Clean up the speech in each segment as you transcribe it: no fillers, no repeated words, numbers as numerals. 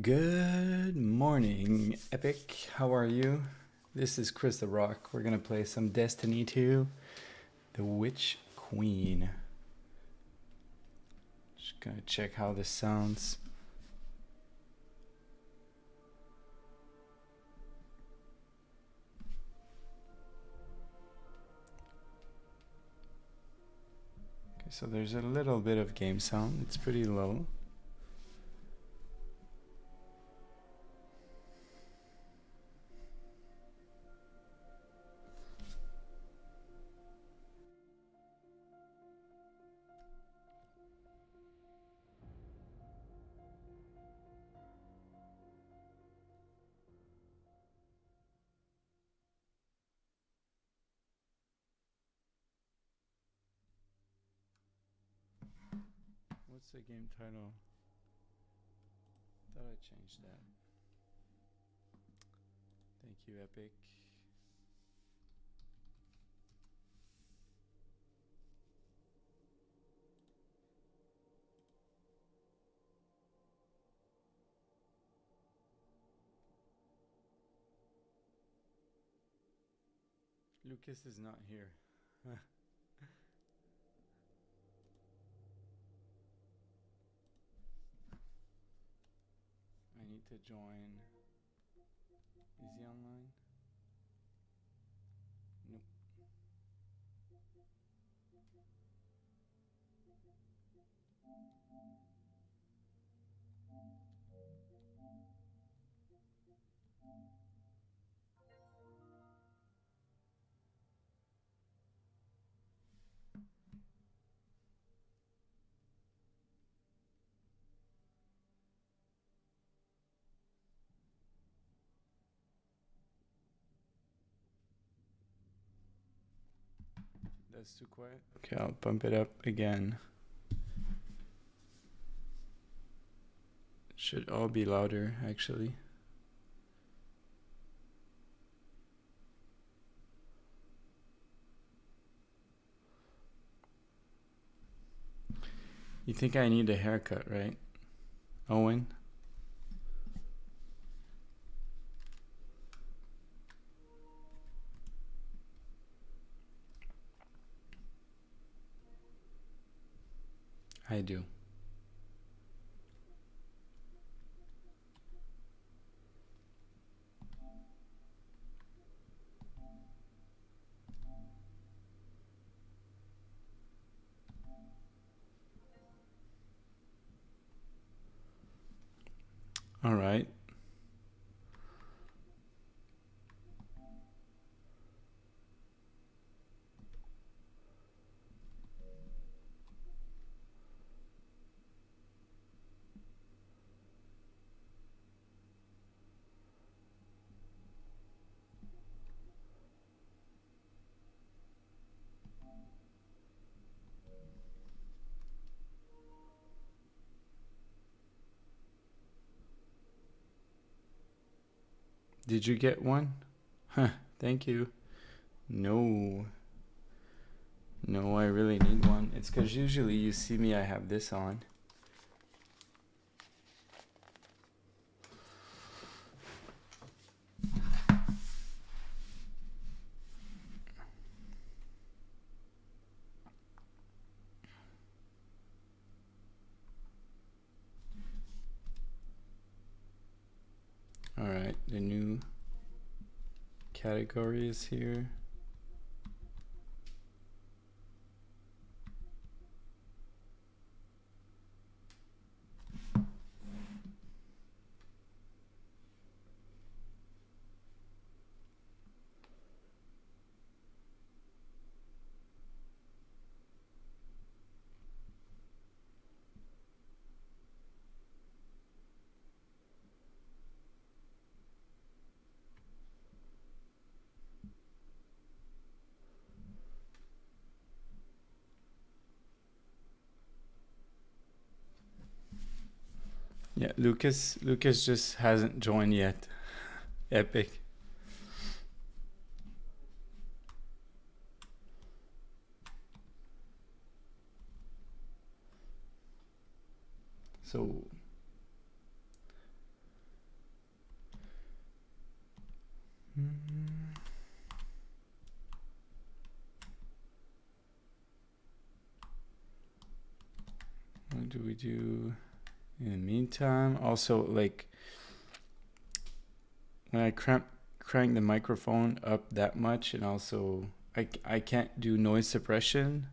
Good morning, Epic. How are you? This is Chris the Rock. We're gonna play some Destiny 2, the Witch Queen. Just gonna check how this sounds. Okay, so there's a little bit of game sound. It's pretty low. What's the game title? Thought I changed that. Thank you, Epic. Lucas is not here. I need to join. Is he online? Nope. That's too quiet. Okay, I'll bump it up again. Should all be louder, actually. You think I need a haircut, right, Owen? I do. All right. Did you get one? Huh, thank you. No. No, I really need one. It's because usually you see me, I have this on. All right, the new category is here. Yeah, Lucas just hasn't joined yet. Epic. So What do we do in the meantime? Also, like when I crank the microphone up that much, and also I can't do noise suppression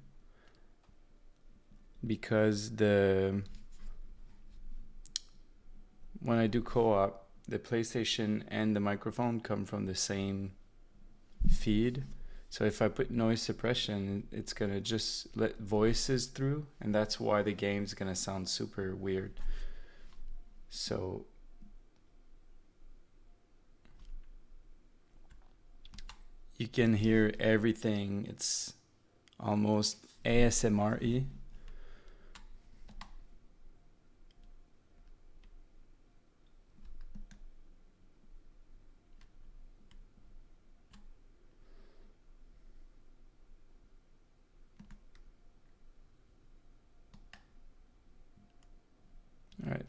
because when I do co-op, the PlayStation and the microphone come from the same feed. So if I put noise suppression, it's gonna just let voices through, and that's why the game's gonna sound super weird. So you can hear everything. It's almost ASMR-y. All right.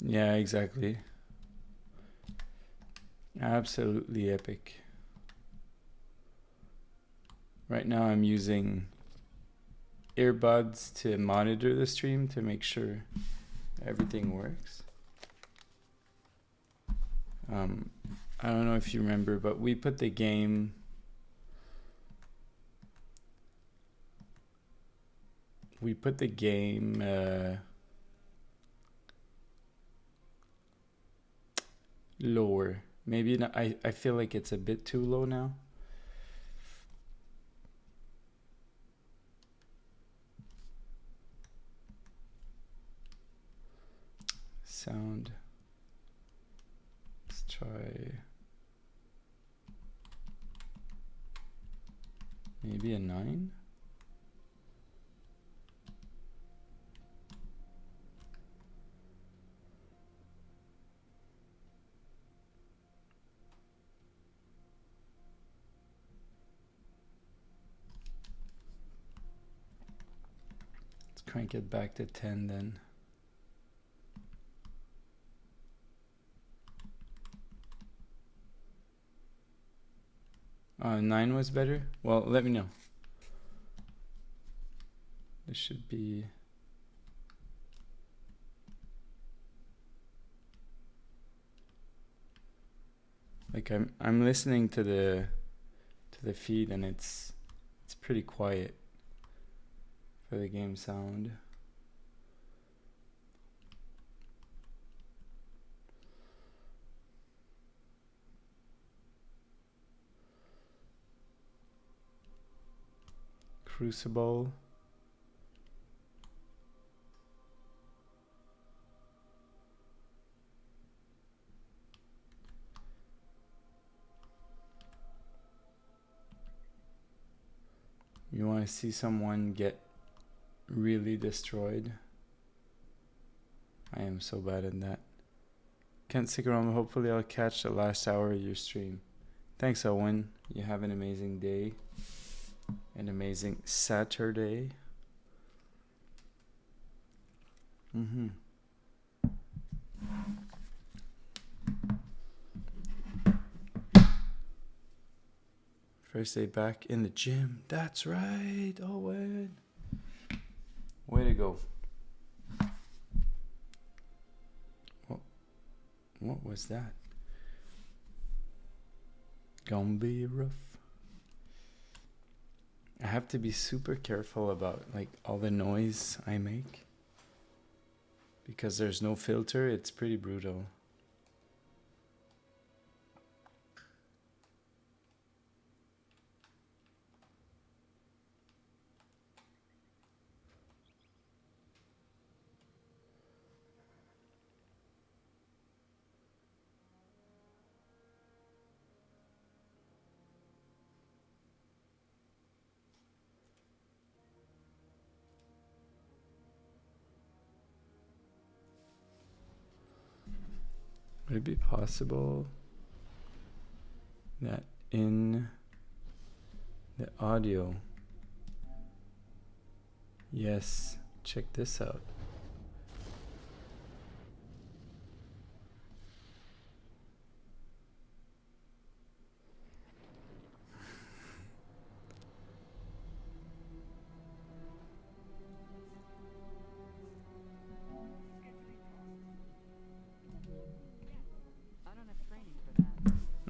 Yeah, exactly. Absolutely epic. Right now I'm using earbuds to monitor the stream to make sure everything works. I don't know if you remember, but we put the game lower. Maybe not, I feel like it's a bit too low now. Sound. Let's try maybe a 9. Let's crank it back to 10 then. Oh, 9 was better? Well, let me know. This should be... Like I'm listening to the feed, and it's pretty quiet for the game sound. Crucible. You want to see someone get really destroyed? I am so bad at that. Can't stick around, but hopefully I'll catch the last hour of your stream. Thanks, Owen. You have an amazing day. An amazing Saturday. First day back in the gym. That's right, Owen. Way to go. What was that? Gonna be rough. I have to be super careful about like all the noise I make. Because there's no filter, it's pretty brutal. Would it be possible that in the audio, yes, check this out.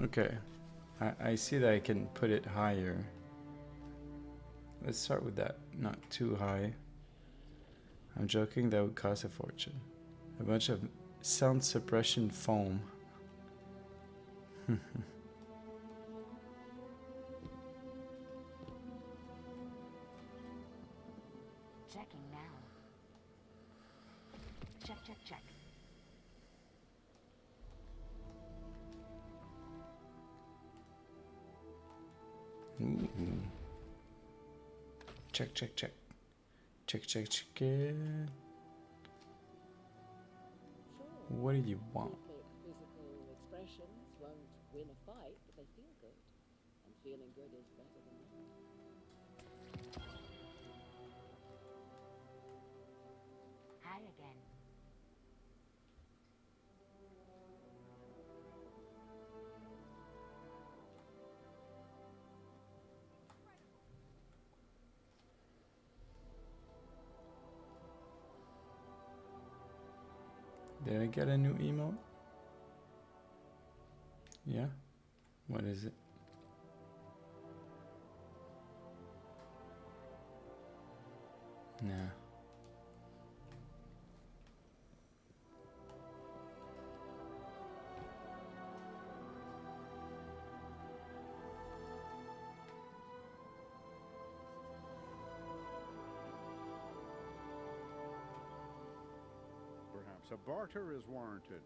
Okay, I see that I can put it higher. Let's start with that, not too high. I'm joking, that would cost a fortune. A bunch of sound suppression foam. Checking now. Check, check, check. Ooh. Check, check, check. Check, check, check it. What do you want? Physical expressions won't win a fight, but they feel good. And feeling good is better than that. Hi again. Did I get a new emote? Yeah? What is it? Nah. Perhaps a barter is warranted.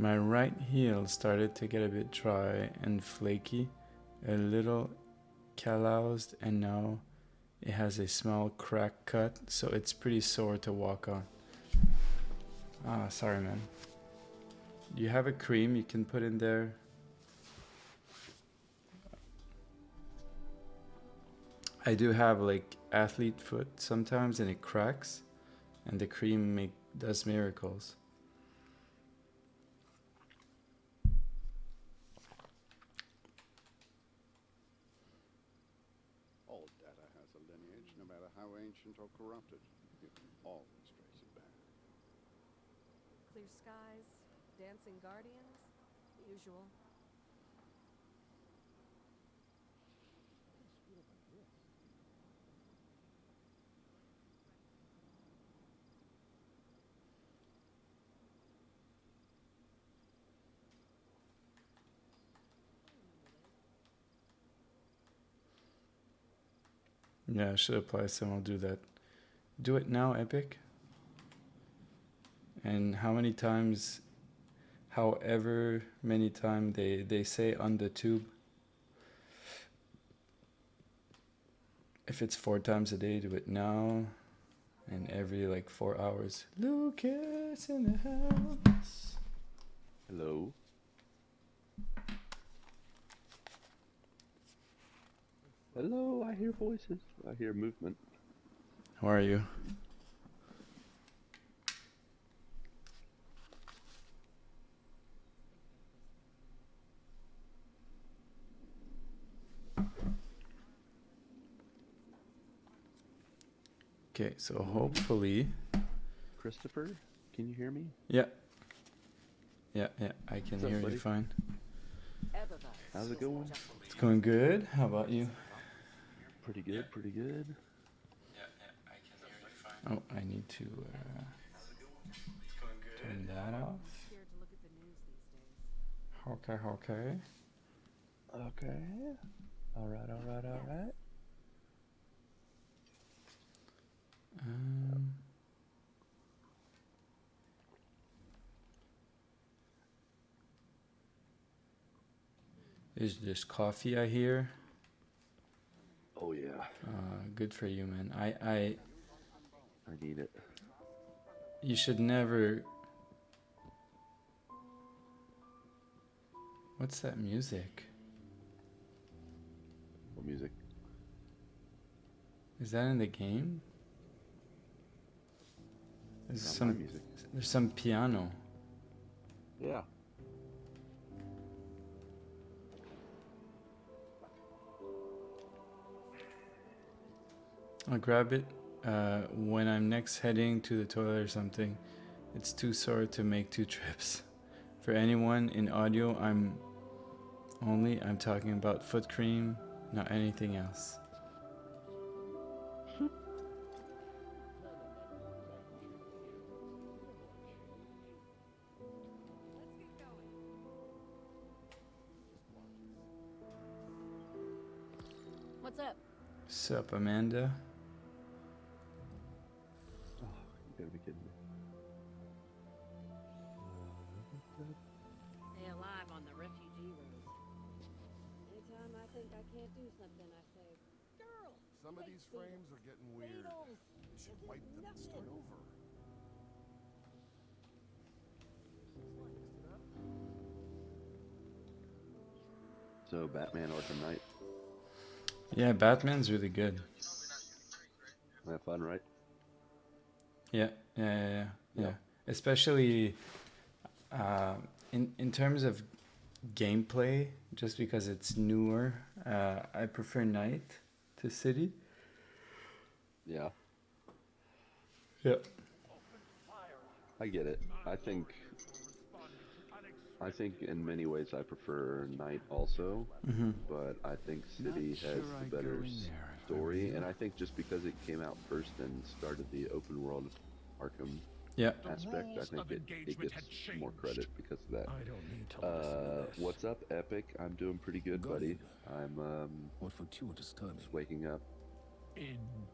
My right heel started to get a bit dry and flaky, a little calloused, and now it has a small crack cut, so it's pretty sore to walk on. Ah, sorry, man. Do you have a cream you can put in there? I do have like athlete foot sometimes, and it cracks, and the cream does miracles. All data has a lineage, no matter how ancient or corrupted. You can always trace it back. Clear skies, dancing guardians, the usual. Yeah, I should apply some. I'll do that. Do it now, Epic. And how many times, however many times they say on the tube. If it's 4 times a day, do it now. And every like 4 hours. Lucas in the house. Hello. Hello, I hear voices. I hear movement. How are you? Okay, so hopefully. Christopher, can you hear me? Yeah. Yeah, I can What's up, hear buddy? you fine. How's it going? It's going good. How about you? Pretty good, pretty good. Oh, I need to Turn that off. Scared to look at the news these days. Okay, okay. Okay. Alright, alright, alright. Is this coffee I hear? Oh yeah, Good for you, man. I need it. You should never. What's that music? What music? Is that in the game? There's Not my some. music. There's some piano. Yeah. I'll grab it when I'm next heading to the toilet or something. It's too sore to make 2 trips. For anyone in audio, I'm talking about foot cream, not anything else. What's up? Sup, Amanda? Oh, you gotta be kidding me. Stay alive on the refugee road. Anytime I think I can't do something, I say, girl. Some of these frames are getting weird. They should wipe them and start over. So, Batman Arkham Knight. Yeah, Batman's really good. Have fun, right? Yeah. Yeah. Especially in terms of gameplay, just because it's newer, I prefer Night to City. Yeah. Yeah. I get it. I think in many ways I prefer Night also, but I think City has the better story, and I think just because it came out first and started the open world Arkham Yeah. aspect, I think it gets more credit because of that. What's up, Epic? I'm doing pretty good, buddy. I'm What fortuitous timing. just waking up,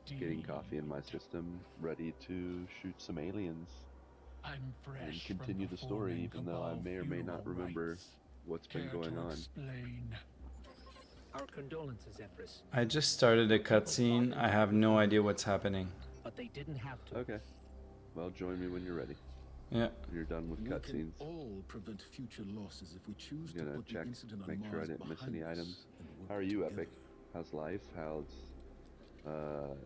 getting coffee in my system, ready to shoot some aliens. I'm fresh And continue the story, even though I may or may not remember what's been going on. Our condolences, Empress. I just started a cutscene. I have no idea what's happening. But they didn't have to. Okay. Well, join me when you're ready. Yeah. When you're done with We cutscenes. can all prevent future losses if we choose I'm to gonna put check, the incident on make sure I Mars didn't miss behind any us items. and work How are you, together. Epic? How's life?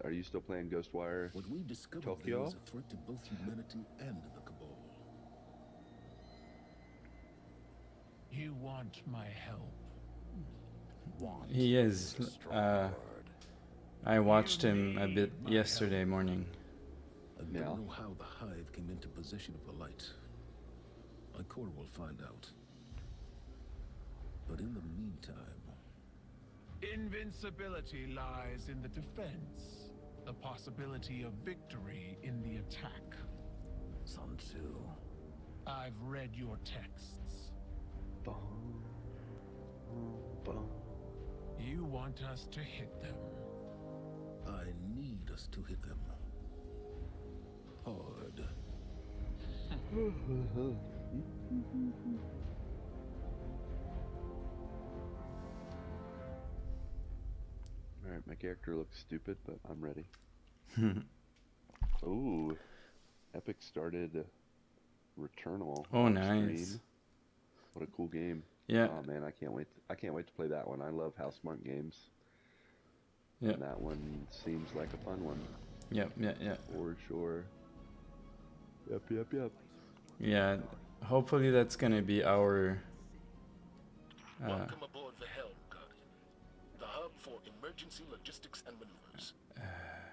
Are you still playing Ghostwire? What we discovered Tokyo? there is a threat to both humanity and the Cabal. You want my help. Want. He is. a strong word. I watched him a bit yesterday morning. I Yeah. don't know how the Hive came into possession of the light. My core will find out. But in the meantime, Invincibility lies in the defense. The possibility of victory in the attack. Sun Tzu. I've read your texts. Bum, bum. You want us to hit them. I need us to hit them. Hard. Alright, my character looks stupid, but I'm ready. Ooh. Epic started Returnal. Oh, on nice. stream. What a cool game. Yeah. Oh man, I can't wait to play that one. I love How Smart games. Yeah. And that one seems like a fun one. Yeah. For sure. Yep. Yeah. Hopefully that's gonna be our. Welcome aboard the Helm, Guardian. The hub for emergency logistics and maneuvers.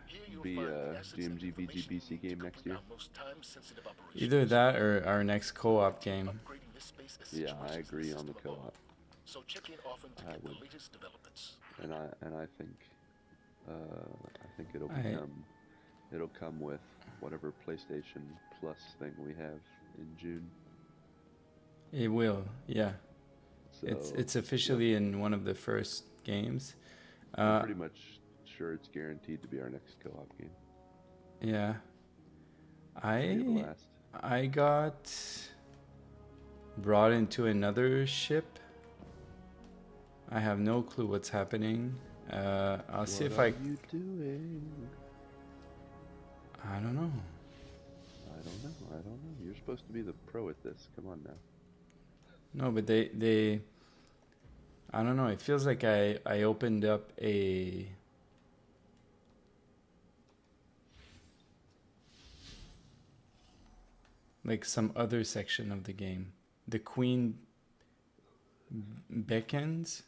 Here you'll Be find a the assets and GMG information VGBC you need game to next complete year. our most time-sensitive operations. Either that or our next co-op game. Upgrading this space is Yeah, I situations agree on the system co-op. So check in often to I get the would. latest developments. And I think it'll come with whatever PlayStation Plus thing we have. in June. It will, yeah. So It's officially in one of the first games. I'm pretty much sure it's guaranteed to be our next co-op game. Yeah. Should be a blast. I got brought into another ship. I have no clue what's happening. I'll see if What are you doing? I don't know. I don't know. You're supposed to be the pro at this. Come on now. No, but they I don't know. It feels like I opened up like some other section of the game. The Queen beacons?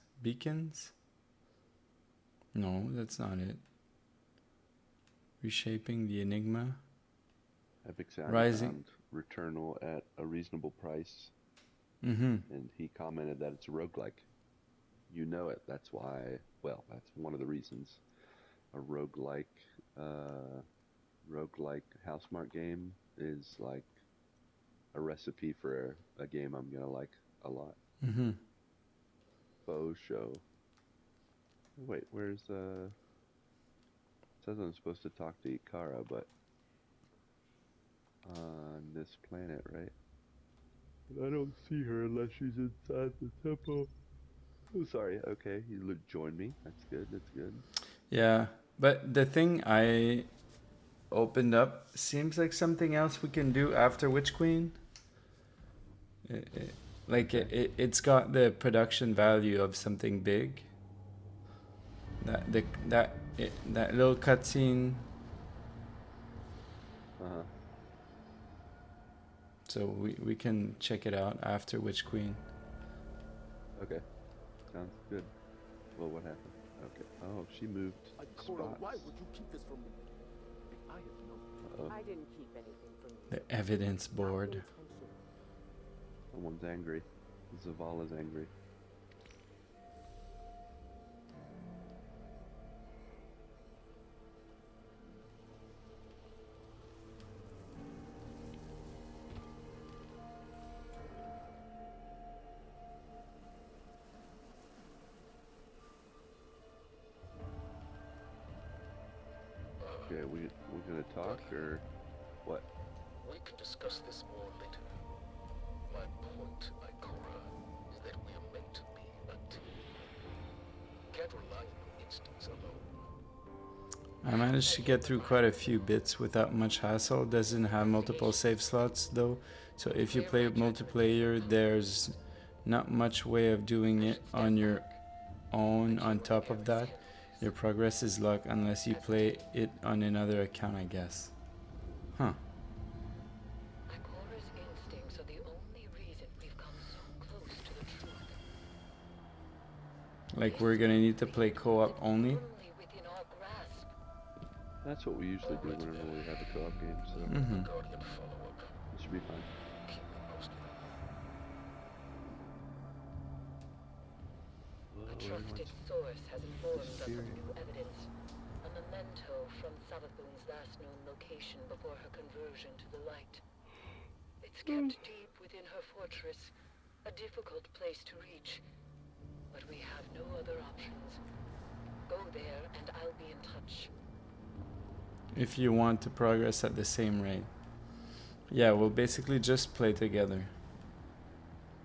No, that's not it. Reshaping the Enigma. Epic Sound Rising. found Returnal at a reasonable price. Mm-hmm. And he commented that it's a roguelike. You know it. That's why, well, that's one of the reasons. A roguelike Housemarque game is like a recipe for a game I'm gonna like a lot. Mm-hmm. Faux show. Wait, where's it says I'm supposed to talk to Ikara, but on this planet, right? But I don't see her unless she's inside the temple. Oh, sorry. Okay, you joined me. That's good. Yeah, but the thing I opened up seems like something else we can do after Witch Queen. It's got the production value of something big. That little cutscene. Uh-huh. So we can check it out after Witch Queen. Okay. Sounds good. Well, what happened? Okay. Oh, she moved spots. Why would you keep this from me? I have no. Uh-oh. I didn't keep anything from you. The evidence board. Someone's angry. Zavala's angry. Okay, we're gonna talk or what? We can discuss this more later. My point, Ikora, is that we are meant to be a team. Can't rely on your instincts alone. I managed to get through quite a few bits without much hassle. Doesn't have multiple save slots though, so if you play multiplayer, there's not much way of doing it on your own. On top of that, your progress is luck unless you play it on another account, I guess. Huh. Ikora's instincts are the only reason we've come so close to the truth. Like we're gonna need to play co-op only? Only within our grasp. That's what we usually do whenever we have a co-op game, so Mm-hmm. Guardian follow-up. it should be fine. Keep me posted. A trusted source has informed us of new evidence. A memento from Savathun's last known location before her conversion to the light. It's kept deep within her fortress, a difficult place to reach. But we have no other options. Go there and I'll be in touch. If you want to progress at the same rate. Yeah, we'll basically just play together.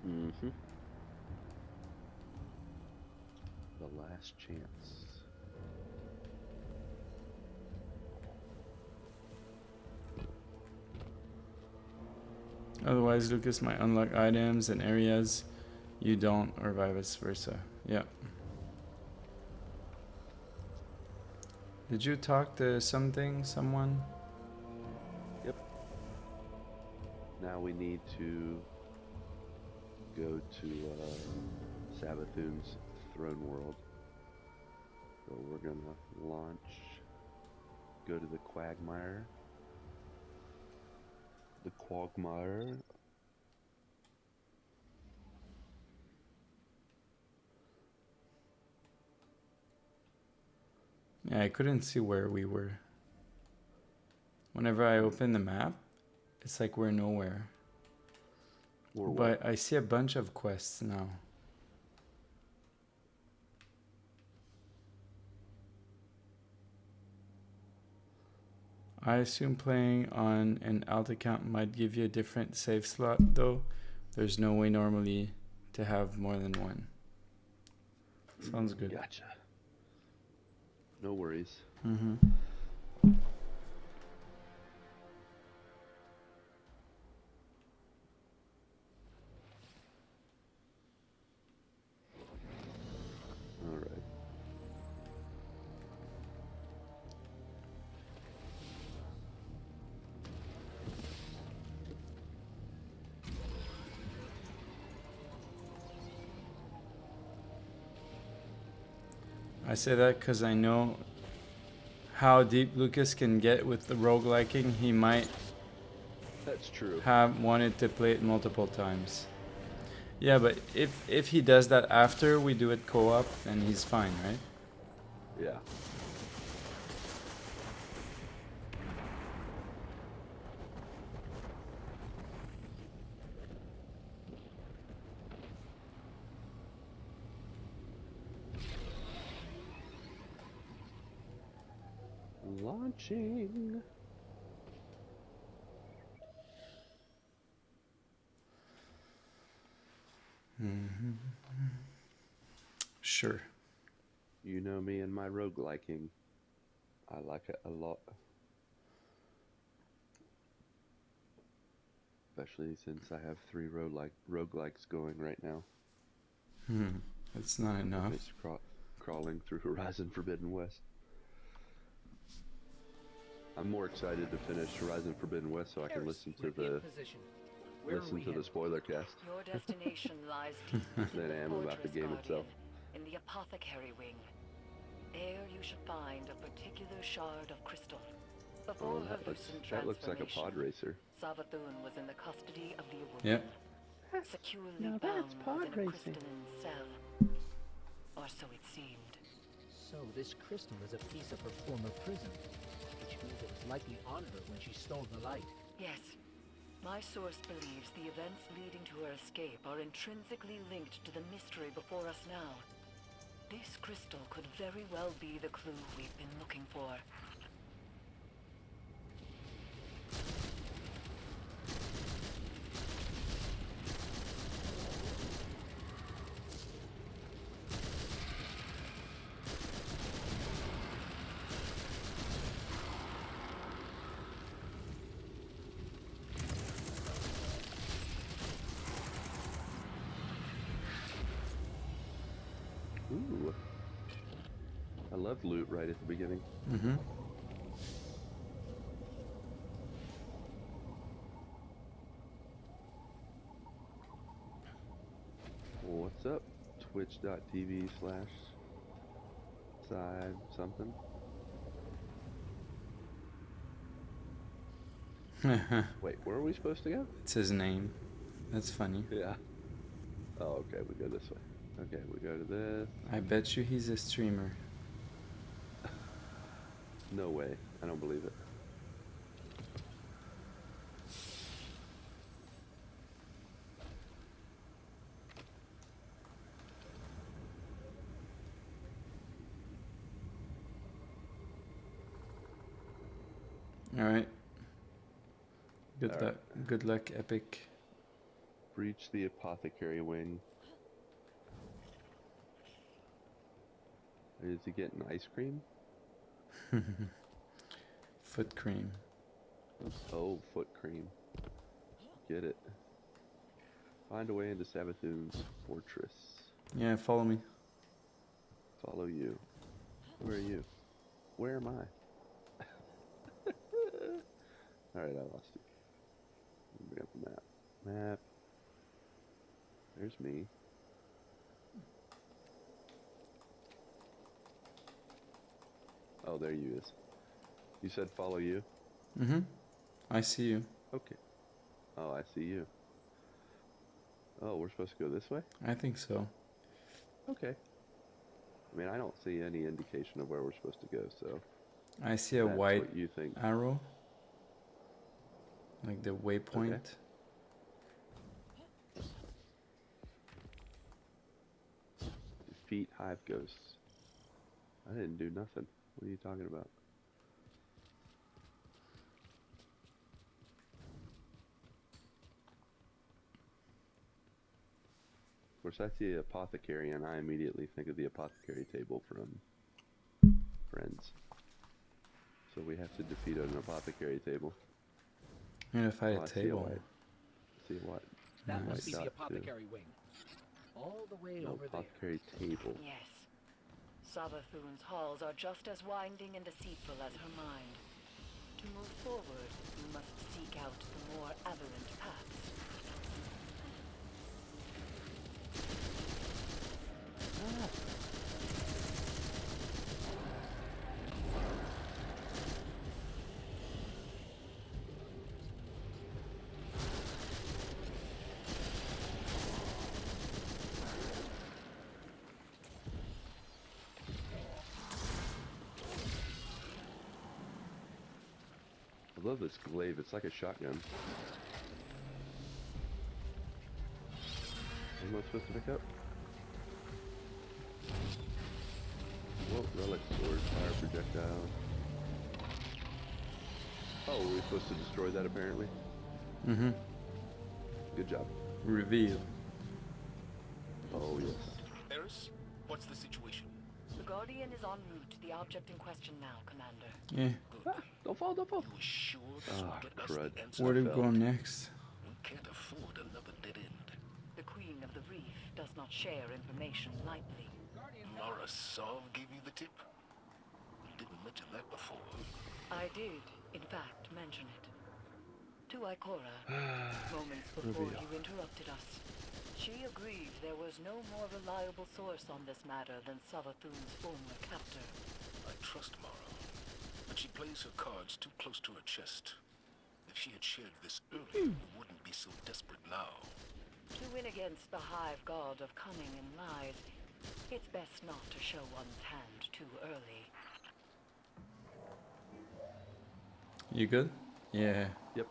Mm-hmm. The last chance. Otherwise, Lucas might unlock items and areas you don't, or vice versa. Yeah. Did you talk to someone? Yep. Now we need to go to Savathun's throne world. So we're gonna launch, go to the Quagmire. The Quagmire. Yeah, I couldn't see where we were. Whenever I open the map, it's like we're nowhere. Or what? But I see a bunch of quests now. I assume playing on an alt account might give you a different save slot, though. There's no way normally to have more than one. Sounds good. Gotcha. No worries. Mm-hmm. All right. I say that because I know how deep Lucas can get with the rogueliking. He might That's true. have wanted to play it multiple times. Yeah, but if he does that after we do it co-op, then he's fine, right? Yeah. Launching. Mm-hmm. Sure. You know me and my rogueliking. I like it a lot. Especially since I have 3 roguelikes going right now. That's not enough. It's crawling through Horizon Forbidden West. I'm more excited to finish Horizon Forbidden West so I can listen to the spoiler cast. Your destination lies deep than I am about the game itself. in the apothecary wing. There you should find a particular shard of crystal. Before her lucent That looks like a pod racer. Savathun was in the custody of the Awoken. Yep. Securely bound within a crystalline cell. Or so it seemed. So this crystal is a piece of her former prison, which means it was likely on her when she stole the light. Yes. My source believes the events leading to her escape are intrinsically linked to the mystery before us now. This crystal could very well be the clue we've been looking for. Ooh. I love loot right at the beginning. Mm-hmm. What's up? Twitch.tv/side something. Wait, where are we supposed to go? It's his name. That's funny. Yeah. Oh, okay, we go this way. Okay, we go to this. I bet you he's a streamer. No way. I don't believe it. All right. Good All luck. Good luck, Epic. Breach the apothecary wing. Is he getting ice cream? Foot cream. Oh, foot cream. Get it. Find a way into Savathun's fortress. Yeah, follow me. Follow you. Where are you? Where am I? Alright, I lost you. Let me bring up the map. Map. There's me. Oh, there you is. You said follow you? Mm-hmm. I see you. Okay. Oh, I see you. Oh, we're supposed to go this way? I think so. Okay. I mean, I don't see any indication of where we're supposed to go, so... I see a that's white what you think. arrow. Like the waypoint. Okay. defeat hive ghosts. I didn't do nothing. What are you talking about? Of course, I see apothecary, and I immediately think of the apothecary table from Friends. So we have to defeat an apothecary table. I'm gonna fight a table. See what? That must be the apothecary wing. All the way over there. Apothecary table. Yes. Savathun's halls are just as winding and deceitful as her mind. To move forward, you must seek out the more aberrant paths. I love this glaive. It's like a shotgun. What am I supposed to pick up? Whoa, relic sword, fire projectile. Oh, we're supposed to destroy that apparently? Mm-hmm. Good job. Reveal. Oh, yes. Eris, what's the situation? The Guardian is en route to the object in question now, Commander. Yeah. Don't fall, don't fall. You sure this will get us crud. the answer? Where do we go next? We can't afford another dead end. The Queen of the Reef does not share information lightly. Mara Sov gave you the tip? You didn't mention that before. I did, in fact, mention it. To Ikora, moments before you interrupted us. She agreed there was no more reliable source on this matter than Savathun's former captor. I trust Mara, but she plays her cards too close to her chest. If she had shared this earlier, you wouldn't be so desperate now. To win against the hive god of cunning and lies, it's best not to show one's hand too early. You good? Yeah. Yep.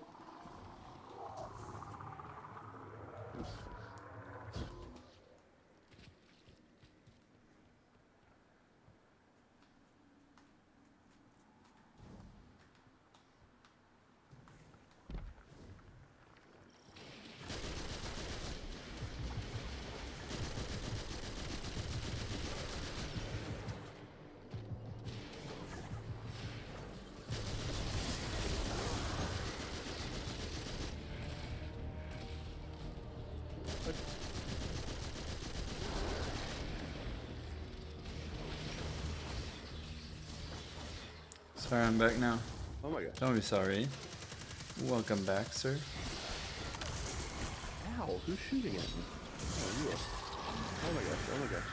Sorry, I'm back now. Oh my god. Don't be sorry. Welcome back, sir. Ow, who's shooting at me? Oh, you are. Oh my gosh, oh my gosh.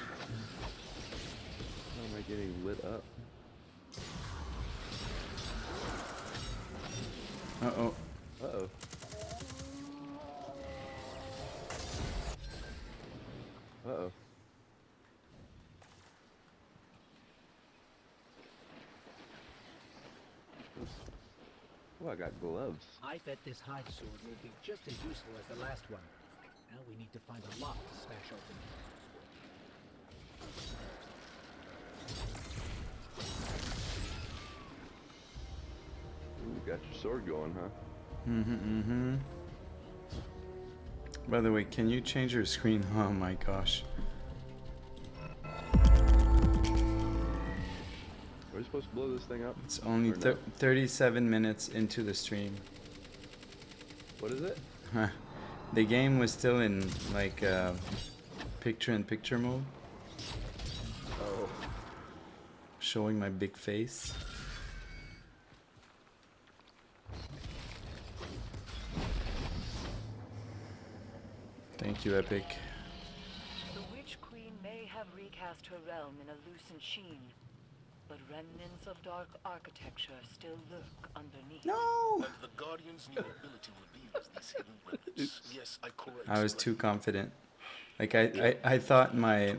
How am I getting lit up? Uh-oh. Uh-oh. Uh-oh. Oh, I got gloves. I bet this hive sword will be just as useful as the last one. Now we need to find a lock to smash open. Ooh, got your sword going, huh? Mm-hmm. By the way, can you change your screen? Oh my gosh. Are we supposed to blow this thing up? It's only 37 minutes into the stream. What is it? The game was still in like picture-in-picture mode. Oh. Showing my big face. Thank you, Epic. The Witch Queen may have recast her realm in a lucent sheen, but remnants of dark architecture still lurk underneath. No! And the Guardian's new ability reveals these hidden remnants. Yes, I was too confident. Like I thought my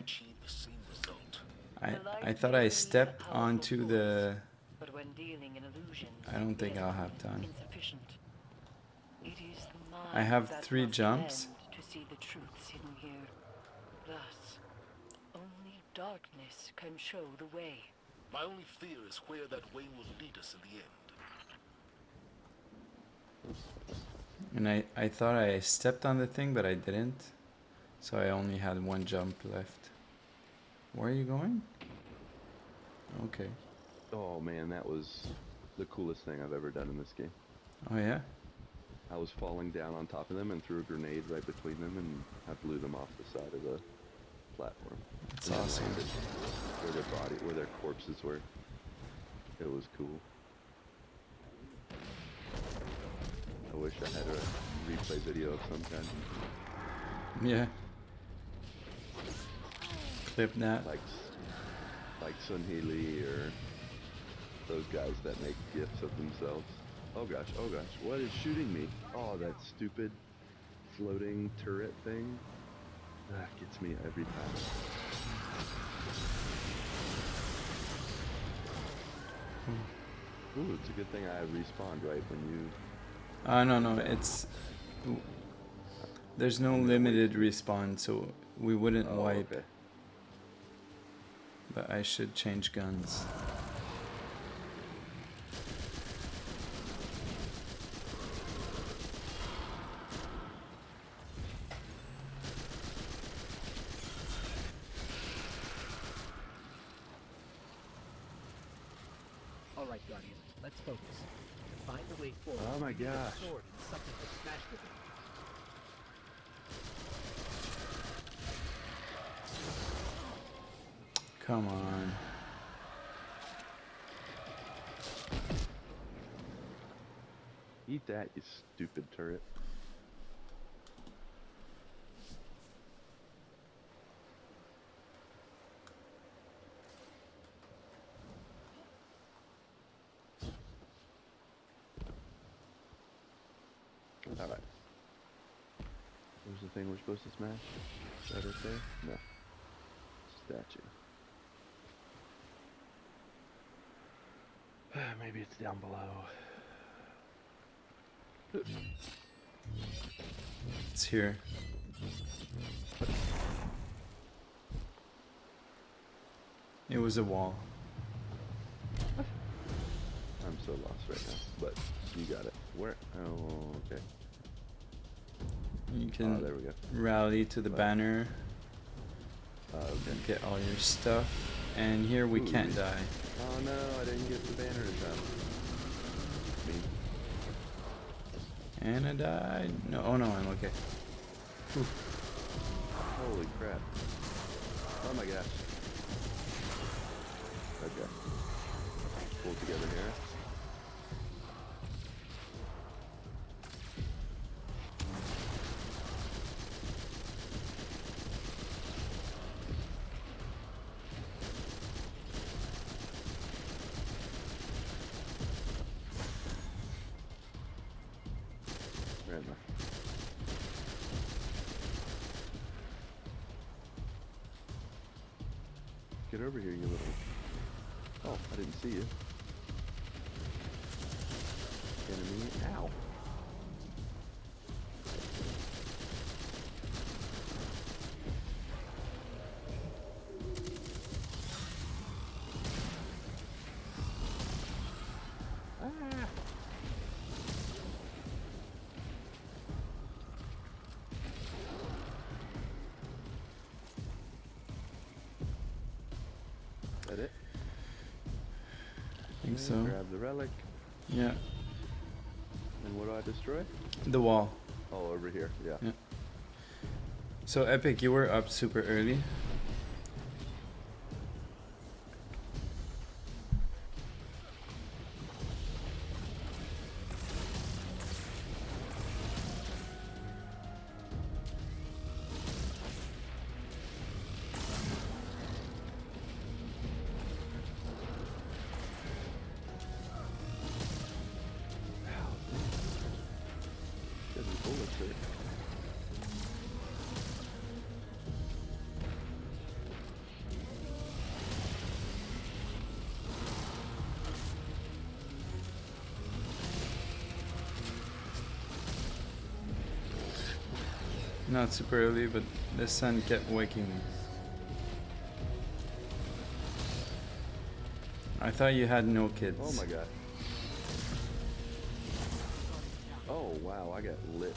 I thought I stepped onto the. But when dealing in illusions, I don't think I'll have time. insufficient. It is the mind I have that 3 must jumps. bend to see the truths hidden here. Thus, only darkness can show the way. My only fear is where that way will lead us in the end. And I thought I stepped on the thing, but I didn't. So I only had one jump left. Where are you going? Okay. Oh man, that was the coolest thing I've ever done in this game. Oh yeah? I was falling down on top of them and threw a grenade right between them, and I blew them off the side of the platform. That's And then awesome. landed where their corpses were. It was cool. I wish I had a replay video of some kind. Yeah. Clip that. Like Sun Hee Lee or those guys that make gifs of themselves. Oh gosh, what is shooting me? Oh, that stupid floating turret thing. That gets me every time. Ooh, it's a good thing I respawned right when you... No, it's... There's no limited respawn, so we wouldn't wipe. Okay. But I should change guns. Alright, Guardian, let's focus. Find the way forward. Oh my We need a gosh. sword and something to smash with it. Come on. Eat that, you stupid turret. Alright. Where's the thing we're supposed to smash? Is that it there? No. Statue. Maybe it's down below. It's here. It was a wall. I'm so lost right now, but you got it. Where? Oh, okay. You can there we go. rally to the banner, Okay. get all your stuff, and here we Ooh. can't die. Oh no, I didn't get the banner in time. Me. And I died. No, oh no, I'm okay. Oof. Holy crap. Oh my gosh. Okay. Pull together here. Where am I? Get over here, you little... Oh, I didn't see you. Enemy. Ow. Ah. Is that it? I think Okay, so. Grab the relic. Yeah, And what do I destroy? the wall. Oh, over here. Yeah. Yeah. So Epic, you were up super early. There's bullets there. Not super early, but the sun kept waking me. I thought you had no kids. Oh my god. Oh wow, I got lit.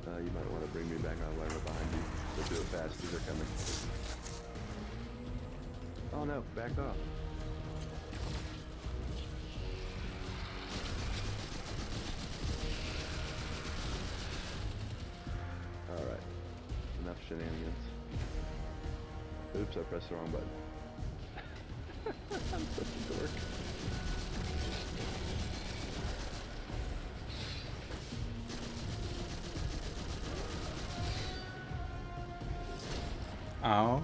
You might want to bring me back on right behind you. But do it fast because they're coming. Oh no, back off. Alright. Enough shenanigans. Oops, I pressed the wrong button. I'm such a dork. Ow.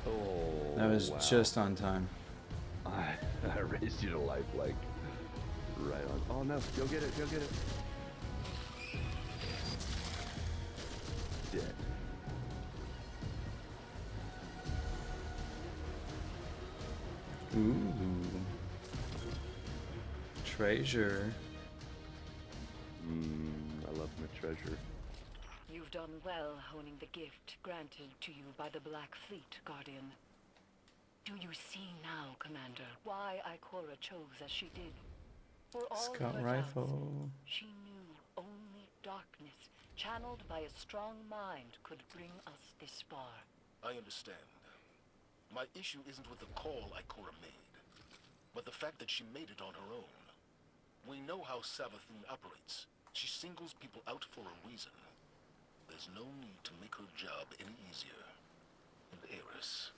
Oh, That was wow. just on time. I raised you to life like right on. Oh no, go get it, go get it. Dead. Ooh. Treasure. I love my treasure. You've done well honing the gift granted to you by the Black Fleet, Guardian. Do you see now, Commander, why Ikora chose as she did? For all Scout her rifle. doubts, she knew only darkness, channeled by a strong mind, could bring us this far. I understand. My issue isn't with the call Ikora made, but the fact that she made it on her own. We know how Savathun operates. She singles people out for a reason. There's no need to make her job any easier. And Eris,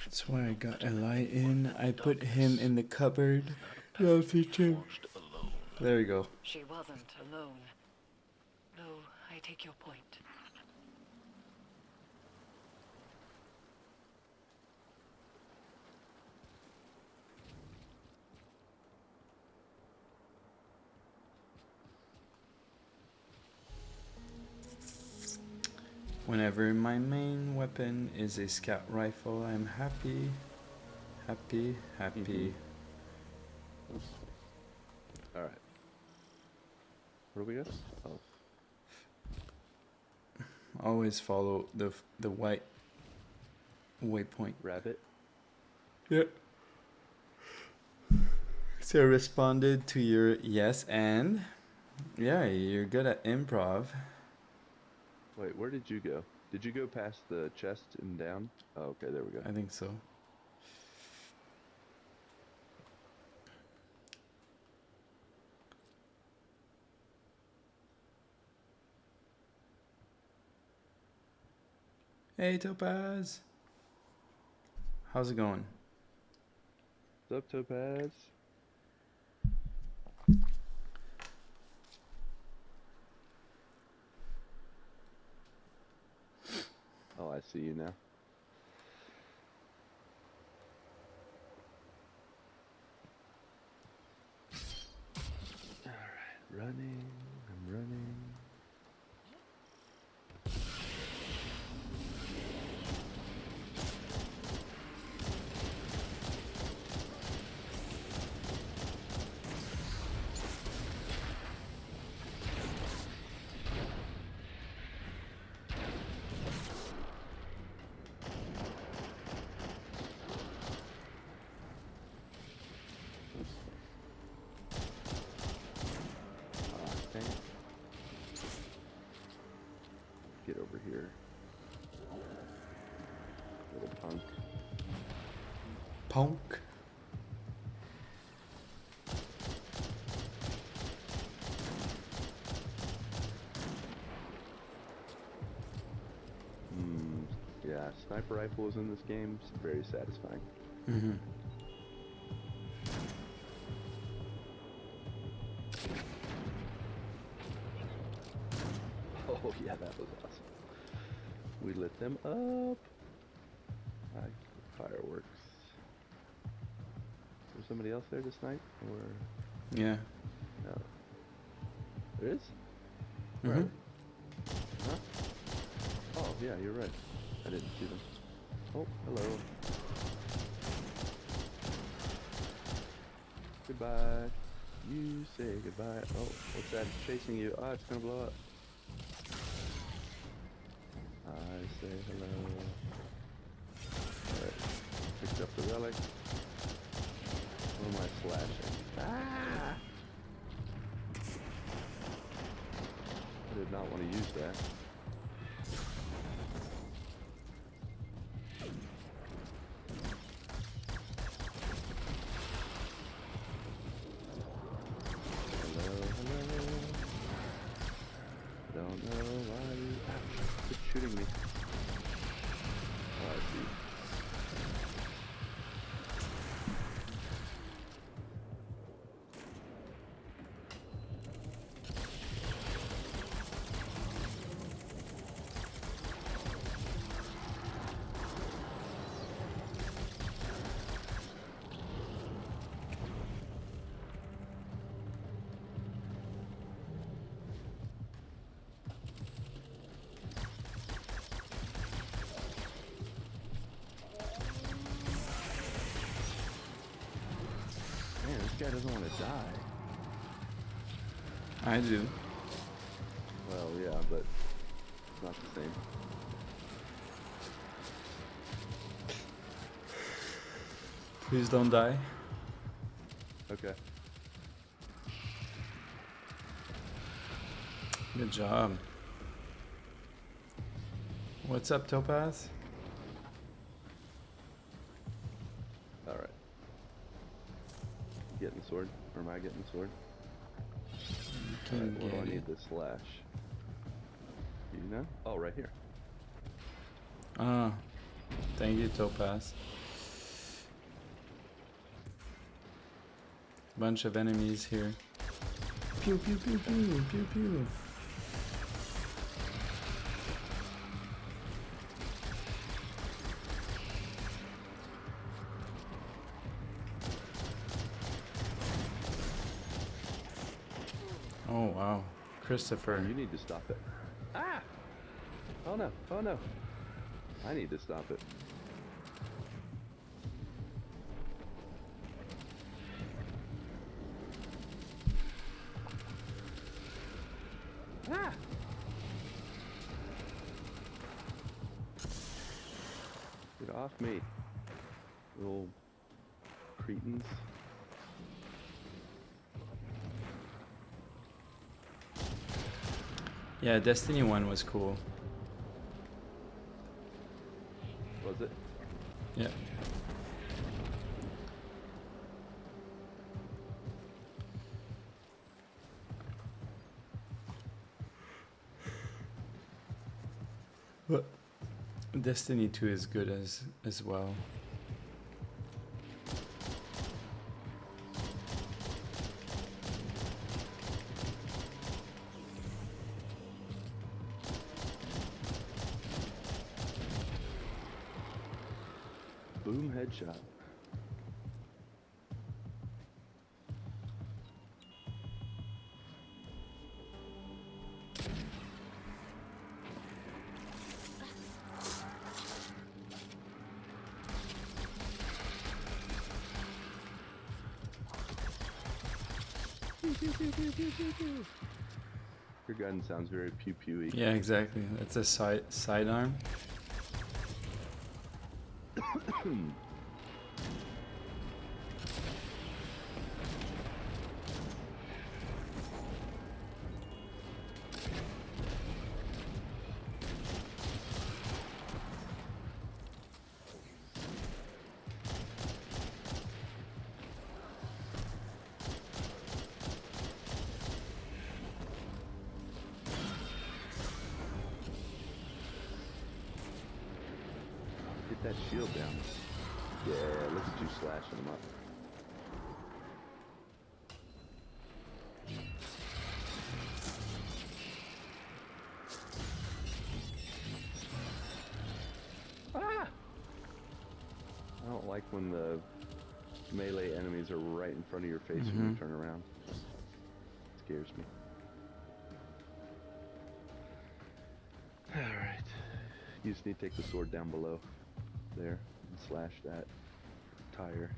That's why I got Eli in. I put him in the cupboard. I'll teach him. There you go. She wasn't alone. Though I take your point. Whenever my main weapon is a scout rifle, I'm happy. Happy. Alright. Where do we go? Oh. Always follow the white waypoint. Rabbit? Yep. So I responded to your yes and yeah, you're good at improv. Wait, where did you go? Did you go past the chest and down? Oh, okay, there we go. I think so. Hey Topaz. How's it going? What's up, Topaz? Oh, I see you now. Alright, running, I'm running. Get over here. Little punk. Punk. Yeah, sniper rifles in this game is very satisfying. Mm-hmm. Oh yeah, that was awesome. We lit them up. Like fireworks. Is there somebody else there to snipe? Or Yeah. no? There is? Mm-hmm. Huh? Oh yeah, you're right. I didn't see them. Oh, hello. Goodbye. You say goodbye. Oh, what's that? It's chasing you. Oh, it's gonna blow up. I say hello. picked up the relic. Where am I slashing? Ah! I did not want to use that. Hello, hello. Don't know why you quit shooting me. Oh, I see. Man, this guy doesn't want to die. I do. Well, yeah, but it's not the same. Please don't die. Okay. Good job. What's up, Topaz? Alright. Getting the sword? Or am I getting the sword? Can Alright, where do I get need it. this slash? Do you know? Oh, right here. Ah, thank you, Topaz. Bunch of enemies here. Pew pew pew pew pew pew. Oh wow, Christopher. You need to stop it. Ah! Oh no, oh no. I need to stop it. Ah! Get off me, little cretins. Yeah, Destiny 1 was cool. Was it? Yeah. But Destiny 2 is good as well. Boom headshot. Your gun sounds very pew-pewy. Yeah, exactly. That's a sidearm. Get that shield down. Yeah, look at you slashing them up. Ah! I don't like when the melee enemies are right in front of your face when you turn around. It scares me. Alright. You just need to take the sword down below there and slash that tire.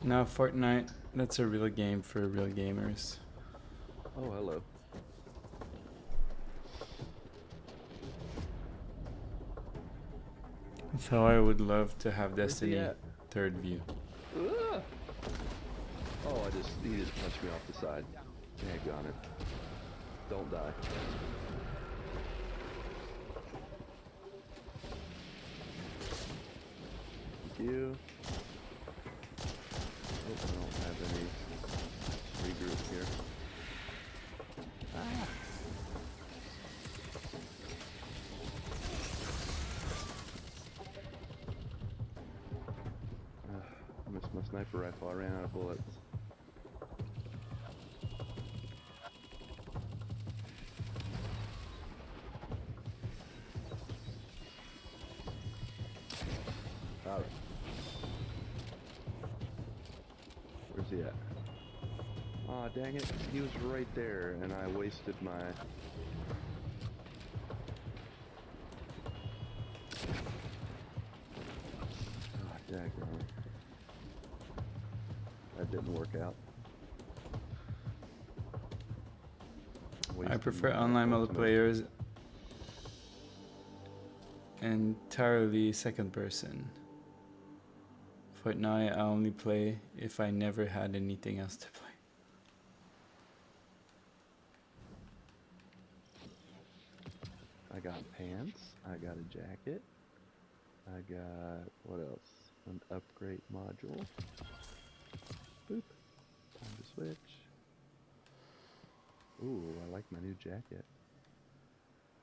Now Fortnite That's a real game for real gamers. Oh, hello. That's how I would love to have Where's he Destiny at? third view. Ah! Oh, he just punched me off the side. Daggone it. Don't die. Thank you. Oh, I don't have any regroup here. Ah! I missed my sniper rifle. I ran out of bullets. Got it. Where's he at? Aw, dang it. He was right there, and I wasted my... Ah, daggone. That didn't work out. I Wasted prefer my online ultimate. multiplayers entirely second person. Fortnite I only play if I never had anything else to play. I got pants. I got a jacket. I got, what else? An upgrade module. Boop. Time to switch. Ooh, I like my new jacket.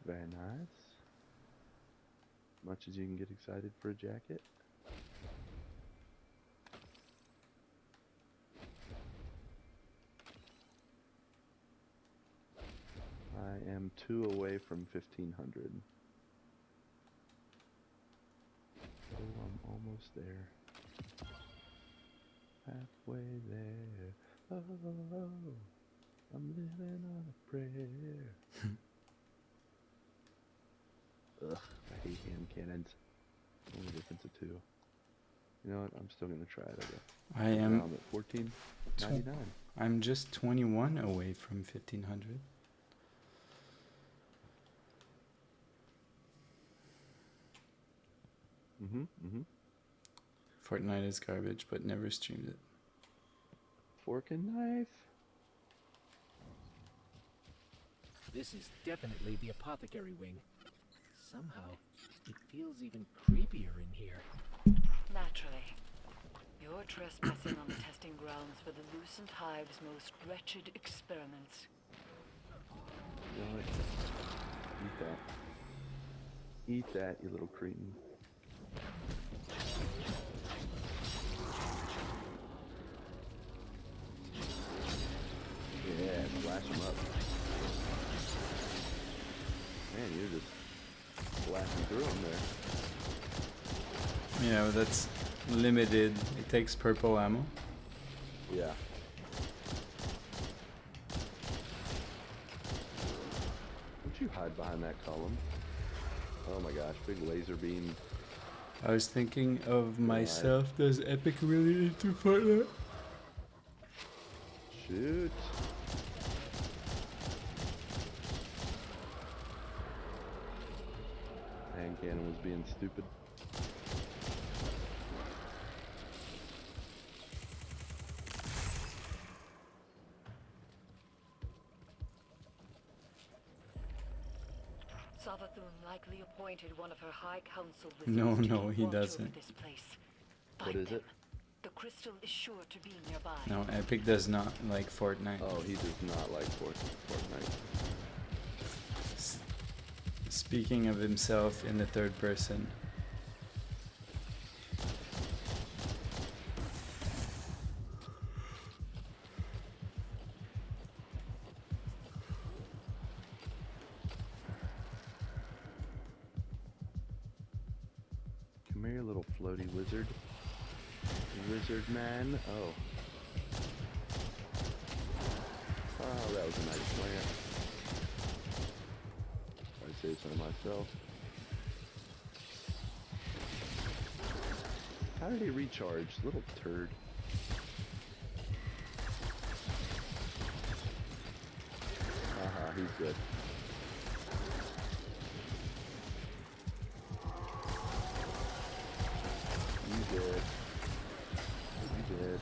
Very nice. Much as you can get excited for a jacket. I am 2 away from 1500. Oh, I'm almost there. Halfway there. Oh, I'm living on a prayer. Ugh, I hate hand cannons. Only difference of 2. You know what? I'm still gonna try it, I guess. I am Now I'm at 1499. I'm just 21 away from 1500. Fortnite is garbage, but never streamed it. Fork and knife. This is definitely the apothecary wing. Somehow, it feels even creepier in here. Naturally. You're trespassing on the testing grounds for the Lucent Hive's most wretched experiments. You know what? Eat that. Eat that, you little cretin. Yeah, flash them up. Man, you're just blasting through them there. Yeah, but that's limited. It takes purple ammo. Yeah. Don't you hide behind that column? Oh my gosh, big laser beam. I was thinking of myself. Does Epic really need to Fortnite? Shoot. Hand cannon was being stupid. Savathun likely appointed one of her High Council No, wizards to no, keep he watch over doesn't. this place. What Find is them. it? The crystal is sure to be nearby. No, Epic does not like Fortnite. Oh, he does not like Fortnite. Speaking of himself in the third person. Come here, little floaty wizard. Wizard man. Oh. Oh, that was a nice plant. I say so myself. How did he recharge? Little turd. Good. You did. You did.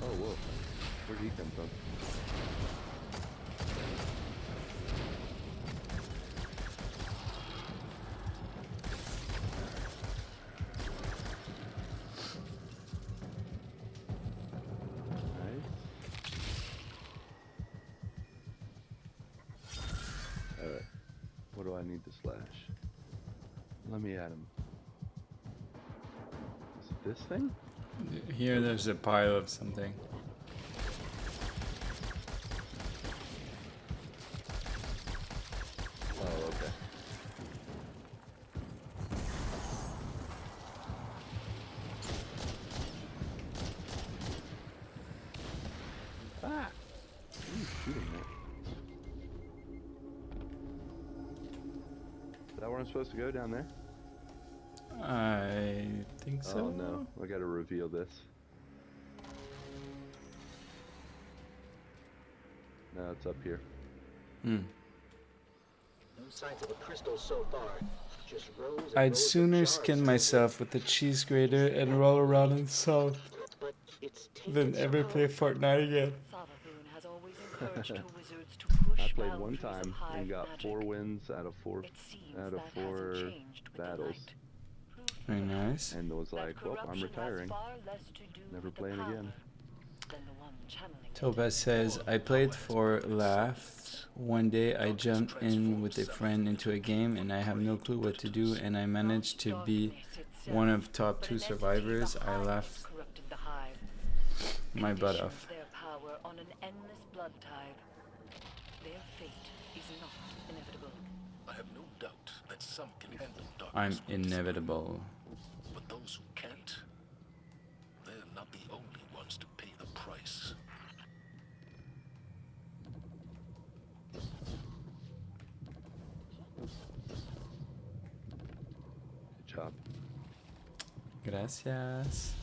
Oh, whoa. Where'd he come from? Alright. What do I need to slash? Let me at him. Is it this thing? Here there's a pile of something. Oh, okay. Ah! What are you shooting at? Is that where I'm supposed to go, down there? I think so. Oh no, I gotta reveal this. No, it's up here. No signs of a crystal so far. Just rows and I'd rows of sooner shards skin myself with a cheese grater and roll around in salt but it's than tainted ever somehow. play Fortnite again. Savathun has always encouraged her wizards to push I played one boundaries of time hive and got magic. 4 wins out of 4 It seems that hasn't changed with the battles. light. Proof Very nice. And was that like, well, I'm corruption has retiring. far less to do Never with the playing power again. than the one channeling it. Topaz says, I played for laughs. One day I jumped in with a friend into a game and I have no clue what to do and I managed to be one of top 2 survivors. I laughed Corrupted the hive. my butt Conditioned off. their power on an endless blood tide. Their fate is not inevitable. I have no doubt that some can handle I'm darkness, inevitable. but those who can't, they're not the only ones to pay the price. Good job. Gracias.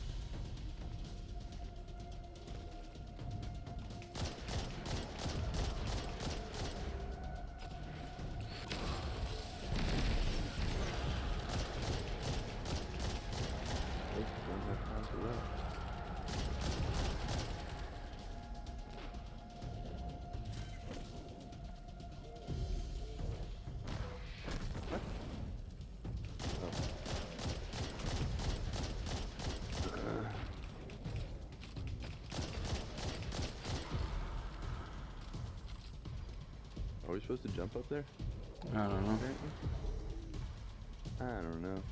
Nope, don't have time for that. What? Are we supposed to jump up there? I don't know. Apparently? I don't know.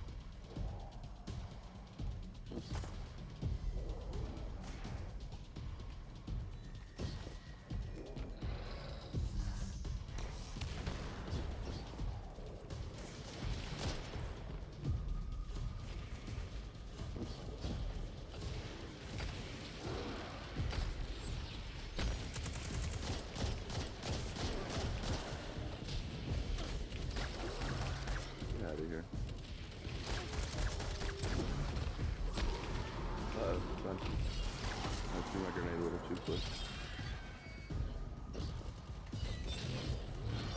Get out of here. Uh-oh, done. I threw my grenade a little too quick.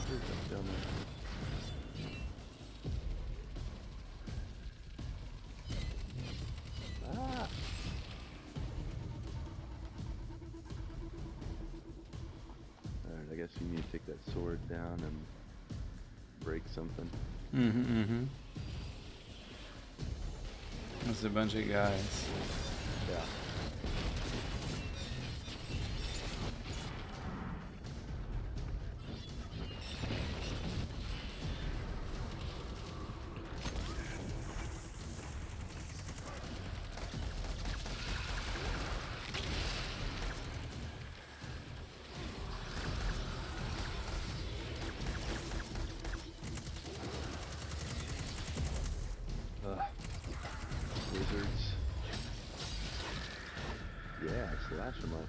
There's that down there. Ah! Alright, I guess you need to take that sword down and break something. Mm-hmm. There's a bunch of guys. Yeah. Wizards. Yeah, slash them up.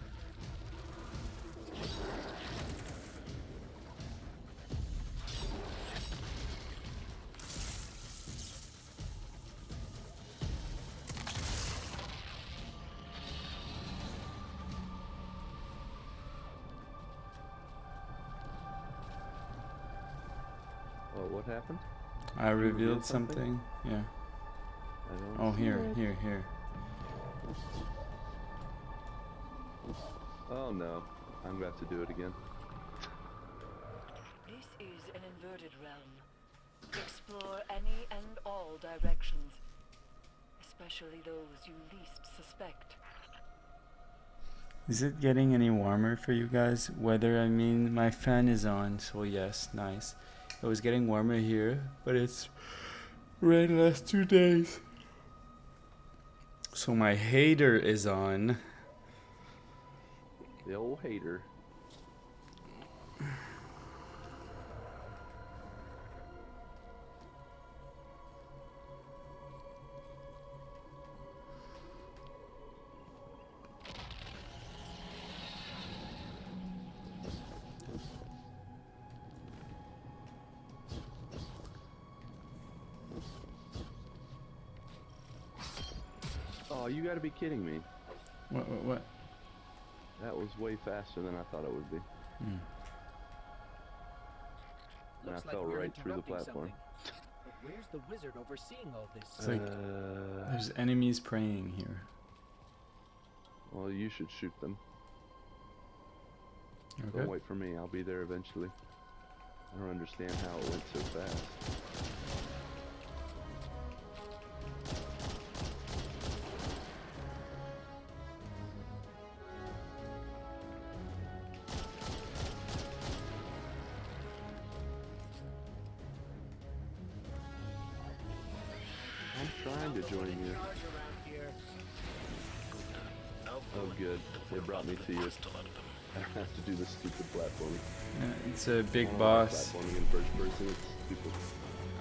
What happened? I You revealed something. Yeah. I don't Oh, see here, it. here. Oh no, I'm about to do it again. This is an inverted realm. Explore any and all directions, especially those you least suspect. Is it getting any warmer for you guys? Weather, I mean, my fan is on, so yes, nice. It was getting warmer here, but it's rained last 2 days. So my hater is on. The old hater. Oh, you gotta be kidding me. What? That was way faster than I thought it would be. Hmm. And I Looks like fell we're right through the interrupting platform. something. But where's the wizard overseeing all this? It's like there's enemies praying here. Well, you should shoot them. Okay. Don't wait for me. I'll be there eventually. I don't understand how it went so fast. I'm trying to join you. Oh good, they brought me to you. I don't have to do this stupid platforming. Yeah, it's a big I don't like boss. Platforming in first person, it's stupid.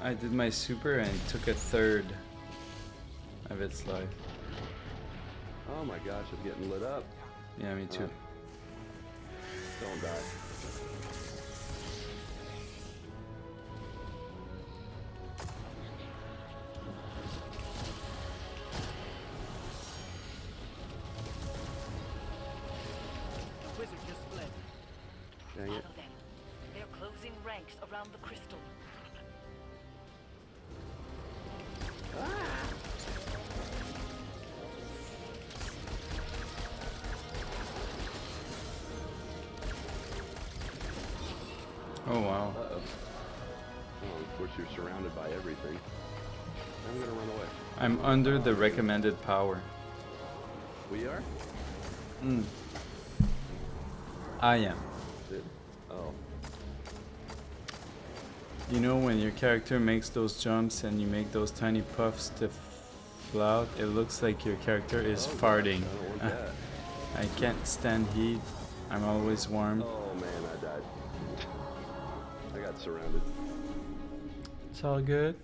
I did my super and took a third of its life. Oh my gosh, I'm getting lit up. Yeah, me too. Don't die. The wizard just fled. Dang Follow it. them. They're closing ranks around the crystal. Oh wow. Uh-oh. Oh, of course you're surrounded by everything. I'm gonna run away. I'm under the recommended power. We are? I am. Oh. You know when your character makes those jumps and you make those tiny puffs to flout, it looks like your character is Oh, farting. gosh, I don't want that. I can't stand heat. I'm always warm. Oh man, I died. I got surrounded. It's all good.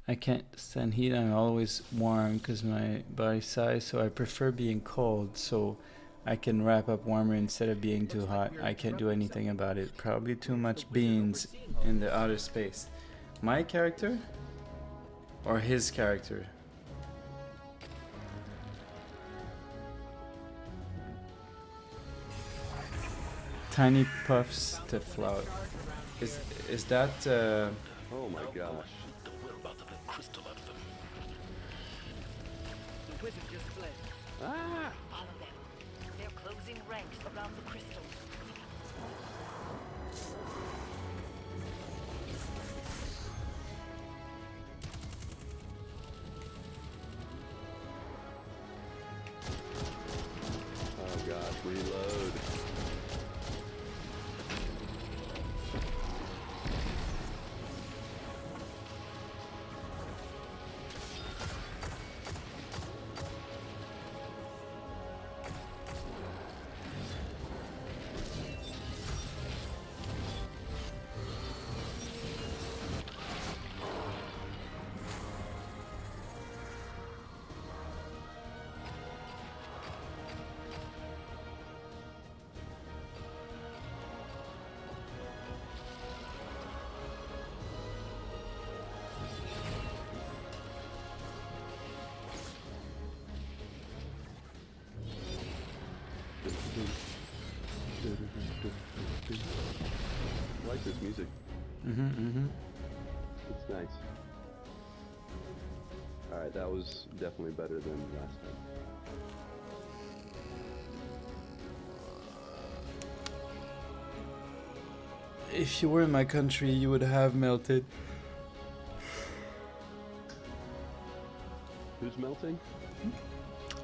I can't stand heat. I'm always warm because my body size, so I prefer being cold so I can wrap up warmer instead of being too hot. I can't do anything about it. Probably too much beans in the outer space. My character or his character? Tiny puffs to flout. Is that Oh my gosh. The whereabouts of the crystal out of them. The wizard just fled. Ah! Follow them. They're closing ranks around the crystal. Oh gosh, reload. like this music. Mm-hmm. It's nice. Alright, that was definitely better than last time. If you were in my country, you would have melted. Who's melting?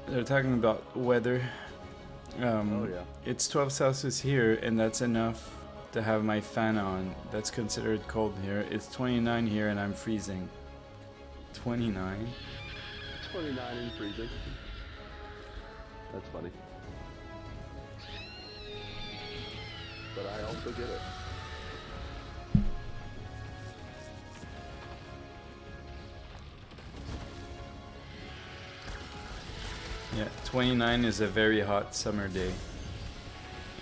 They're talking about weather. Oh yeah. It's 12 Celsius here, and that's enough to have my fan on. That's considered cold here. It's 29 here, and I'm freezing. 29? 29 and freezing. That's funny. But I also get it. Yeah, 29 is a very hot summer day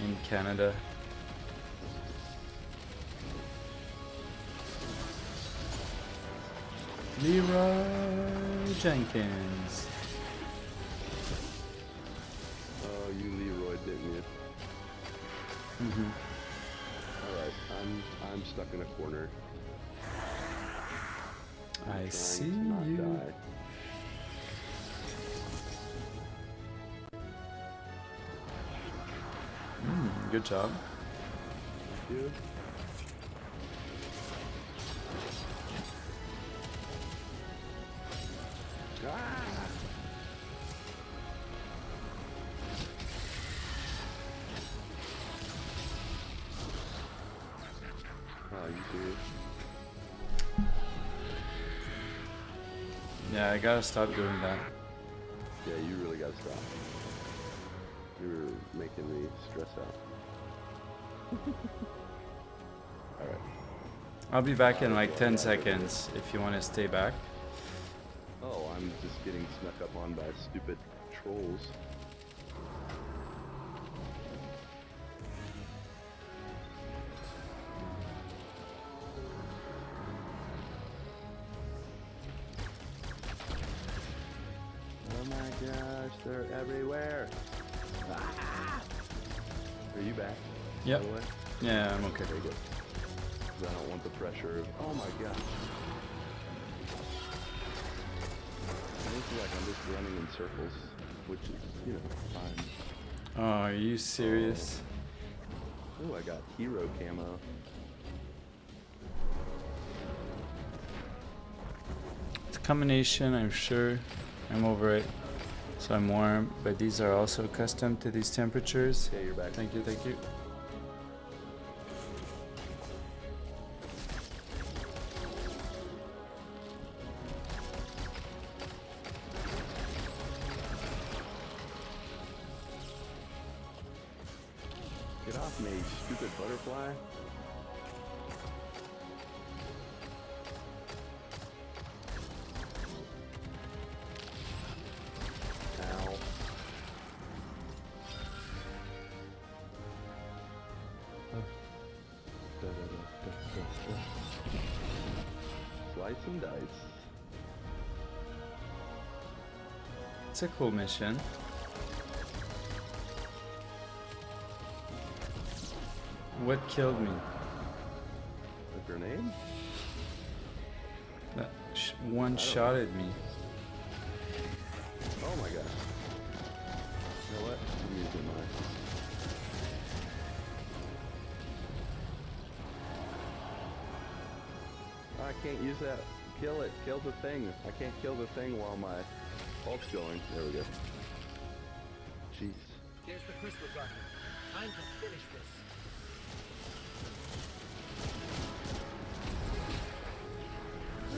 in Canada. Leroy Jenkins. Oh, you Leroy, didn't you? Mm-hmm. Alright, I'm stuck in a corner. I see To not you. die. Good job. Thank you. Ah! Oh, you do. Yeah, I gotta stop doing that. Yeah, you really gotta stop. You're making me stress out. Alright. I'll be back in like 10 seconds if you want to stay back. Oh, I'm just getting snuck up on by stupid trolls. Oh my gosh, they're everywhere. Ah! Are you back? Yep. By the way? Yeah, I'm okay. Very good. 'Cause I don't want the pressure of, oh my gosh. I feel like I'm just running in circles, which is, you know, fine. Oh, are you serious? Oh, I got hero camo. It's a combination, I'm sure. I'm over it. So I'm warm, but these are also custom to these temperatures. Yeah, you're back. Thank you, thank you. Get off me, stupid butterfly. Ow. Slice and dice. It's a cool mission. What killed me? A grenade? That one shot at me. Oh my god. You know what? I'm using mine. I can't use that. Kill it. Kill the thing. I can't kill the thing while my ult's going. There we go. Jeez. There's the crystal garden. Time to finish this.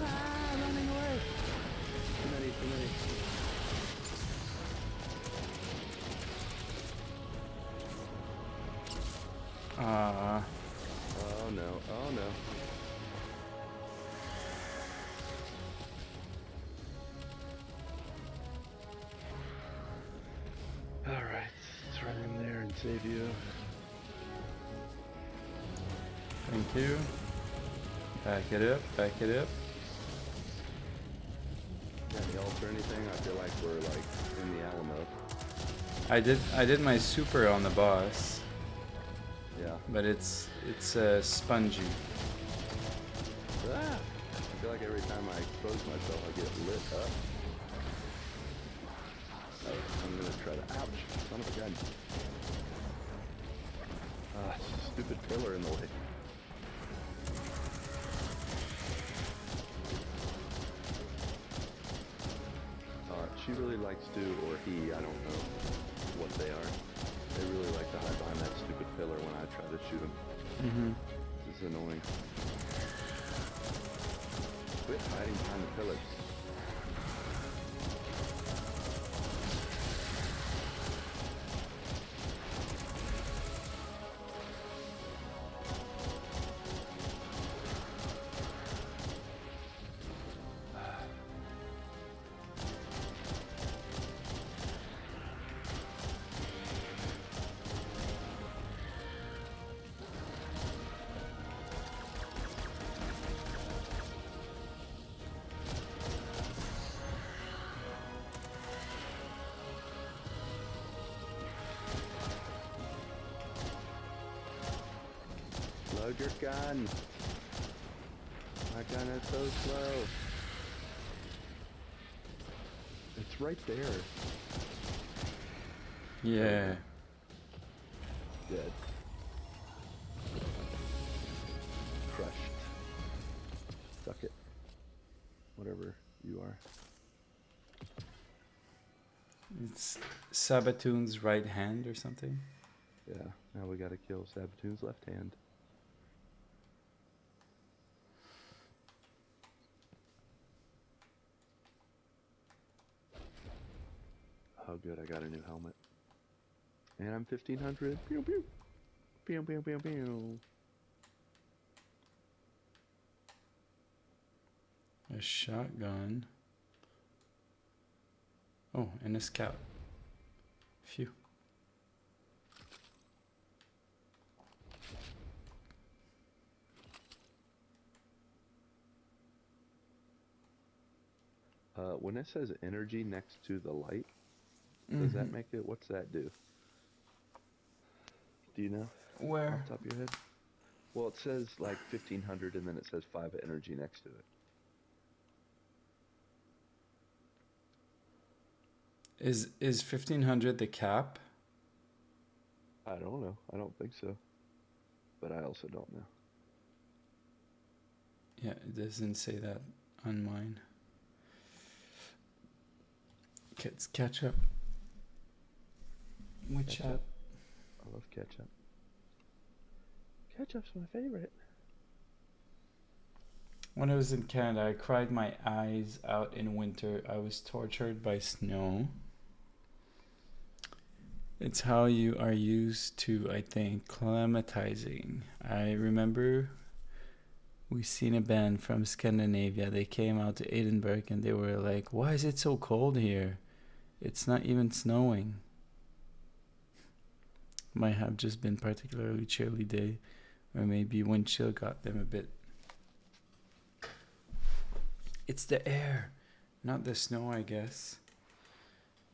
Ah, running away. Too many, too many. Ah. Oh no, oh no. Alright, let's run in there and save you. Thank you. Back it up, back it up. Any ult or anything? I feel like we're like in the Alamo. I did my super on the boss. Yeah. but it's spongy. Ah! I feel like every time I expose myself, I get lit up. Alright, I'm gonna try to. Ouch! Son of a gun. Ah, stupid pillar in the way. She really likes to, or he, I don't know what they are. They really like to hide behind that stupid pillar when I try to shoot them. Mm-hmm. This is annoying. Quit hiding behind the pillars. Load your gun. My gun is so slow. It's right there. Yeah. Dead. Crushed. Suck it. Whatever you are. It's Sabatoon's right hand or something. Yeah, now we gotta kill Sabatoon's left hand. Oh good, I got a new helmet. And I'm 1500. Pew pew. Pew pew pew pew. A shotgun. Oh, and a scout. Phew. When it says energy next to the light, does that make it, what's that do? Do you know? Where? Off the top of your head? Well, it says like 1500 and then it says 5 energy next to it. Is 1500 the cap? I don't know. I don't think so. But I also don't know. Yeah, it doesn't say that on mine. Let's catch up. Which Ketchup. app? I love ketchup. Ketchup's my favorite. When I was in Canada, I cried my eyes out in winter. I was tortured by snow. It's how you are used to, I think, climatizing. I remember we seen a band from Scandinavia. They came out to Edinburgh and they were like, why is it so cold here? It's not even snowing. Might have just been particularly chilly day, or maybe wind chill got them a bit. It's the air, not the snow, I guess.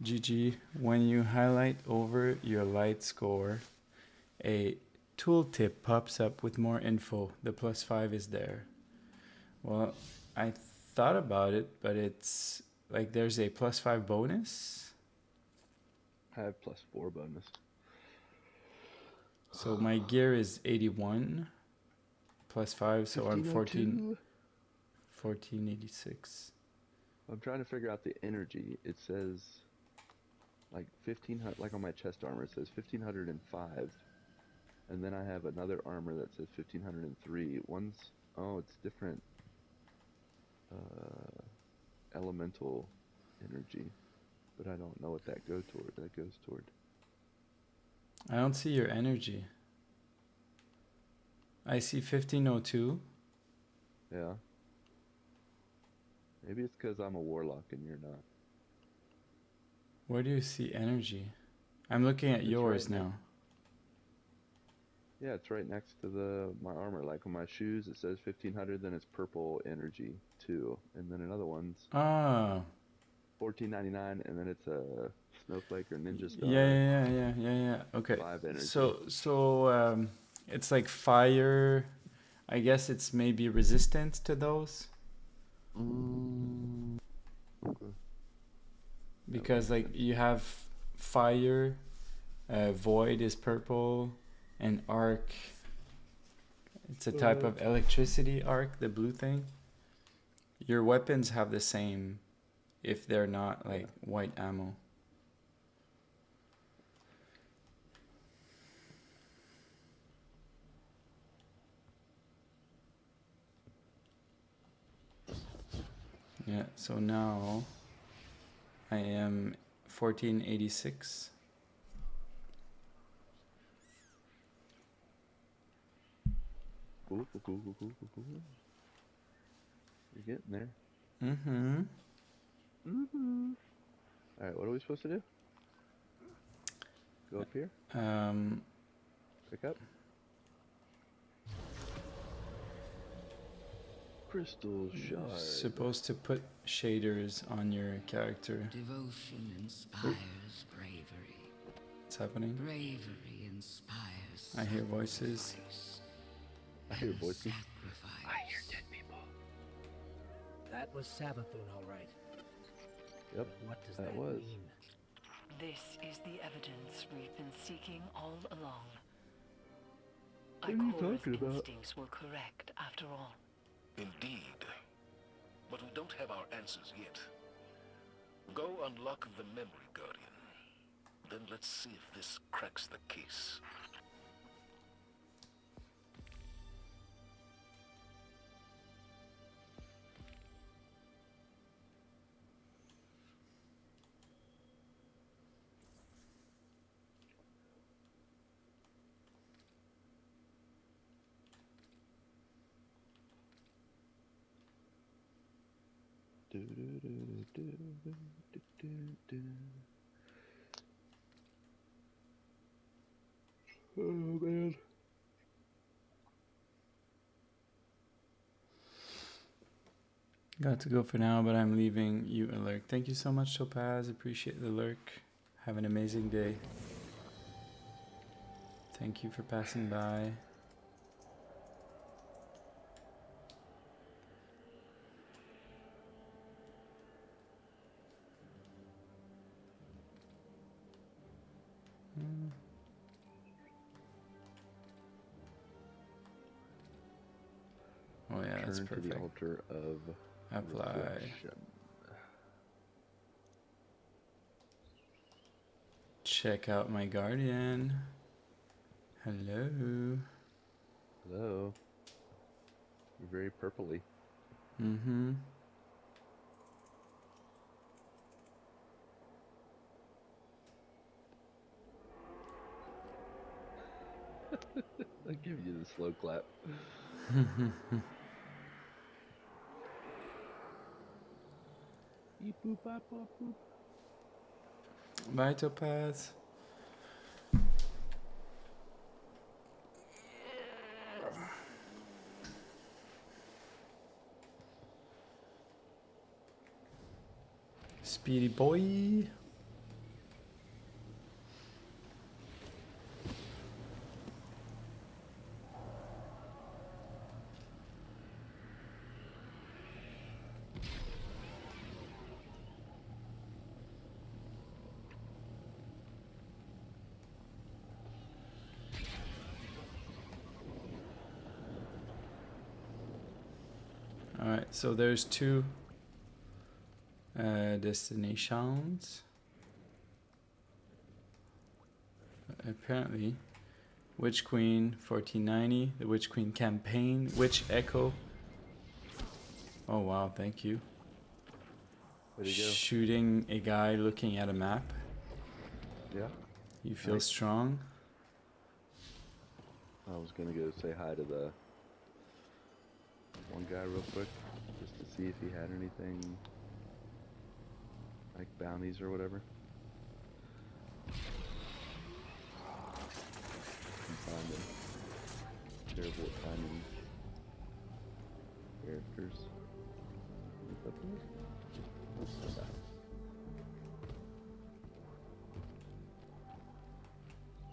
GG, when you highlight over your light score, a tooltip pops up with more info. The +5 is there. Well, I thought about it, but it's like there's a +5 bonus. I have +4 bonus. So my gear is 81 +5, so I'm 1486. I'm trying to figure out the energy. It says like 1500, like on my chest armor it says 1505, and then I have another armor that says 1503. One's, oh, it's different elemental energy, but I don't know what that goes toward. I don't see your energy. I see 1502. Yeah. Maybe it's because I'm a warlock and you're not. Where do you see energy? I'm looking at yours right now. Yeah, it's right next to my armor. Like on my shoes, it says 1500, then it's purple energy 2, and then another one's 1499, and then it's a snowflake or ninja star. Yeah. Okay. 5 energy. So It's like fire. I guess it's maybe resistant to those. Okay. Because like you have fire, void is purple, and arc. It's a type of electricity arc, the blue thing. Your weapons have the same if they're not like white ammo. Yeah, so now I am 1486. Cool. You're getting there. Mm-hmm. Alright, what are we supposed to do? Go up here? Pick up? Crystal shard. Supposed to put shaders on your character. Devotion inspires bravery. What's happening? Bravery inspires. I hear voices. I hear voices. Sacrifice. I hear dead people. That was Savathun, all right. Yep, What does that that was. mean? This is the evidence we've been seeking all along. What are you Ikora's talking about? instincts were correct after all. Indeed. But we don't have our answers yet. Go unlock the memory guardian. Then let's see if this cracks the case. Oh man. Got to go for now, but I'm leaving you a lurk. Thank you so much, Topaz. Appreciate the lurk. Have an amazing day. Thank you for passing by. Oh yeah, that's Turn to perfect. the altar of Apply. reflection. Check out my guardian. Hello. Hello. You're very purpley. Mm-hmm. I'll give you the slow clap. Beep, boop, bop, bop, boop. Bye, Topaz. Speedy boy. Alright, so there's two destinations. Apparently, Witch Queen 1490, the Witch Queen campaign, Witch Echo. Oh wow, thank you. Where'd he go? Shooting a guy looking at a map. Yeah. You feel Nice. strong? I was gonna go say hi to the one guy real quick, just to see if he had anything like bounties or whatever. I'm finding terrible at finding characters. What's up here? What's that?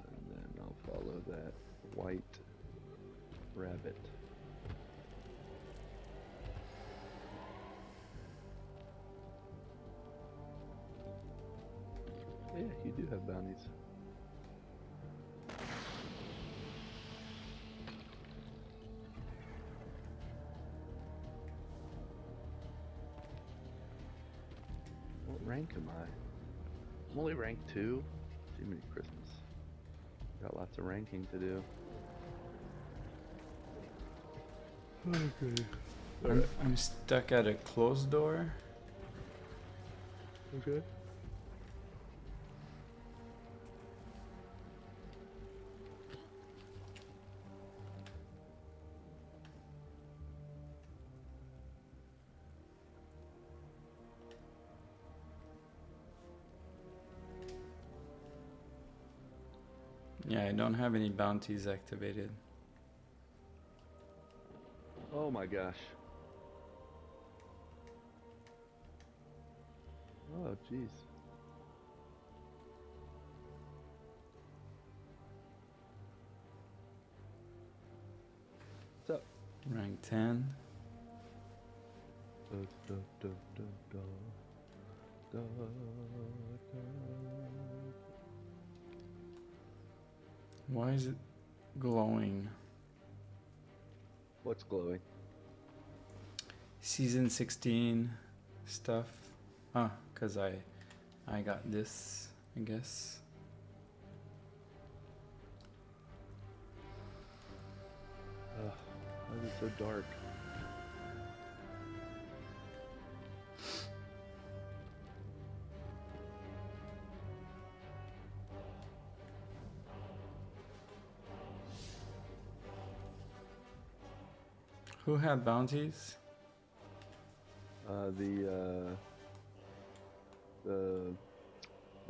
And then I'll follow that white Rabbit. Yeah, you do have bounties. What rank am I? I'm only rank 2. Jiminy Christmas. Got lots of ranking to do. Okay. I'm stuck at a closed door. Okay. Yeah, I don't have any bounties activated. Oh my gosh. Oh jeez. What's up? Rank 10. Why is it glowing? What's glowing? Season 16 stuff. Ah, cause I got this, I guess. Ugh, why is it so dark? Who had bounties? The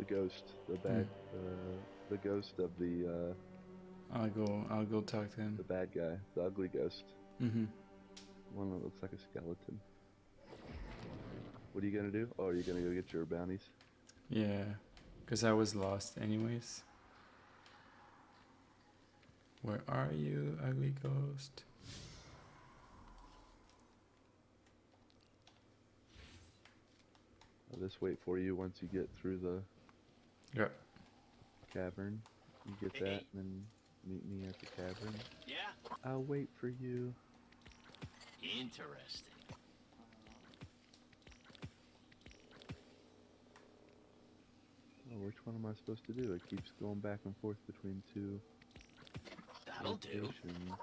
ghost, the ghost of the I'll go talk to him. the bad guy, the ugly ghost. Mm-hmm. One that looks like a skeleton. What are you gonna do? Oh, you're gonna go get your bounties? Yeah, cause I was lost anyways. Where are you, ugly ghost? I'll just wait for you once you get through the cavern. You get that, and then meet me at the cavern. Yeah? I'll wait for you. Interesting. Oh, which one am I supposed to do? It keeps going back and forth between two That'll do. locations.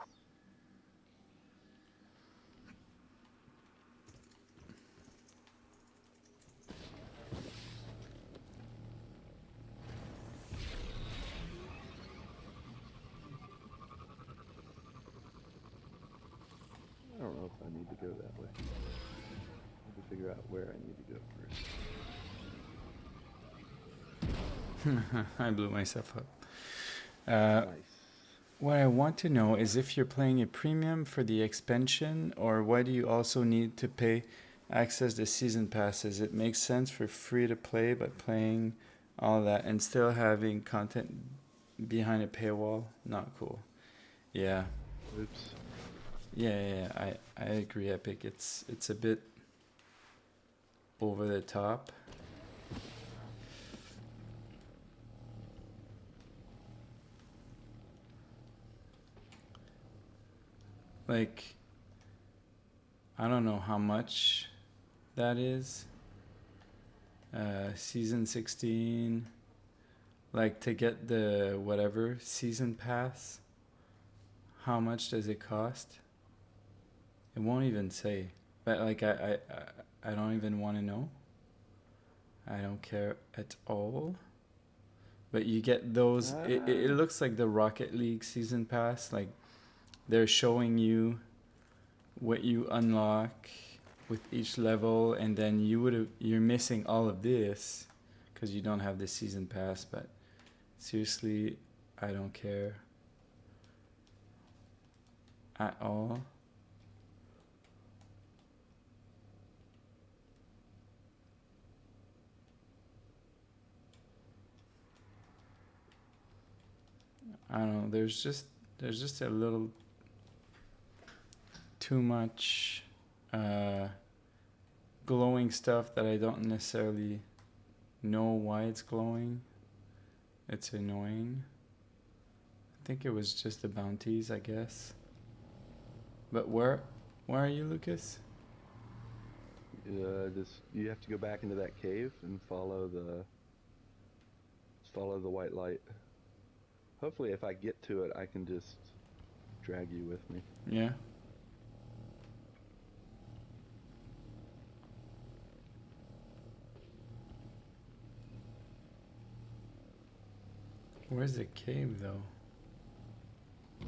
I don't know if I need to go that way. I have to figure out where I need to go first. I blew myself up. Nice. What I want to know is if you're playing a premium for the expansion, or why do you also need to pay access to season passes? It makes sense for free to play, but playing all that and still having content behind a paywall, not cool. Yeah. Oops. Yeah, I agree, Epic. It's a bit over the top. Like, I don't know how much that is. Season 16, like to get the whatever season pass, how much does it cost? It won't even say. But like I don't even want to know. I don't care at all. But you get those. It looks like the Rocket League season pass. Like they're showing you what you unlock with each level, and then you're missing all of this because you don't have the season pass. But seriously, I don't care at all. I don't know. There's just a little too much glowing stuff that I don't necessarily know why it's glowing. It's annoying. I think it was just the bounties, I guess. But where are you, Lucas? You have to go back into that cave and follow the white light. Hopefully, if I get to it, I can just drag you with me. Yeah. Where's the cave, though?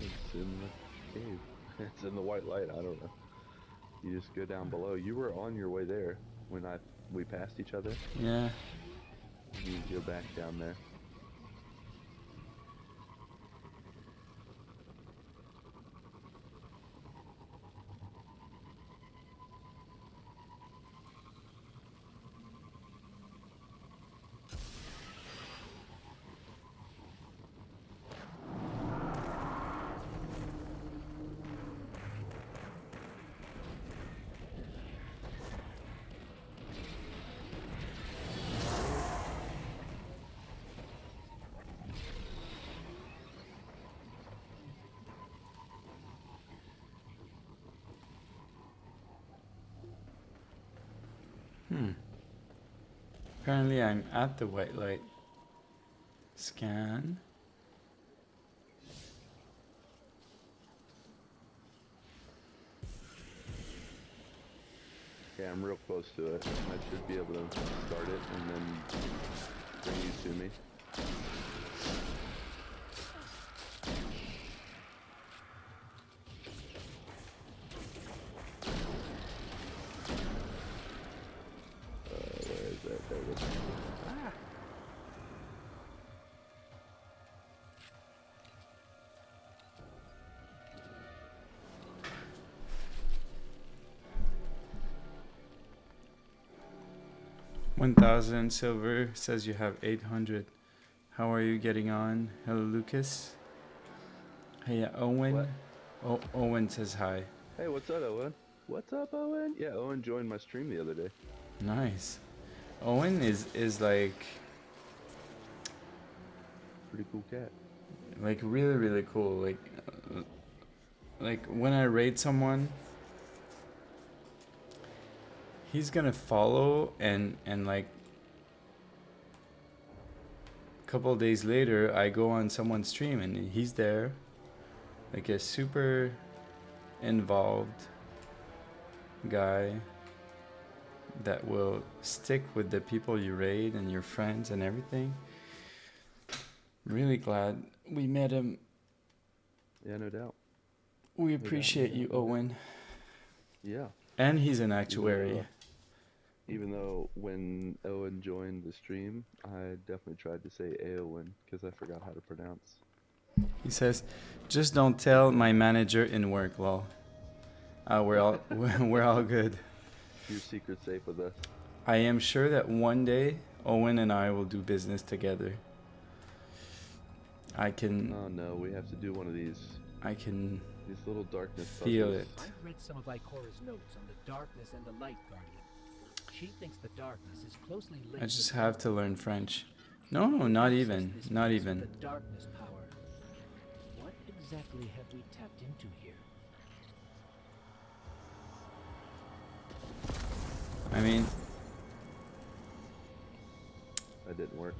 It's in the cave. It's in the white light. I don't know. You just go down below. You were on your way there when we passed each other. Yeah. You go back down there. Apparently I'm at the white light. Scan. Okay, I'm real close to it. I should be able to start it and then bring you to me. Where is that? There it is. Ah! $1,000 silver says you have 800. How are you getting on? Hello, Lucas. Hey, Owen. What? Oh, Owen says hi. Hey, what's up, Owen? What's up, Owen? Yeah, Owen joined my stream the other day. Nice. Owen is like Pretty cool cat. like really, really cool. Like when I raid someone, he's gonna follow and like a couple of days later I go on someone's stream and he's there, like a super involved guy that will stick with the people you raid and your friends and everything. Really glad we met him. Yeah, no doubt. We appreciate you, Owen. Yeah. And he's an actuary. Even though when Owen joined the stream, I definitely tried to say Aowen because I forgot how to pronounce. He says, "Just don't tell my manager in work, lol." We're all good. Your secret's safe with us. I am sure that one day Owen and I will do business together. I can. Oh no, we have to do one of these. I can. These little darkness feel puzzles. it. I've read some of Ikora's notes on the darkness and the light guardian. She thinks the darkness is closely linked. I just have to learn French. No, not even. Not even. The darkness power. What exactly have we tapped into here? I mean, That didn't work.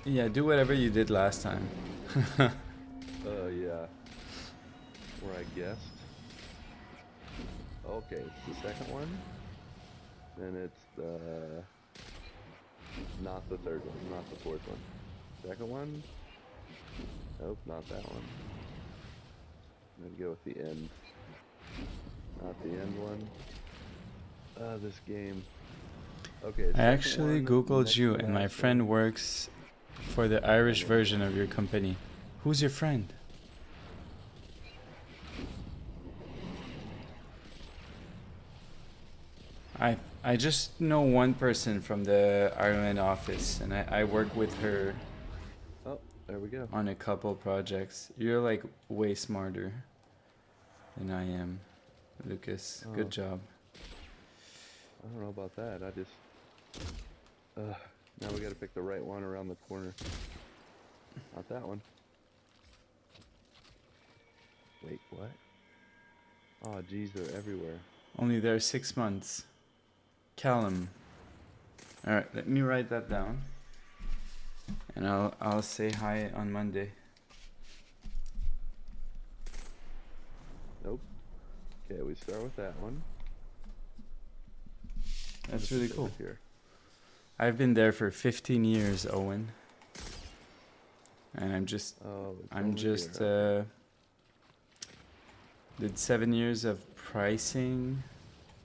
Yeah, do whatever you did last time. Yeah. Where I guessed. Okay, it's the second one. Then it's the... Not the third one, not the fourth one. Second one? Nope, not that one. I'm gonna go with the end. Not the end one. This game. Okay. I actually googled you and my friend works for the Irish version of your company. Who's your friend? I just know one person from the Ireland office and I work with her. Oh, There we go. on a couple projects. You're like way smarter than I am, Lucas. Oh. Good job. I don't know about that. I just... now we gotta pick the right one around the corner. Not that one. Wait, what? Oh, geez, they're everywhere. Only there 6 months. Callum. All right, let me write that down, and I'll say hi on Monday. Nope. Okay, we start with that one. That's really cool. Here. I've been there for 15 years, Owen. And I'm just did 7 years of pricing,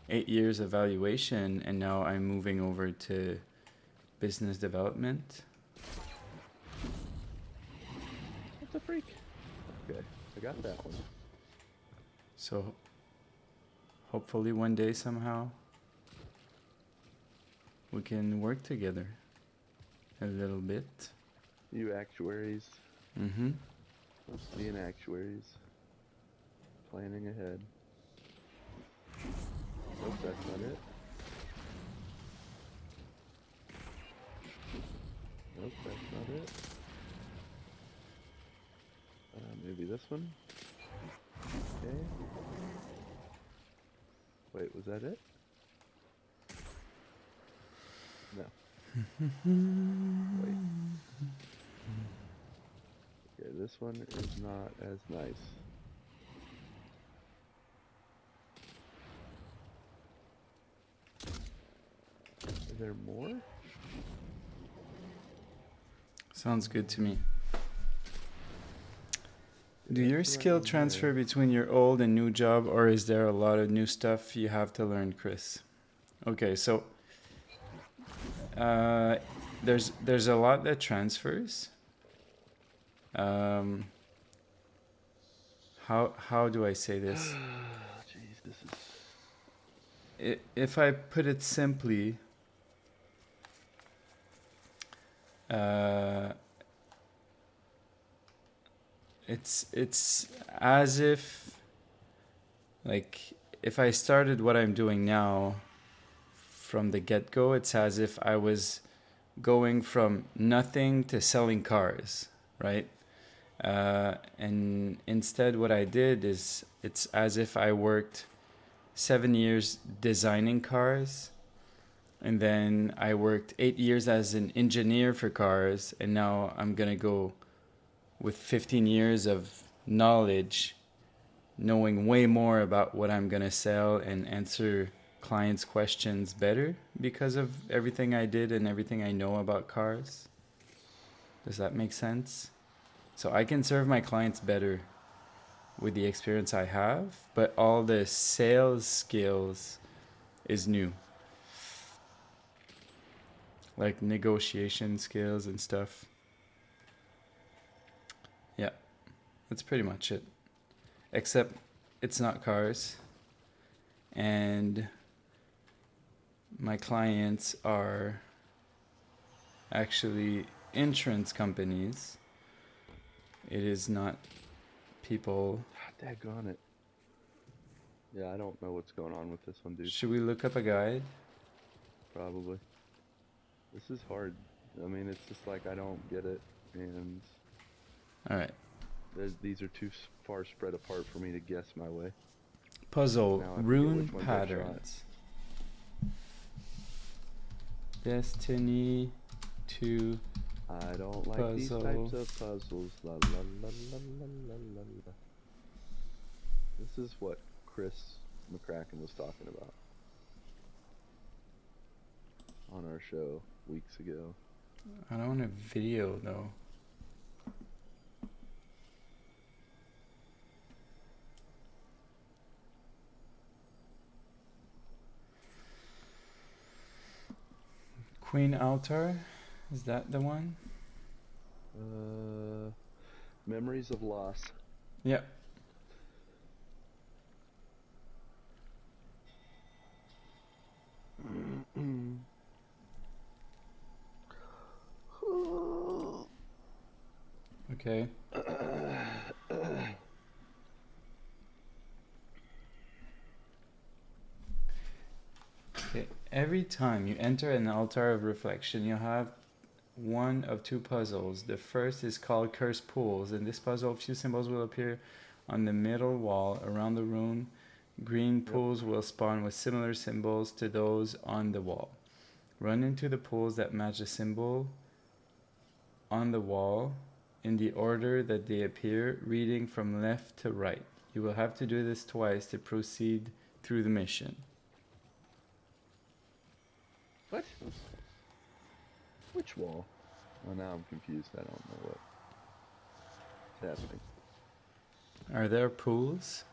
8 years of valuation, and now I'm moving over to business development. What the freak? Okay, I got that one. So hopefully one day somehow we can work together a little bit. You actuaries. Mm-hmm. Let's be an actuaries. Planning ahead. Nope, that's not it. Nope, that's not it. Maybe this one? Okay. Wait, was that it? No. Wait. Okay, this one is not as nice. Is there more? Sounds good to me. Do your skill transfer between your old and new job, or is there a lot of new stuff you have to learn, Chris? Okay, so there's a lot that transfers. How do I say this? Jeez, this is... If I put it simply, it's as if, like, if I started what I'm doing now from the get-go, it's as if I was going from nothing to selling cars, right? And instead what I did is, it's as if I worked 7 years designing cars, and then I worked 8 years as an engineer for cars, and now I'm gonna go with 15 years of knowledge, knowing way more about what I'm gonna sell and answer clients' questions better because of everything I did and everything I know about cars. Does that make sense? So I can serve my clients better with the experience I have, but all the sales skills is new. Like negotiation skills and stuff. Yeah, that's pretty much it. Except it's not cars. And my clients are actually insurance companies. It is not people. Daggone it. Yeah, I don't know what's going on with this one, dude. Should we look up a guide? Probably. This is hard. I mean, it's just like I don't get it, and... Alright. These are too far spread apart for me to guess my way. Puzzle, rune patterns. Destiny to I don't like puzzle. these types of puzzles. La la la la la la la la. This is what Chris McCracken was talking about on our show weeks ago. I don't want a video though. Queen Altar, is that the one? Memories of Loss. Yep. Okay. Okay. Every time you enter an altar of reflection, you'll have one of two puzzles. The first is called Cursed Pools. In this puzzle, a few symbols will appear on the middle wall around the room. Green pools will spawn with similar symbols to those on the wall. Run into the pools that match the symbol on the wall in the order that they appear, reading from left to right. You will have to do this twice to proceed through the mission. What? Which wall? Oh, now I'm confused. I don't know what's happening. Are there pools?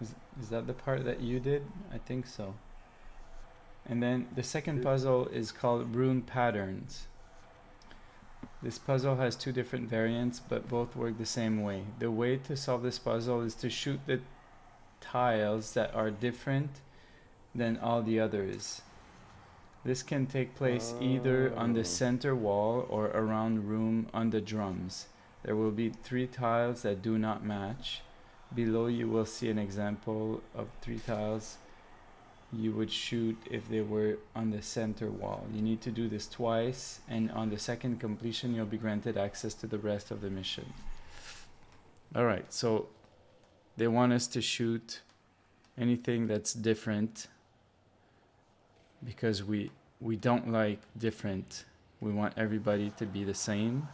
Is that the part that you did? I think so. And then the second puzzle is called Rune Patterns. This puzzle has two different variants, but both work the same way. The way to solve this puzzle is to shoot the tiles that are different than all the others. This can take place either on the center wall or around room on the drums. There will be 3 tiles that do not match. Below you will see an example of 3 tiles you would shoot if they were on the center wall. You need to do this twice, and on the second completion you'll be granted access to the rest of the mission. Alright, so they want us to shoot anything that's different because we don't like different. We want everybody to be the same.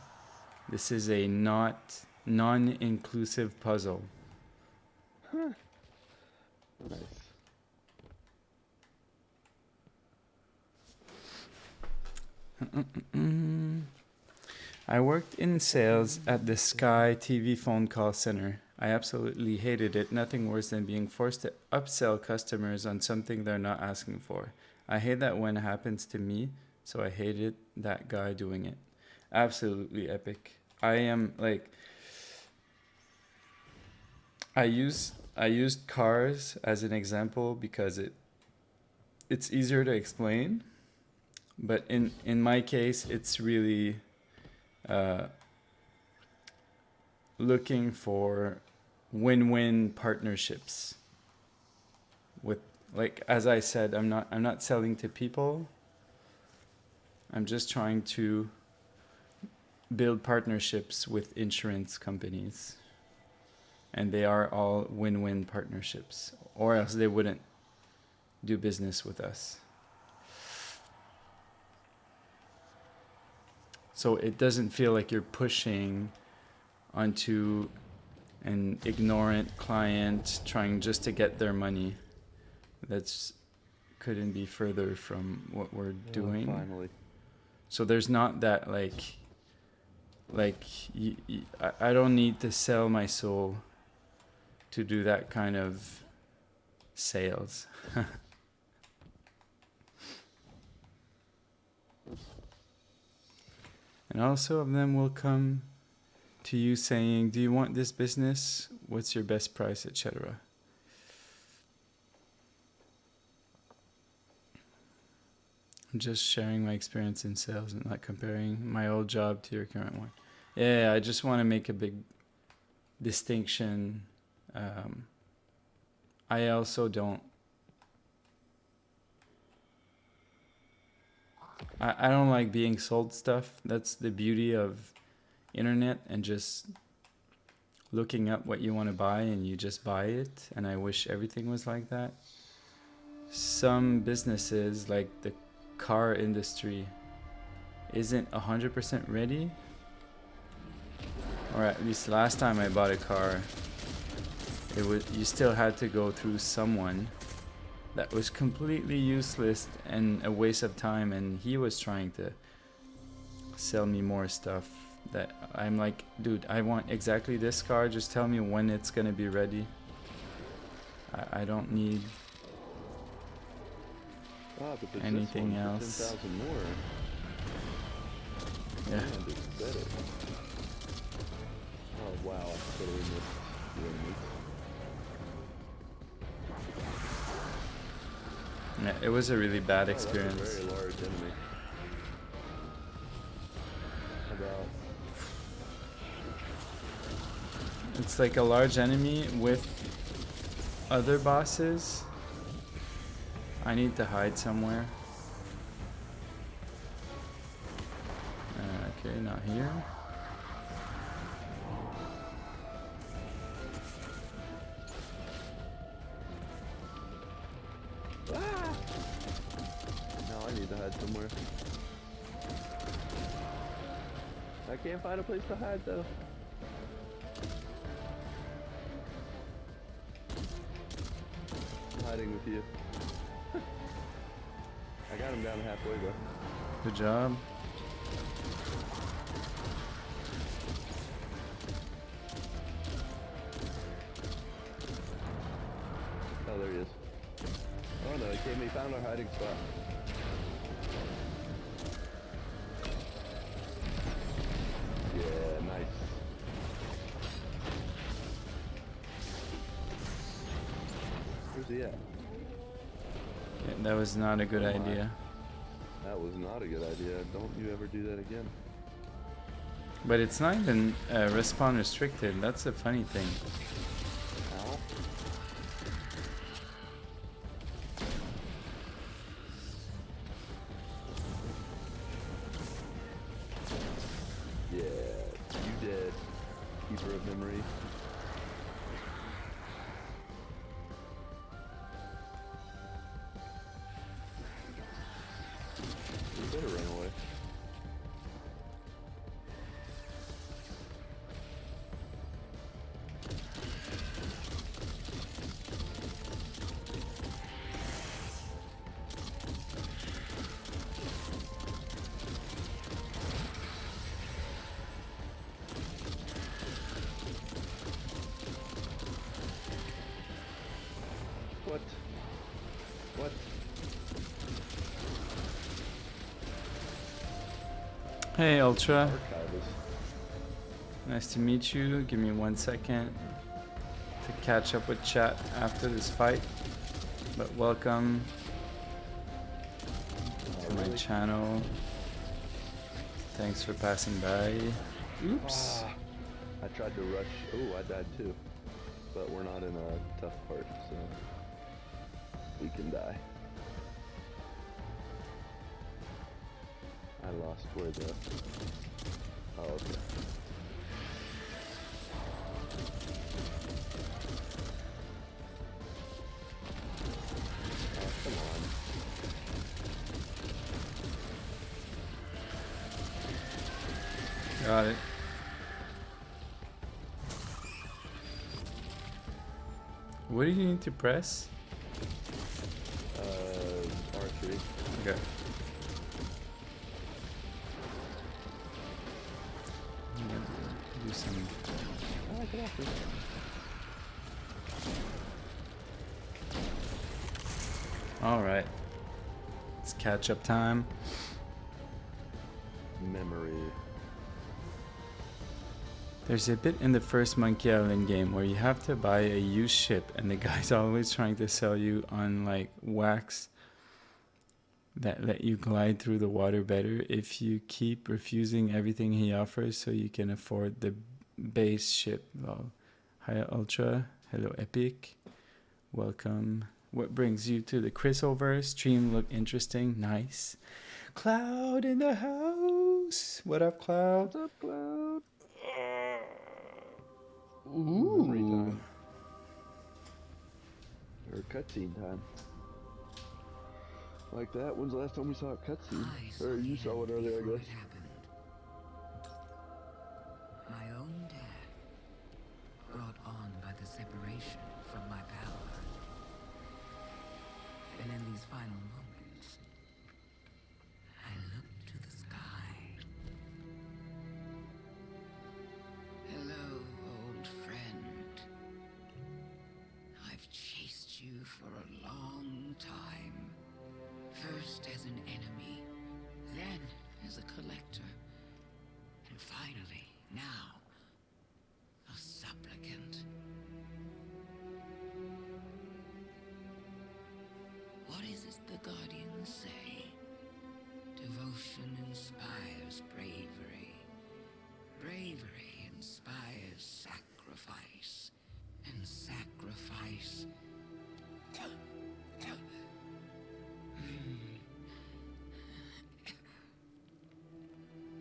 This is a non-inclusive puzzle. Huh. Nice. I worked in sales at the Sky TV phone call center. I absolutely hated it. Nothing worse than being forced to upsell customers on something they're not asking for. I hate that when it happens to me, so I hated that guy doing it. Absolutely epic. I am like, I used cars as an example because it's easier to explain, but in my case it's really looking for win-win partnerships with, like, as I said, I'm not selling to people. I'm just trying to build partnerships with insurance companies, and they are all win-win partnerships, or else they wouldn't do business with us. So it doesn't feel like you're pushing onto an ignorant client trying just to get their money. That's couldn't be further from what we're doing. Finally. So there's not that I don't need to sell my soul to do that kind of sales. And also of them will come to you saying, do you want this business? What's your best price, etc. I'm just sharing my experience in sales and not comparing my old job to your current one. Yeah, I just want to make a big distinction. I also don't. I don't like being sold stuff. That's the beauty of internet and just looking up what you want to buy and you just buy it. And I wish everything was like that. Some businesses, like the car industry, isn't 100% ready. Or at least last time I bought a car, you still had to go through someone that was completely useless and a waste of time, and he was trying to sell me more stuff that I'm like, dude, I want exactly this car, just tell me when it's gonna be ready. I don't need anything else. 10,000 more. Yeah. And it's better. Oh wow, I totally missed Yeah, it was a really bad Oh, that's a experience. very large enemy. About It's like a large enemy with other bosses. I need to hide somewhere. Okay, not here. now I need to hide somewhere. I can't find a place to hide though. I'm hiding with you. I got him down halfway though. Good job. Oh, there he is. Oh no, he found our hiding spot. Yeah, nice. Where's he at? Yeah, that was not a good idea. That was not a good idea. Don't you ever do that again. But it's not even respawn restricted. That's the funny thing. Ow. Yeah, you dead. Keeper of memory. You better run away. What? What? Hey, Ultra. Archivist. Nice to meet you. Give me 1 second to catch up with chat after this fight. But welcome to my channel. Thanks for passing by. Oops. I tried to rush. Oh, I died too. But we're not in a tough part, so we can die. I lost where the... Oh, okay. Oh, come on. Got it. What do you need to press? R3. Okay. Do some. Oh, get off this. All right. It's catch up time. Memory. There's a bit in the first Monkey Island game where you have to buy a used ship and the guy's always trying to sell you on like wax that let you glide through the water better if you keep refusing everything he offers so you can afford the base ship. Well, hi Ultra, hello Epic, welcome. What brings you to the Chrisover? Stream look interesting, nice. Cloud in the house. What up, Cloud? What's up, Cloud? Ooh. Memory time. Or cutscene time. Like that? When's the last time we saw a cutscene? Or you saw it earlier, I guess. My own death, brought on by the separation from my power. And in these final moments, I look to the sky. Hello, old friend. I've chased you for a long time. First as an enemy, then as a collector, and finally, now, a supplicant. What is it the Guardians say? Devotion inspires bravery. Bravery inspires sacrifice. And sacrifice...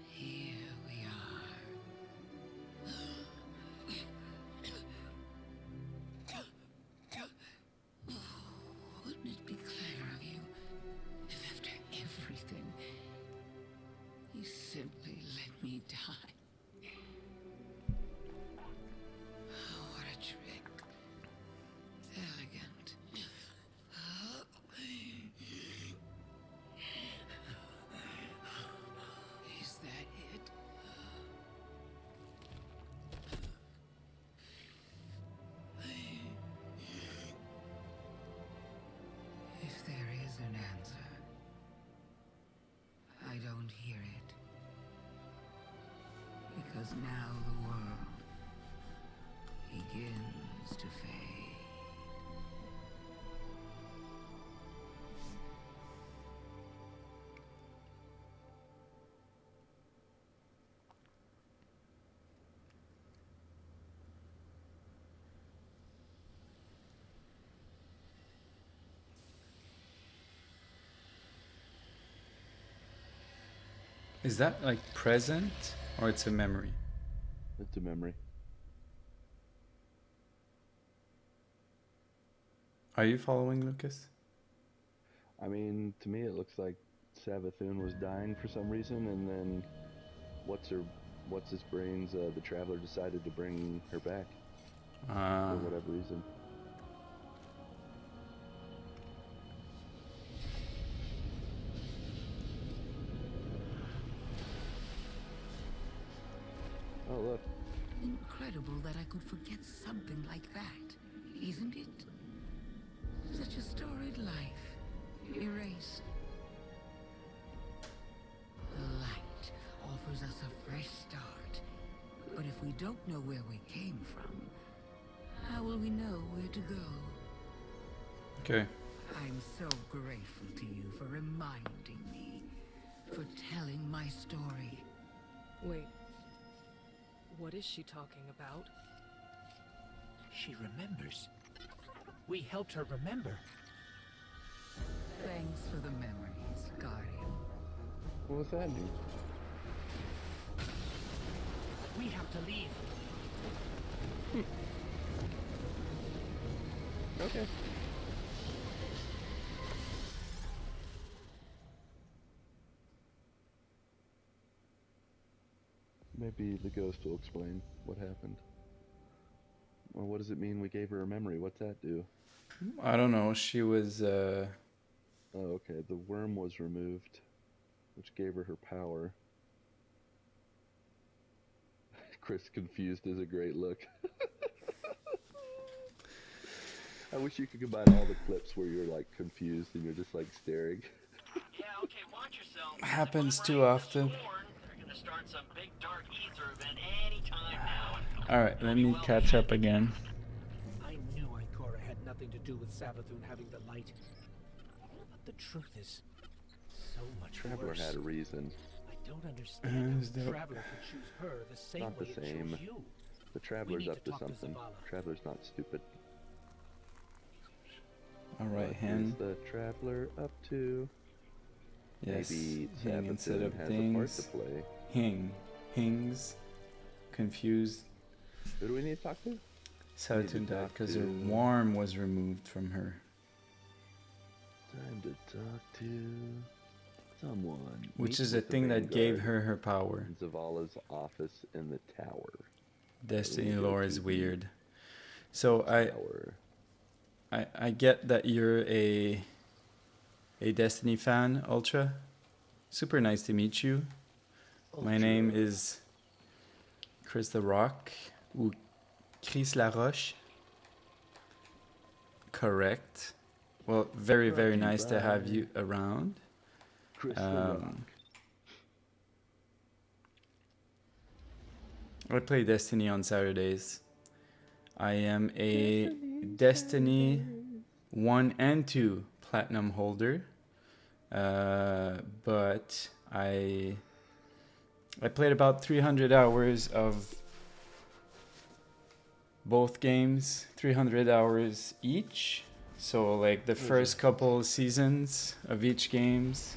Here we are. Wouldn't it be clever of you if after everything, you simply let me die? Oh, what a trick. Elegant. Is that it? If there is an answer, I don't hear it. Because now the world begins to fade. Is that like present or it's a memory? It's a memory. Are you following, Lucas? I mean, to me, it looks like Savathun was dying for some reason, and then what's his brains? The Traveler decided to bring her back for whatever reason. Oh, look. Incredible that I could forget something like that, isn't it? Such a storied life, erased. The light offers us a fresh start. But if we don't know where we came from, how will we know where to go? Okay. I'm so grateful to you for reminding me, for telling my story. Wait. What is she talking about? She remembers. We helped her remember. Thanks for the memories, Guardian. What was that mean? We have to leave. Okay. Maybe the ghost will explain what happened. Well, what does it mean we gave her a memory? What's that do? I don't know. She was. Oh, okay. The worm was removed, which gave her her power. Chris confused is a great look. I wish you could combine all the clips where you're like confused and you're just like staring. Yeah, okay, watch yourself. Happens too often. They're gonna start some big dark ether event anytime now. Alright, let me catch up again. I knew Ikora had nothing to do with Savathun having the light. But the truth is so much Traveler worse. had a reason. I don't understand Is how the that- Traveler could choose her the same Not the way it same. chose you. The Traveler's need up to to talk to something. Zavala. Traveler's not stupid. Alright, What hen. is the Traveler up to? Yes. Maybe Hing instead Savathun of has a part things. to play. Hing. Hings. Confused. Who do we need to talk to? Savathun died because her to- worm was removed from her. Time to talk to someone. Which Meet is the with the thing that gave Vanguard her her power. in Zavala's office in the tower. Destiny go lore to is the weird. So Tower. I get that you're a Destiny fan, Ultra. Super nice to meet you. My name is Chris the Rock, ou Chris La Roche. Correct. Well, very, Brought very to you nice to have by you around. Chris the Rock. I play Destiny on Saturdays. I am a Destiny 1 and 2 platinum holder, but I played about 300 hours of both games, 300 hours each. So like the first couple seasons of each games,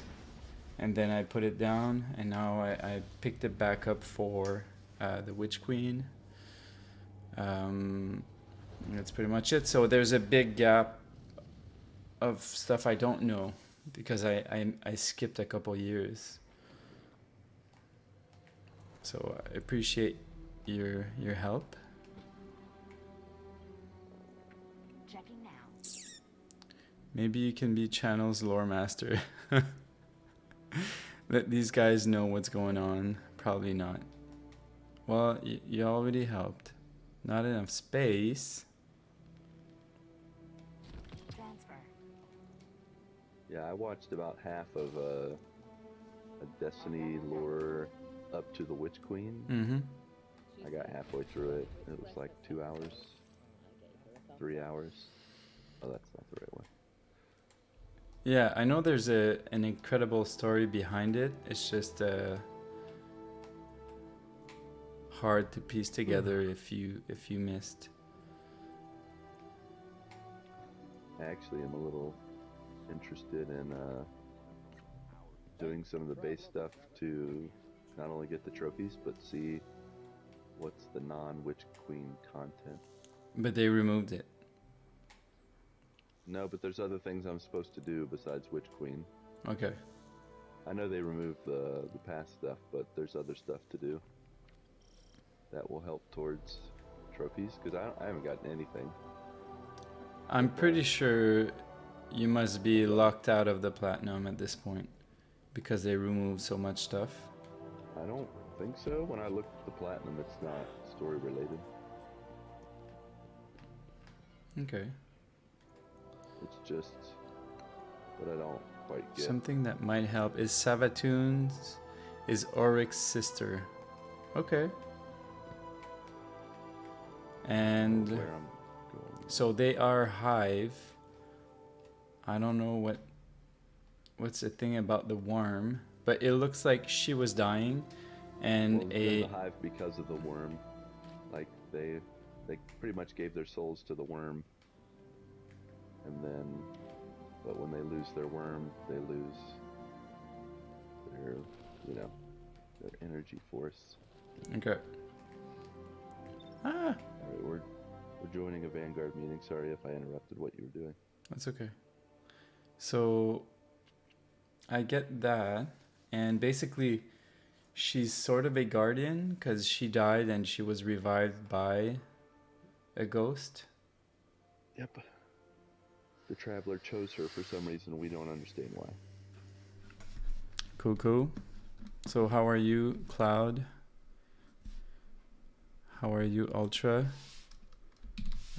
and then I put it down, and now I picked it back up for the Witch Queen. That's pretty much it. So there's a big gap of stuff I don't know because I skipped a couple years. So I appreciate your help. Checking now. Maybe you can be Channel's lore master. Let these guys know what's going on. Probably not. Well, you already helped. Not enough space. Transfer. Yeah, I watched about half of a Destiny lore up to the Witch Queen. Mm-hmm. I got halfway through it. It was like 2 hours, 3 hours. Oh, that's not the right one. Yeah, I know there's an incredible story behind it. It's just hard to piece together if you missed. I actually am a little interested in doing some of the base stuff to not only get the trophies, but see what's the non-Witch Queen content. But they removed it. No, but there's other things I'm supposed to do besides Witch Queen. Okay. I know they removed the past stuff, but there's other stuff to do that will help towards trophies, because I haven't gotten anything. I'm pretty sure you must be locked out of the platinum at this point because they removed so much stuff. I don't think so. When I looked at the platinum, it's not story related. Okay. It's just what I don't quite get. Something that might help is Savatoon's is Oryx's sister. Okay. And Where I'm going. so they are Hive. I don't know what's the thing about the worm, but it looks like she was dying, and Well, a the Hive because of the worm. Like they pretty much gave their souls to the worm, and then, but when they lose their worm, they lose their, their energy force. Okay. Ah. All right, we're joining a Vanguard meeting. Sorry if I interrupted what you were doing. That's okay. So I get that, and basically she's sort of a guardian because she died and she was revived by a ghost. Yep. The Traveler chose her for some reason. We don't understand why. Cool. So how are you, Cloud? How are you, Ultra?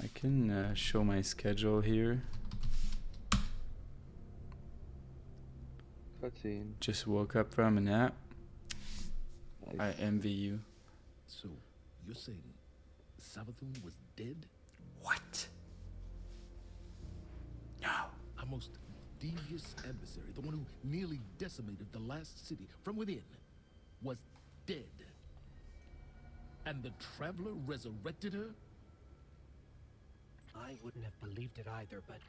I can show my schedule here. Cutscene. Just woke up from a nap. Nice. I envy you. So, you're saying Savathun was dead? What? No. Our most devious adversary, the one who nearly decimated the last city from within, was dead. And the Traveler resurrected her? I wouldn't have believed it either, but...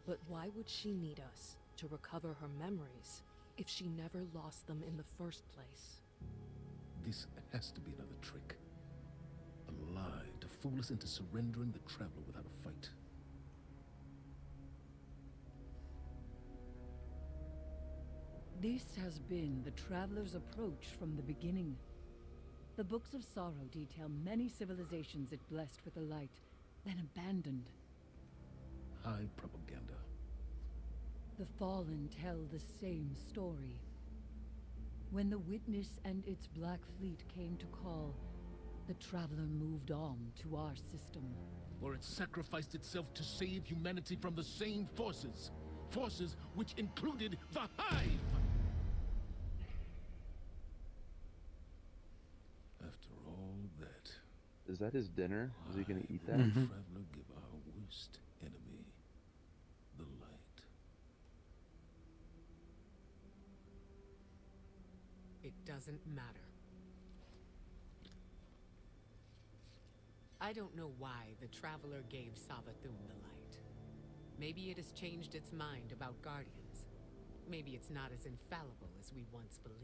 But why would she need us to recover her memories if she never lost them in the first place? This has to be another trick. A lie to fool us into surrendering the Traveler without a fight. This has been the Traveler's approach from the beginning. The Books of Sorrow detail many civilizations it blessed with the light, then abandoned. High propaganda. The Fallen tell the same story. When the Witness and its Black Fleet came to call, the Traveler moved on to our system. For it sacrificed itself to save humanity from the same forces. Forces which included the Hive! After all that... Is that his dinner? Is he gonna eat that? The Traveler give our worst enemy the light. doesn't matter. I don't know why the Traveler gave Savathun the light. Maybe it has changed its mind about Guardians. Maybe it's not as infallible as we once believed.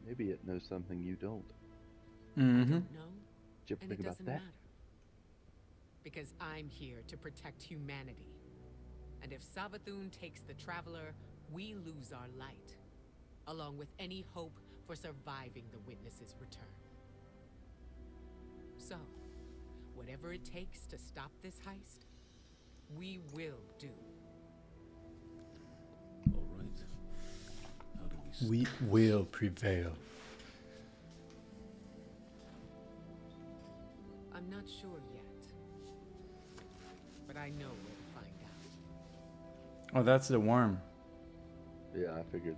Maybe it knows something you don't. I don't know, Did you ever and think it about doesn't that? matter. Because I'm here to protect humanity. And if Savathun takes the Traveler, we lose our light, along with any hope for surviving the Witness's return. So, whatever it takes to stop this heist, we will do. All right. How do we We will prevail. I'm not sure yet, but I know where to find out. Oh, that's the worm. Yeah, I figured.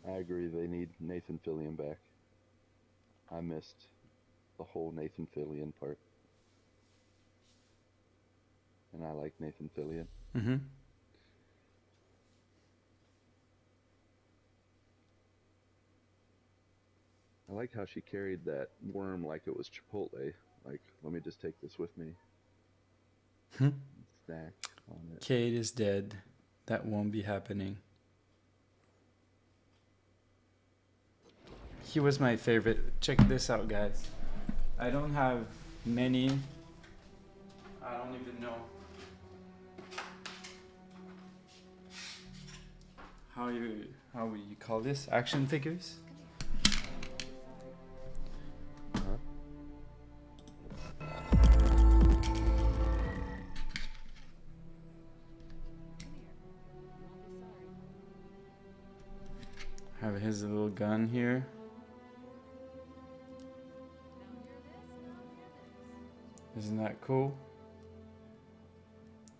I agree, they need Nathan Fillion back. I missed the whole Nathan Fillion part. And I like Nathan Fillion. Mm-hmm. I like how she carried that worm like it was Chipotle. Like, let me just take this with me. Snack on it. Kate is dead. That won't be happening. He was my favorite. Check this out, guys. I don't have many. I don't even know how would you call this? Action figures? Have his little gun here. Isn't that cool?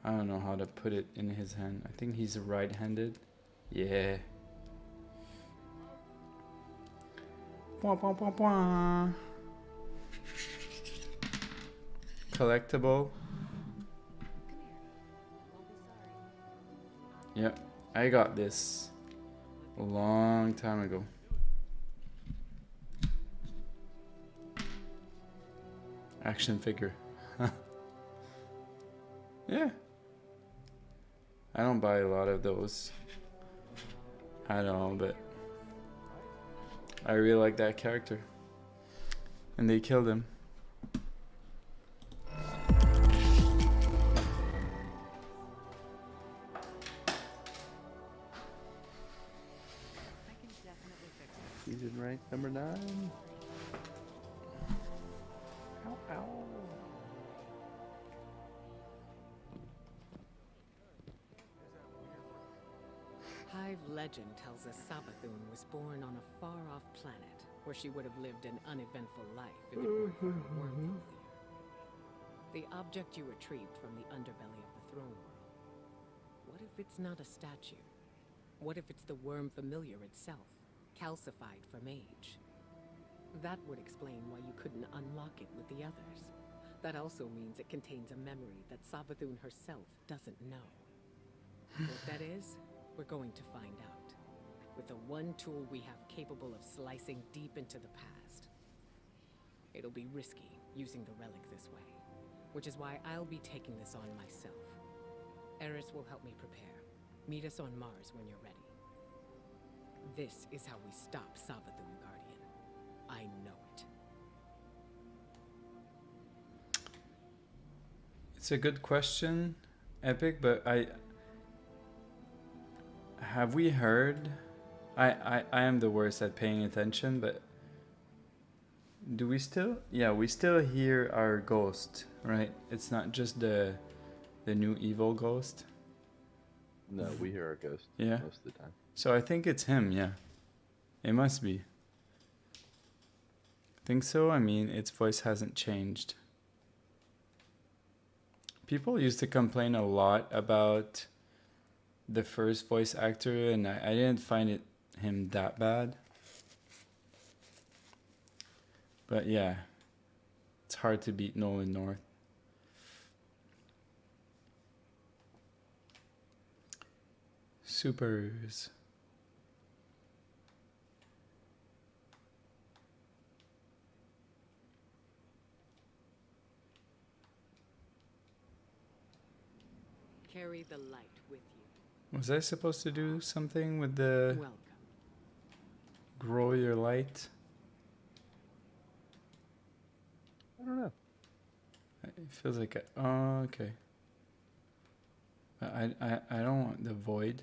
I don't know how to put it in his hand. I think he's right-handed. Yeah. Bwah, bwah, bwah, bwah. Collectible. Yep, I got this a long time ago. Action figure. Yeah. I don't buy a lot of those. I don't, but I really like that character. And they killed him. Season rank number 9. Ow, ow. Hive legend tells us Savathun was born on a far-off planet where she would have lived an uneventful life if it weren't for her worm familiar. The object you retrieved from the underbelly of the throne world. What if it's not a statue? What if it's the worm familiar itself, calcified from age? That would explain why you couldn't unlock it with the others. That also means it contains a memory that Savathun herself doesn't know. What that is, we're going to find out. With the one tool we have capable of slicing deep into the past. It'll be risky using the relic this way, which is why I'll be taking this on myself. Eris will help me prepare. Meet us on Mars when you're ready. This is how we stop Savathun, Guardian. I know it. It's a good question, Epic, but have we heard? I am the worst at paying attention, but do we still? Yeah, we still hear our ghost, right? It's not just the new evil ghost. No, we hear our ghost most of the time. So I think it's him, yeah. It must be. Think so? I mean, its voice hasn't changed. People used to complain a lot about the first voice actor, and I didn't find him that bad. But yeah, it's hard to beat Nolan North. Supers. Carry the light with you. Was I supposed to do something with the Welcome. grow your light? I don't know. It feels like oh, okay. I don't want the void.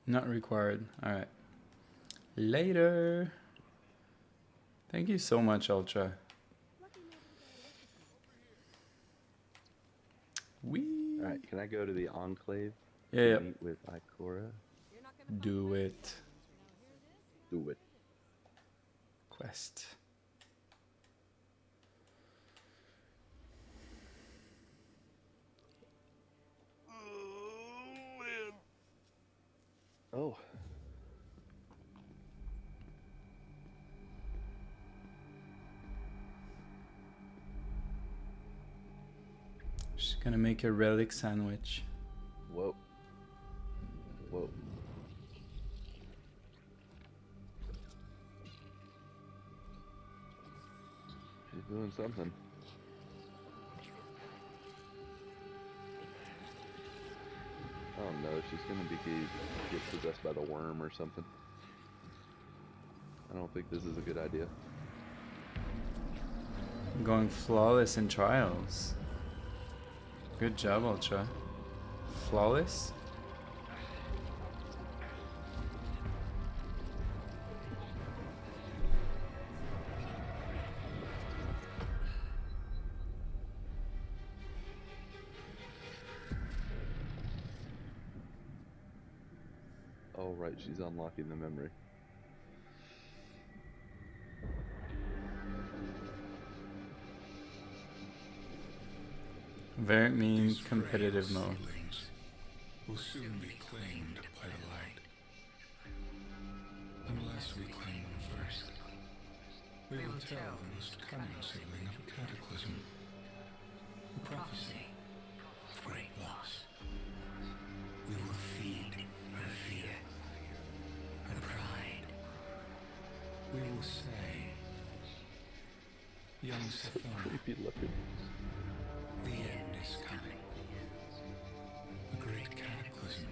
Not required. All right. Later. Thank you so much, Ultra. Wee. All right, can I go to the Enclave? Yeah. Meet with Ikora? Do it. Do it. Quest. Oh. She's gonna make a relic sandwich. Whoa. Whoa. She's doing something. Oh no, she's gonna get possessed by the worm or something. I don't think this is a good idea. Going flawless in trials. Good job, Ultra. Flawless? Oh right, she's unlocking the memory. Very mean competitive mode. Will soon be claimed by the light. Unless we claim them first, we will tell the most cunning sibling of a cataclysm. A prophecy of great loss. We will feed her fear, her pride. We will say, young Sathona, Creepy looking. the end is coming. A great cataclysm.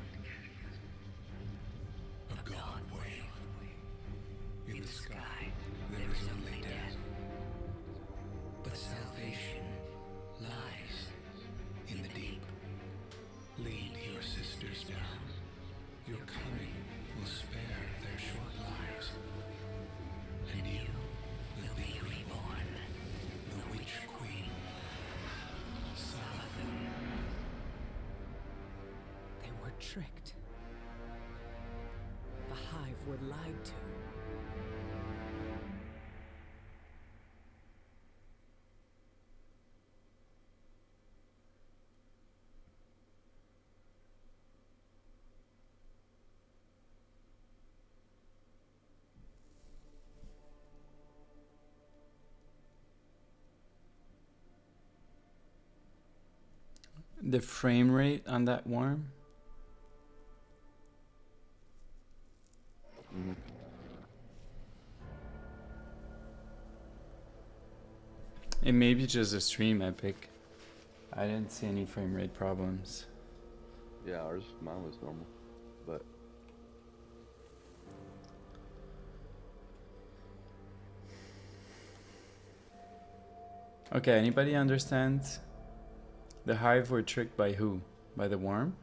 A god wave. In the sky, there is only death. But salvation lies in the deep. Lead your sisters down. Your coming will spare their short lives. And you will be reborn, the Witch Queen. They were tricked. The Hive were lied to. The frame rate on that worm? Mm-hmm. It may be just a stream, Epic. I didn't see any frame rate problems. Yeah, mine was normal, but Okay, anybody understand? The Hive were tricked by who? By the worm?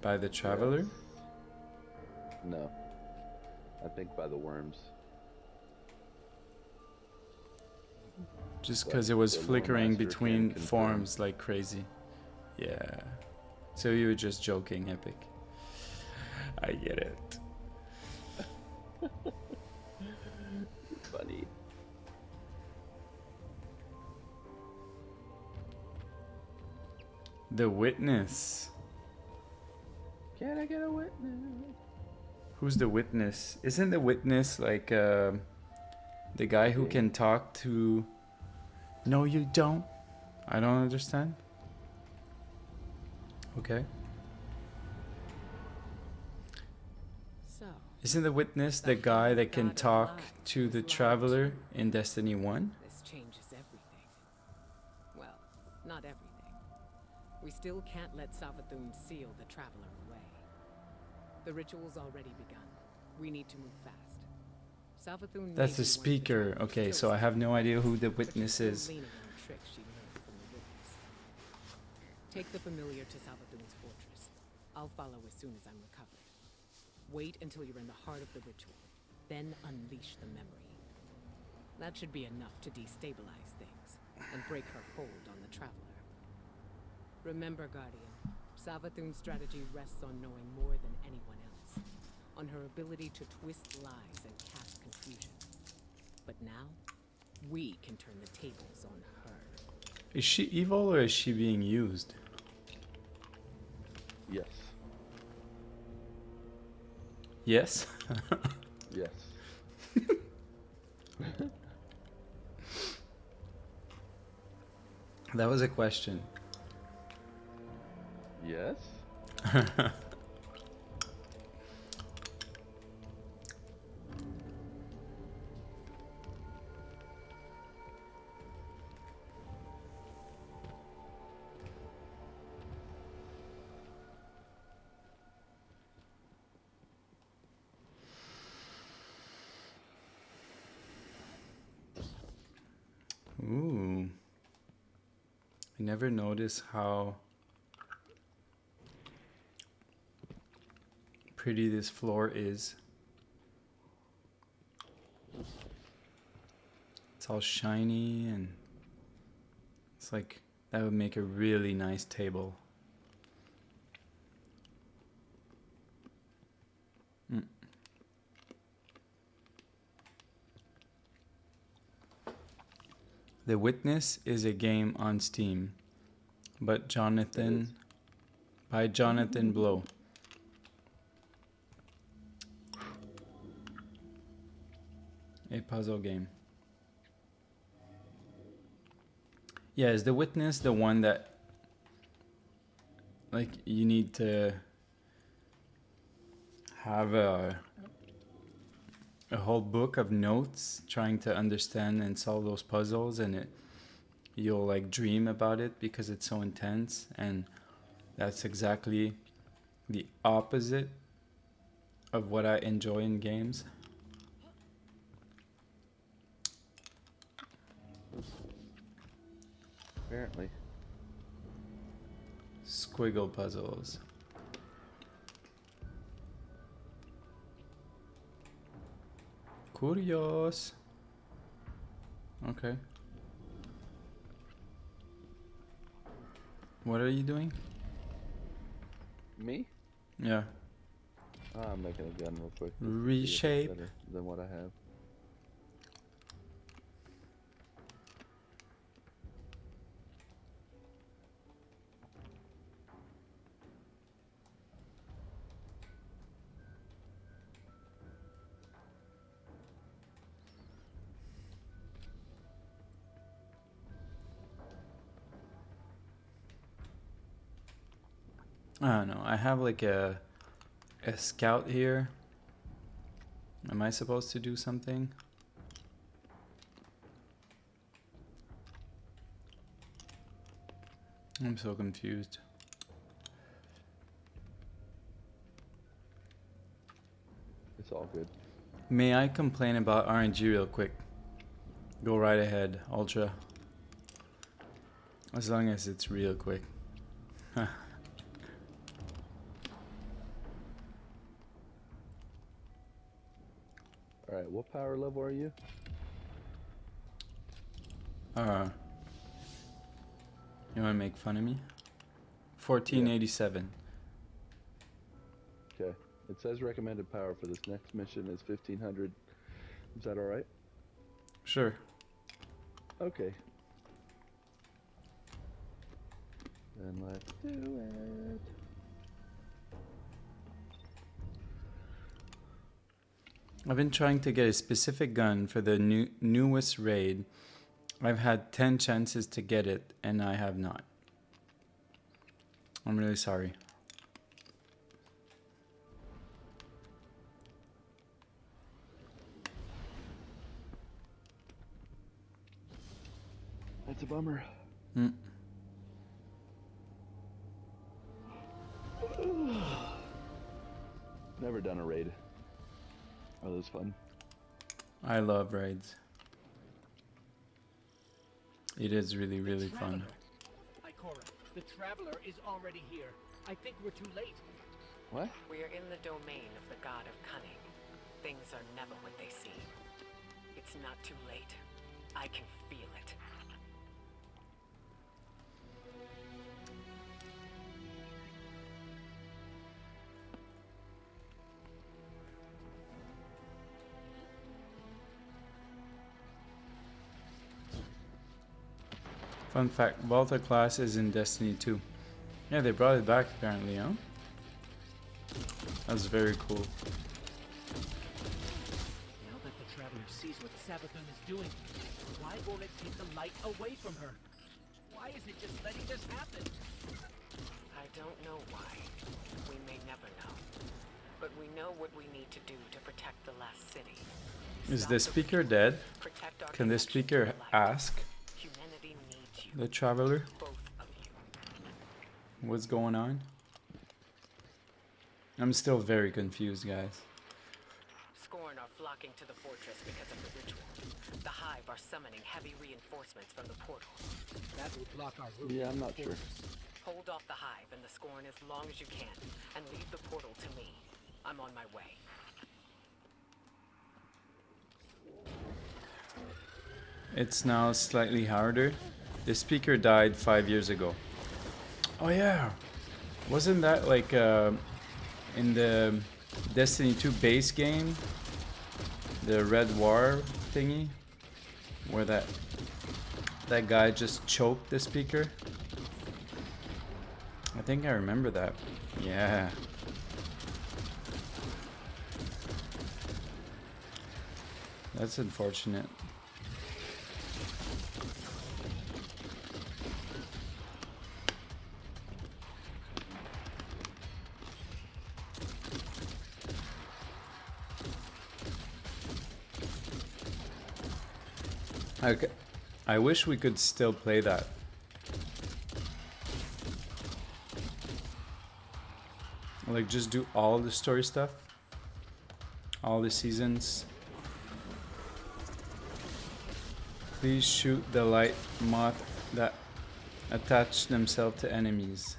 By the Traveler? no. I think by the worms. Just But because it was the Lore flickering Master between can confirm. forms like crazy. Yeah. So you were just joking, Epic. I get it. Funny. The Witness. Can I get a witness? Who's the Witness? Isn't the Witness like the guy who can talk to No, you don't. I don't understand. Okay. So, Isn't the witness the guy that can talk to the traveler in Destiny 1? this changes everything. Well, not everything. We still can't let Savathun seal the Traveler away. The ritual's already begun. We need to move fast. Savathun That's the speaker. Okay, so I have no idea who the witness is. Take the familiar to Savathun's fortress. I'll follow as soon as I'm recovered. Wait until you're in the heart of the ritual, then unleash the memory. That should be enough to destabilize things and break her hold on the Traveler. Remember, Guardian, Savathun's strategy rests on knowing more than anyone else, on her ability to twist lies and cast confusion. But now, we can turn the tables on her. Is she evil or is she being used? Yes. Yes? Yes. That was a question. Yes? Ooh. I never noticed how pretty this floor is. It's all shiny and it's like that would make a really nice table. Mm. The Witness is a game on Steam, but by Jonathan Blow. A puzzle game. Yeah, is The Witness the one that like you need to have a whole book of notes trying to understand and solve those puzzles, and you'll like dream about it because it's so intense, and that's exactly the opposite of what I enjoy in games. Apparently. Squiggle puzzles. Curious. Okay. What are you doing? Me? Yeah. I'm making a gun real quick. Reshape. Better than what I have. I don't know. I have like a scout here. Am I supposed to do something? I'm so confused. It's all good. May I complain about RNG real quick? Go right ahead, Ultra. As long as it's real quick. Alright, what power level are you? You wanna make fun of me? 1487. Okay. It says recommended power for this next mission is 1500. Is that alright? Sure. Okay. Then let's do it. I've been trying to get a specific gun for the newest raid, I've had 10 chances to get it, and I have not. I'm really sorry. That's a bummer. Never done a raid. Are those fun? I love raids. It is really, really fun. Hi, Cora. The Traveler is already here. I think we're too late. What? We are in the domain of the god of cunning. Things are never what they seem. It's not too late. I can feel it. Fun fact, Volta class is in Destiny 2. Yeah, they brought it back apparently, huh? That's very cool. Now that the Traveler sees what Savathun is doing, why won't it take the light away from her? Why is it just letting this happen? I don't know why. We may never know. But we know what we need to do to protect the last city. Is the speaker dead? Can the speaker ask the Traveler what's going on? I'm still very confused, guys. Scorn are flocking to the fortress because of the ritual. The Hive are summoning heavy reinforcements from the portal. That will block our route. Yeah, I'm not sure. Hold off the Hive and the Scorn as long as you can, and leave the portal to me. I'm on my way. It's now slightly harder. The speaker died 5 years ago. Oh yeah, wasn't that like in the Destiny 2 base game, the Red War thingy, where that guy just choked the speaker? I think I remember that. Yeah. That's unfortunate. Okay. I wish we could still play that. Like just do all the story stuff. All the seasons. Please shoot the light moth that attach themselves to enemies.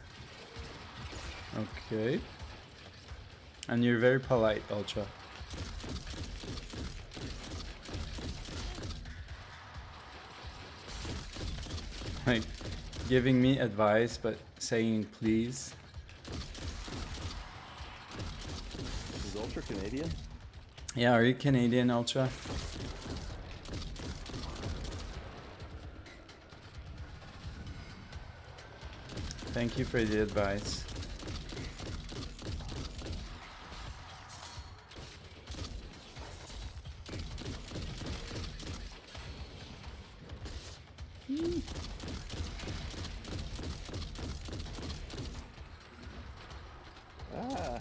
Okay. And you're very polite, Ultra. Like giving me advice but saying please. Is Ultra Canadian? Yeah, are you Canadian, Ultra? Thank you for the advice. Ah.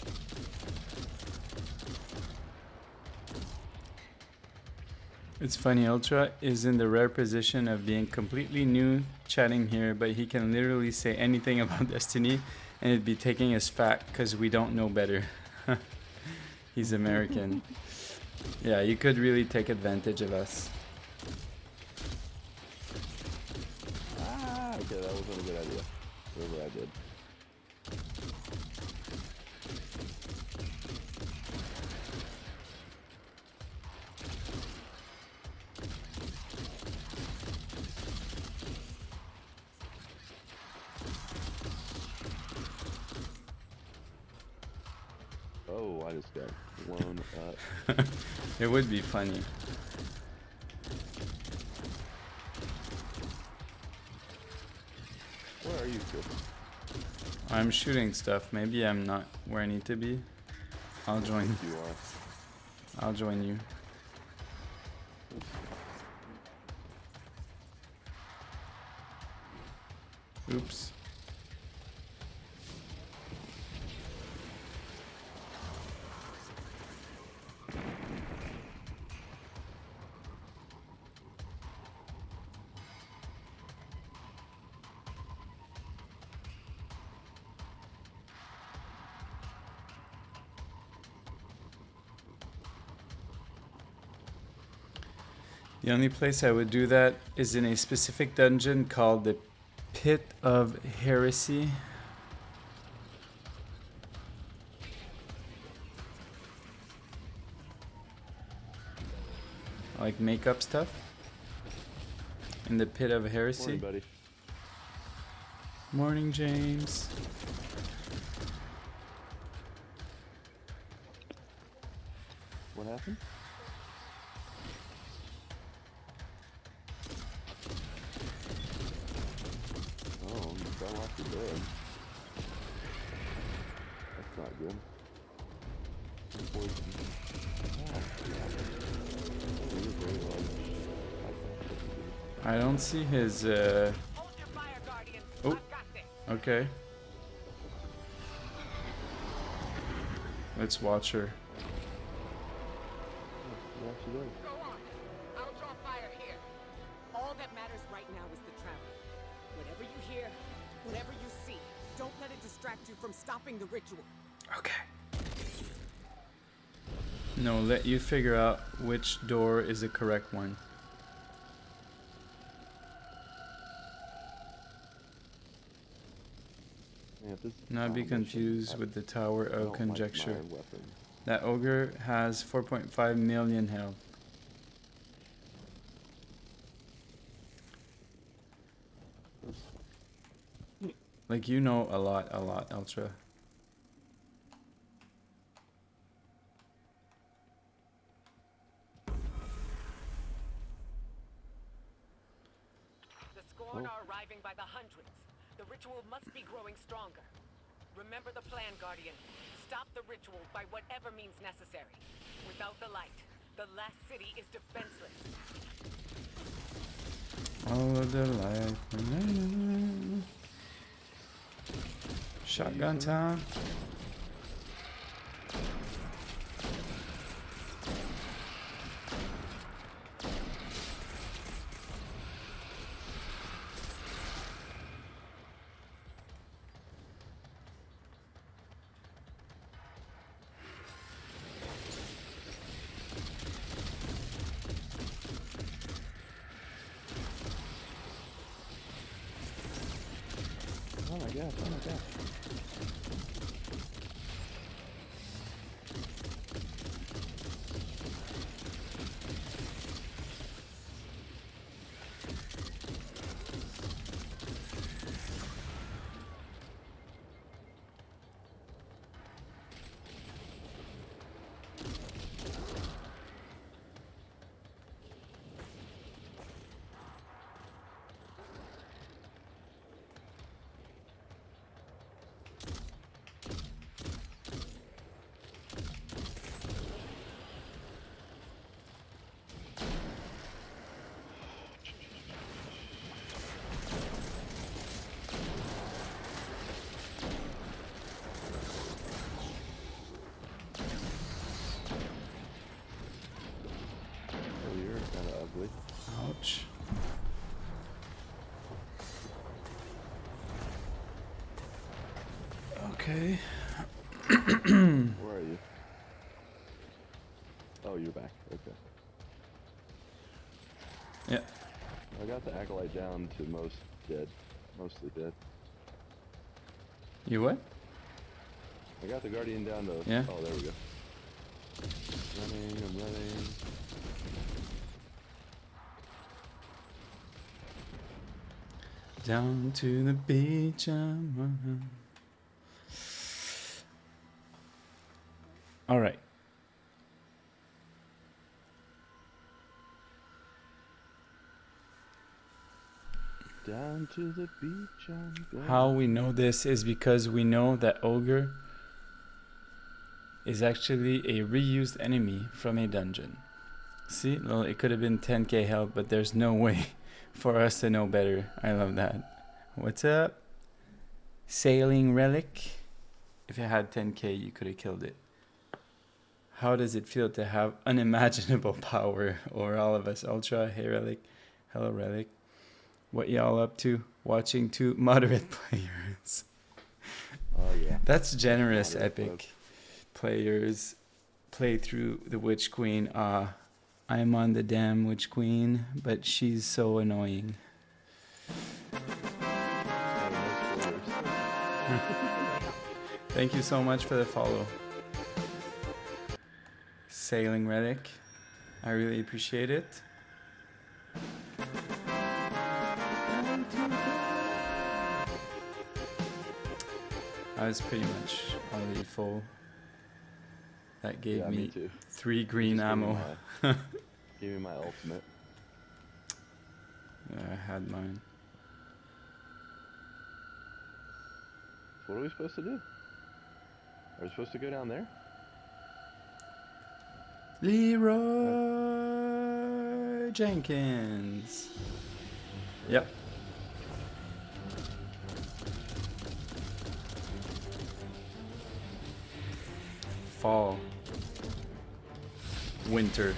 It's funny, Ultra is in the rare position of being completely new chatting here, but he can literally say anything about Destiny and it'd be taking us fat because we don't know better. He's American. Yeah, you could really take advantage of us. Ah, okay, that wasn't a good idea. Whatever I did. Oh, I just got blown up. It would be funny. Where are you, kid? I'm shooting stuff. Maybe I'm not where I need to be. I'll join. You are. I'll join you. Oops. The only place I would do that is in a specific dungeon called the Pit of Heresy. Like makeup stuff. In the Pit of Heresy. Morning, buddy. Morning, James. What happened? Oh, you fell off the bed. That's not good. I don't see his oh, okay. Let's watch her. Go on. I'll draw fire here. All that matters right now is the traveler. Whatever you hear, whatever you see, don't let it distract you from stopping the ritual. Okay. No, let you figure out which door is the correct one. Not be confused with the Tower of Conjecture. That ogre has 4.5 million health. Like, you know a lot, Ultra. The Scorn are arriving by the hundreds. The ritual must be growing stronger. Remember the plan, Guardian. Stop the ritual by whatever means necessary. Without the light, the last city is defenseless. All of the life. Shotgun time. Oh my gosh, oh my gosh. Ouch. Okay. Where are you? Oh, you're back. Okay. Yeah. I got the Acolyte down to most dead. Mostly dead. You what? I got the Guardian down to... Yeah. Oh, there we go. Running, I'm running. Down to the beach, I'm running. All right. Down to the beach, I'm going. How we know this is because we know that Ogre is actually a reused enemy from a dungeon. See, well, it could have been 10k health, but there's no way for us to know better. I love that. What's up? Sailing Relic. If it had 10k, you could have killed it. How does it feel to have unimaginable power over all of us? Ultra, hey Relic, hello Relic. What y'all up to? Watching two moderate players. Oh yeah. That's generous, Moderate epic. folks. Players play through the Witch Queen. I'm on the damn Witch Queen, but she's so annoying. Thank you so much for the follow. Sailing Relic. I really appreciate it. I was pretty much already full. That gave Yeah, me too. 3 green Just ammo. Give me my ultimate. Yeah, I had mine. So what are we supposed to do? Are we supposed to go down there? Leroy Jenkins. Yep. Fall. Winter.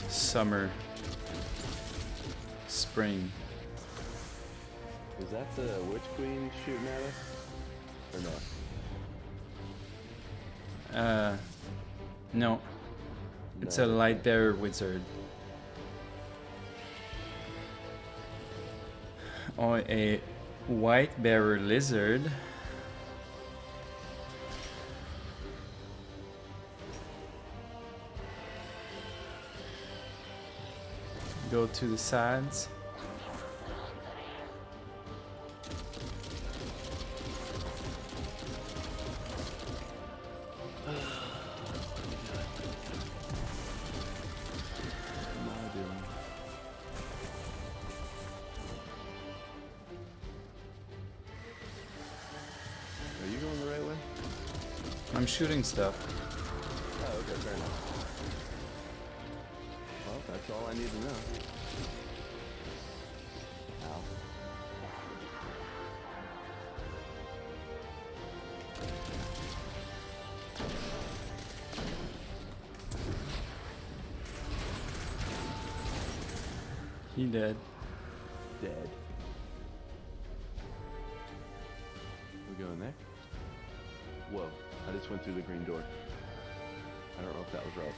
Summer. Spring. Is that the Witch Queen shooting at us? Or no? No. It's a No. light bearer wizard. Or a white bearer lizard. Go to the sides. Are you going the right way? I'm shooting stuff. Oh, okay, fair enough. Well, that's all I need to know. Ow. He dead. Dead. We going there? Whoa, I just went through the green door. I don't know if that was right.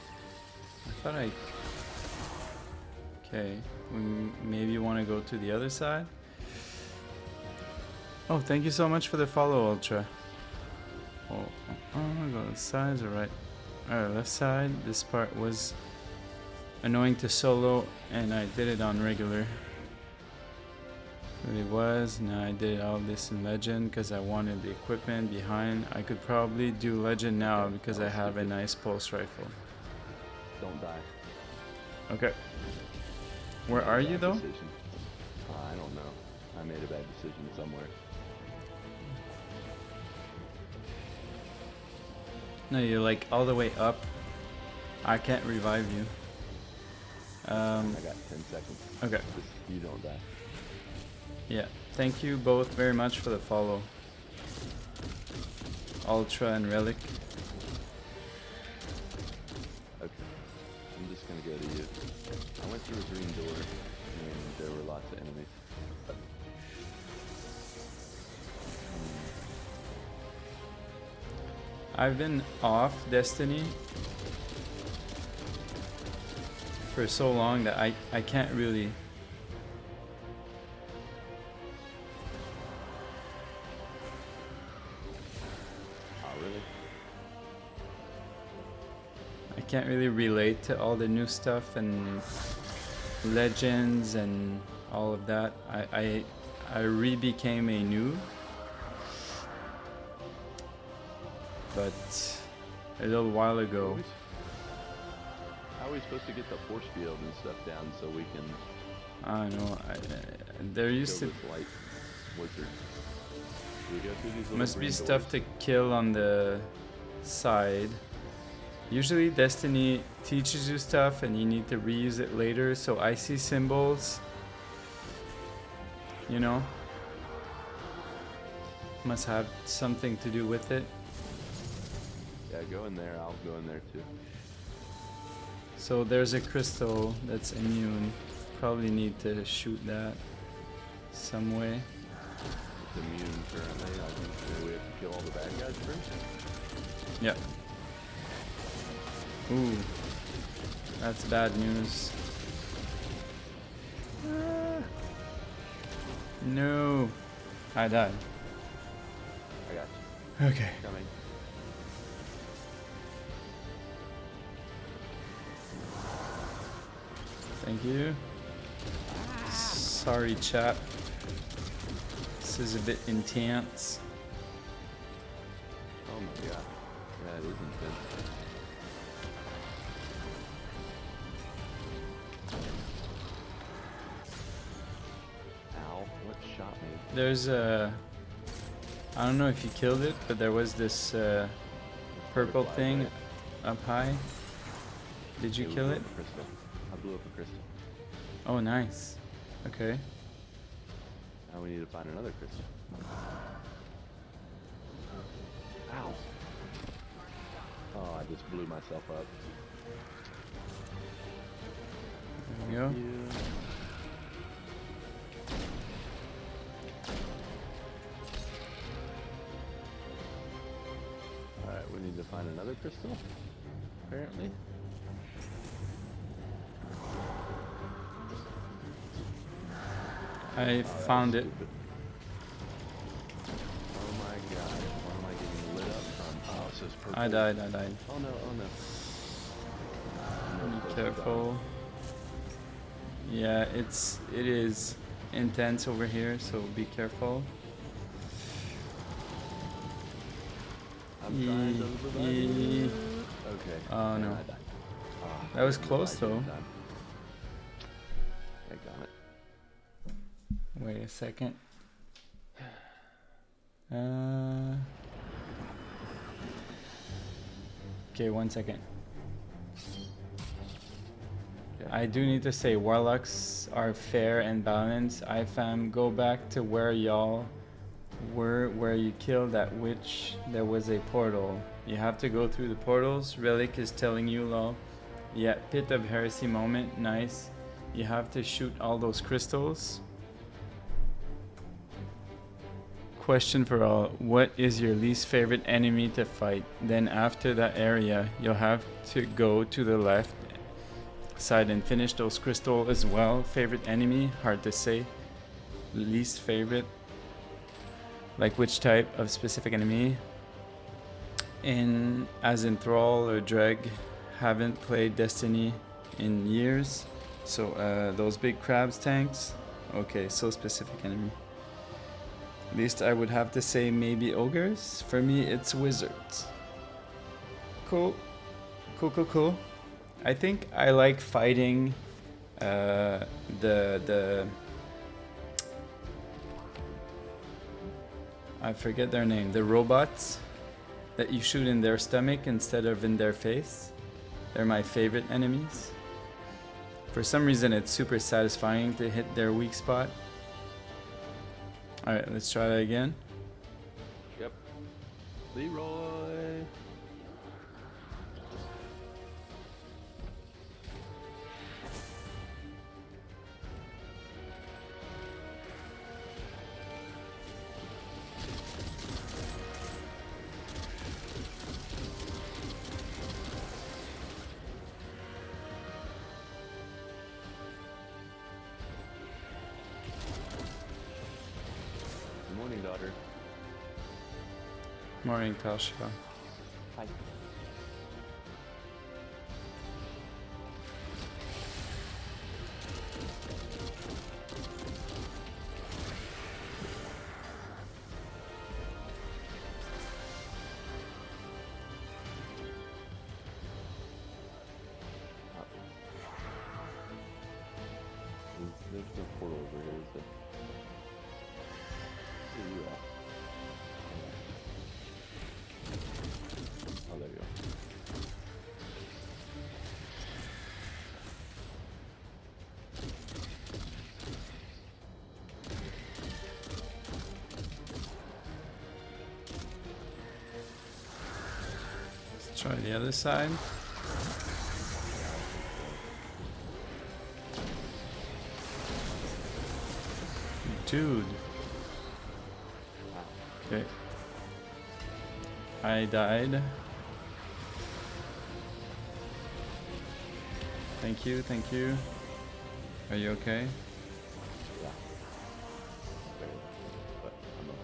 I thought I... Okay, we maybe want to go to the other side? Oh, thank you so much for the follow, Ultra. Oh, go to the sides or right? Left side. This part was annoying to solo, and I did it on regular. Really was. Now I did all this in Legend because I wanted the equipment behind. I could probably do Legend now because I have a nice pulse rifle. Don't die. Okay. Where are you though? Decision. I don't know. I made a bad decision somewhere. No, you're like all the way up. I can't revive you. I got 10 seconds. Okay. Just, you don't die. Yeah. Thank you both very much for the follow. Ultra and Relic. Okay. I'm just gonna go to you. I went through a green door and there were lots of enemies. I've been off Destiny for so long that I can't really... Oh, really? I can't really relate to all the new stuff and legends and all of that. I re-became a noob. But a little while ago. How are we supposed to get the force field and stuff down so we can... I don't know. There used to... Light wizard. Do we go through these little Must be green stuff doors? to kill on the side. Usually Destiny teaches you stuff and you need to reuse it later, so I see symbols, you know? must have something to do with it. Yeah, go in there. I'll go in there too. So there's a crystal that's immune. Probably need to shoot that some way. It's immune currently. I think maybe we have to kill all the bad guys first. Yep. Ooh. That's bad news. Ah. No. I died. I got you. Okay. Coming. Thank you. Sorry, chap. This is a bit intense. Oh my god. That is intense. Ow, what shot me? There's a... I don't know if you killed it, but there was this purple thing up high. Did you kill it? I blew up a crystal. Oh, nice. Okay. Now we need to find another crystal. Ow. Oh, I just blew myself up. There we go. Alright, we need to find another crystal, apparently. I found it. Stupid. Oh my god, what am I getting lit up from? Oh, it says purple. I died. Oh no, oh no. Be careful. Yeah, it is intense over here, so be careful. I'm trying to revive. Okay. Oh no. I died. Oh, That was close though. I got it. Wait a second. Okay, 1 second. I do need to say warlocks are fair and balanced. IFAM, go back to where y'all were, where you killed that witch. There was a portal. You have to go through the portals. Relic is telling you, lol. Yeah, Pit of Heresy moment. Nice. You have to shoot all those crystals. Question for all. What is your least favorite enemy to fight? Then after that area, you'll have to go to the left side and finish those crystals as well. Favorite enemy? Hard to say. Least favorite? Like which type of specific enemy? As in Thrall or Dreg. Haven't played Destiny in years. So those big crabs tanks? Okay, so specific enemy. Least I would have to say maybe ogres. For me, it's wizards. Cool. Cool. I think I like fighting the I forget their name. The robots that you shoot in their stomach instead of in their face. They're my favorite enemies. For some reason, it's super satisfying to hit their weak spot. Alright, let's try that again. Yep. Leroy. Morning, daughter. Morning, Tasha. Hi. There's no portal over here, is there? Where are you at? Oh, there you Try the other side. Dude. Okay. I died. Thank you, thank you. Are you okay? Yeah. But I'm okay.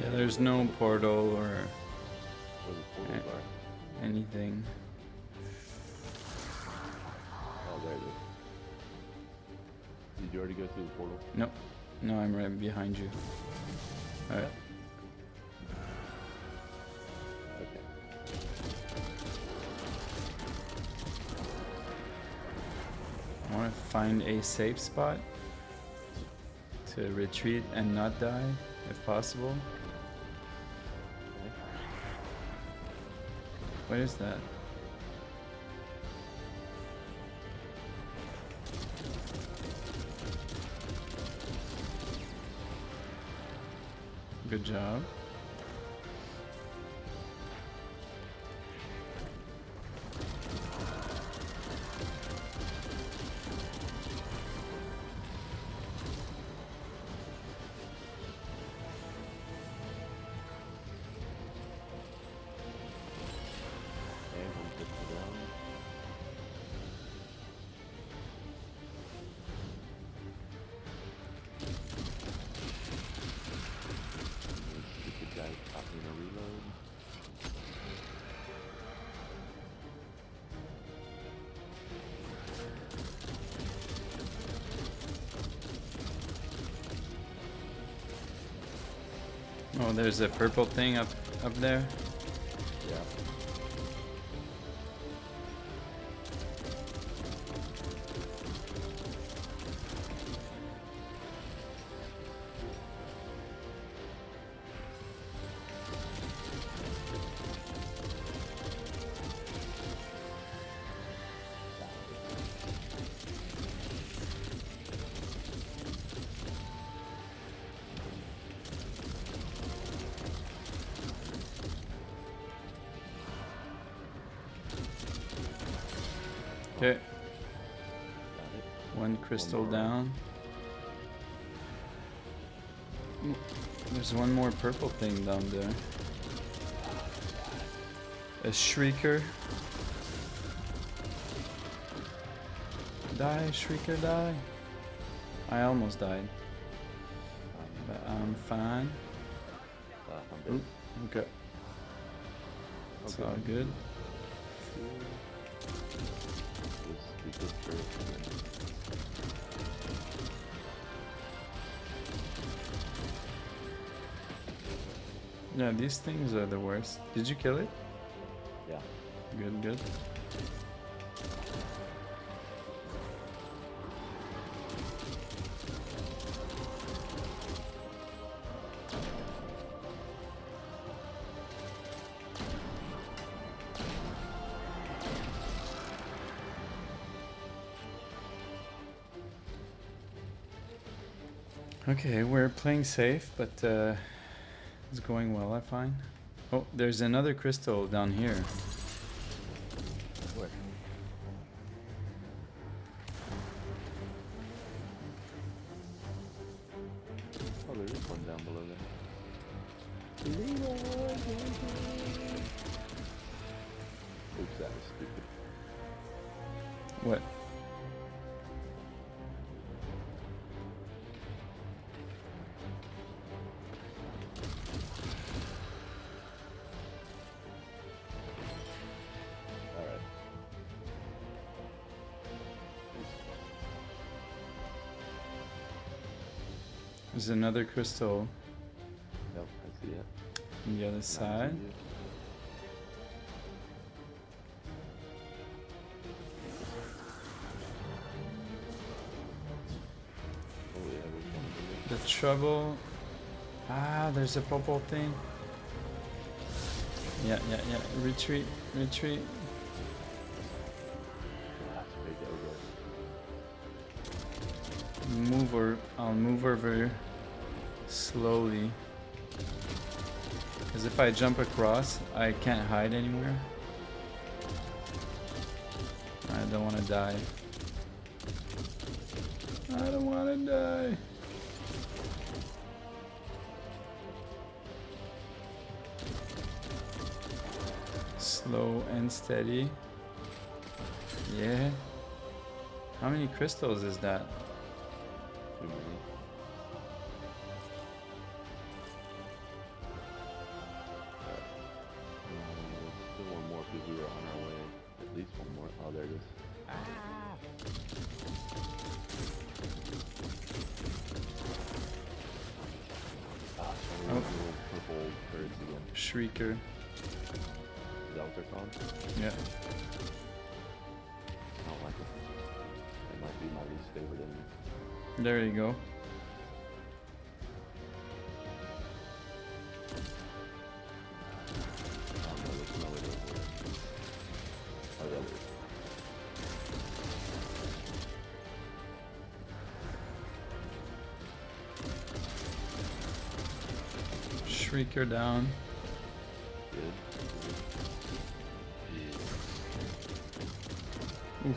Yeah, there's no portal or Where the portals are. anything. Oh, there it is. Did you already go through the portal? Nope. No, I'm right behind you. Alright. Okay. I want to find a safe spot to retreat and not die, if possible. What is that? Good job. Oh, there's a purple thing up there. Yeah. Okay. One crystal down. Ooh, there's one more purple thing down there. A shrieker. Die, shrieker, die. I almost died. But I'm fine. Ooh, okay. It's all good. Yeah, these things are the worst. Did you kill it? Yeah. Good, good. Okay, we're playing safe, but it's going well, I find. Oh, there's another crystal down here. Where? Oh, there is one down below there. Oops, that was stupid. What? There's another crystal Yep, I see it. on the other side. Oh yeah, there's one over The trouble. Ah, there's a purple thing. Yeah. Retreat. there. That's a big ogre. I'll move over slowly. Because if I jump across, I can't hide anywhere. I don't want to die. I don't want to die. Slow and steady. Yeah. How many crystals is that? Too many. Still one more because we were on our way. At least one more. Oh, there it is. So Oh. little purple birds again. Shrieker. Is that what they're called? Yeah. I don't like it. They might be my least favorite enemy. There you go. Oh no, there's no way to avoid it. Oh, there it is. Shrieker down. Good. Oof.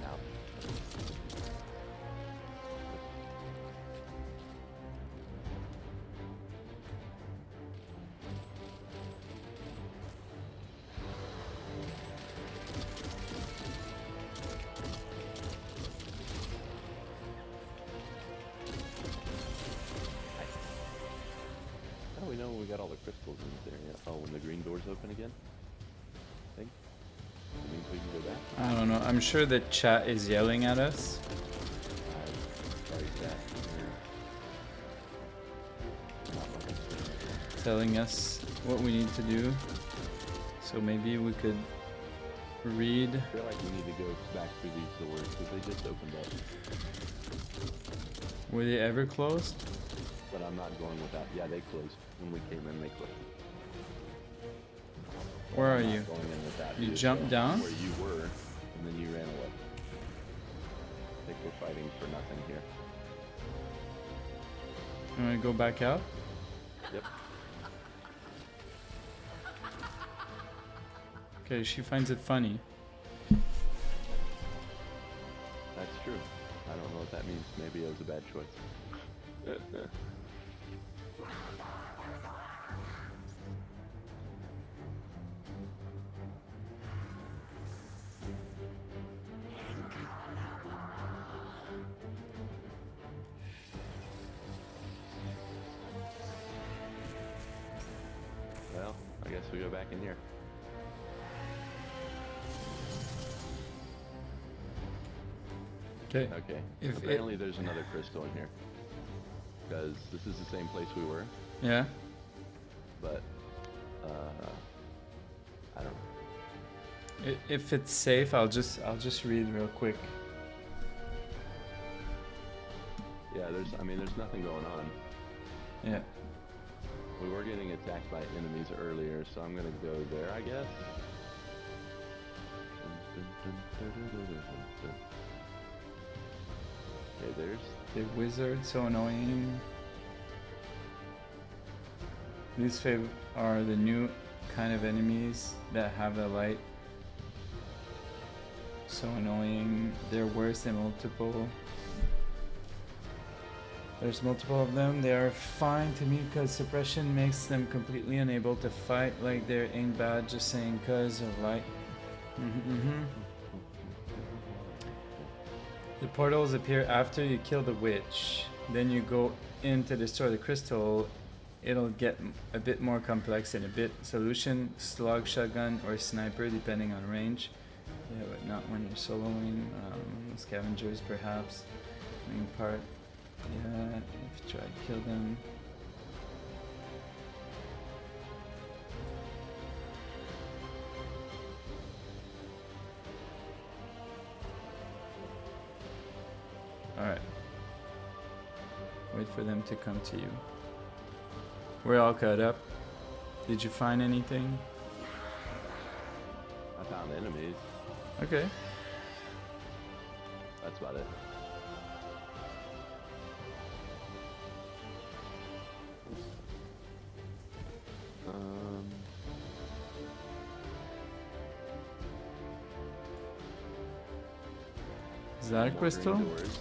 Now. Oh, we know when we got all the crystals in this area. Oh, when the green doors open again? I think. That means we can go back. I don't know. I'm sure the chat is yelling at us, Sorry, chat. Not looking. telling us what we need to do. So maybe we could read. I feel like we need to go back through these doors because they just opened up. Were they ever closed? But I'm not going with that. Yeah, they closed. When we came in, they closed. Where are I'm not you? Going in with that You because, jumped down? Where you were, and then you ran away. I think we're fighting for nothing here. You want to go back out? Yep. Okay, she finds it funny. That's true. I don't know what that means. Maybe it was a bad choice. Well, I guess we go back in here. Okay. Okay. If Apparently there's another crystal in here. Because this is the same place we were, Yeah. but I don't know. If it's safe, I'll just read real quick. Yeah, there's nothing going on. Yeah. We were getting attacked by enemies earlier, so I'm gonna go there, I guess. Okay, there's The wizard, so annoying. These are the new kind of enemies that have the light. So annoying. They're worse than multiple. There's multiple of them. They are fine to me because suppression makes them completely unable to fight. Like they ain't bad, just saying cause of light. The portals appear after you kill the witch. Then you go in to destroy the crystal. It'll get a bit more complex in a bit. Solution, slug, shotgun, or sniper, depending on range. Yeah, but not when you're soloing. Scavengers, perhaps. Main part. Yeah, if you try to kill them. Alright. Wait for them to come to you. We're all caught up. Did you find anything? I found enemies. Okay. That's about it. Is that a crystal? Doors.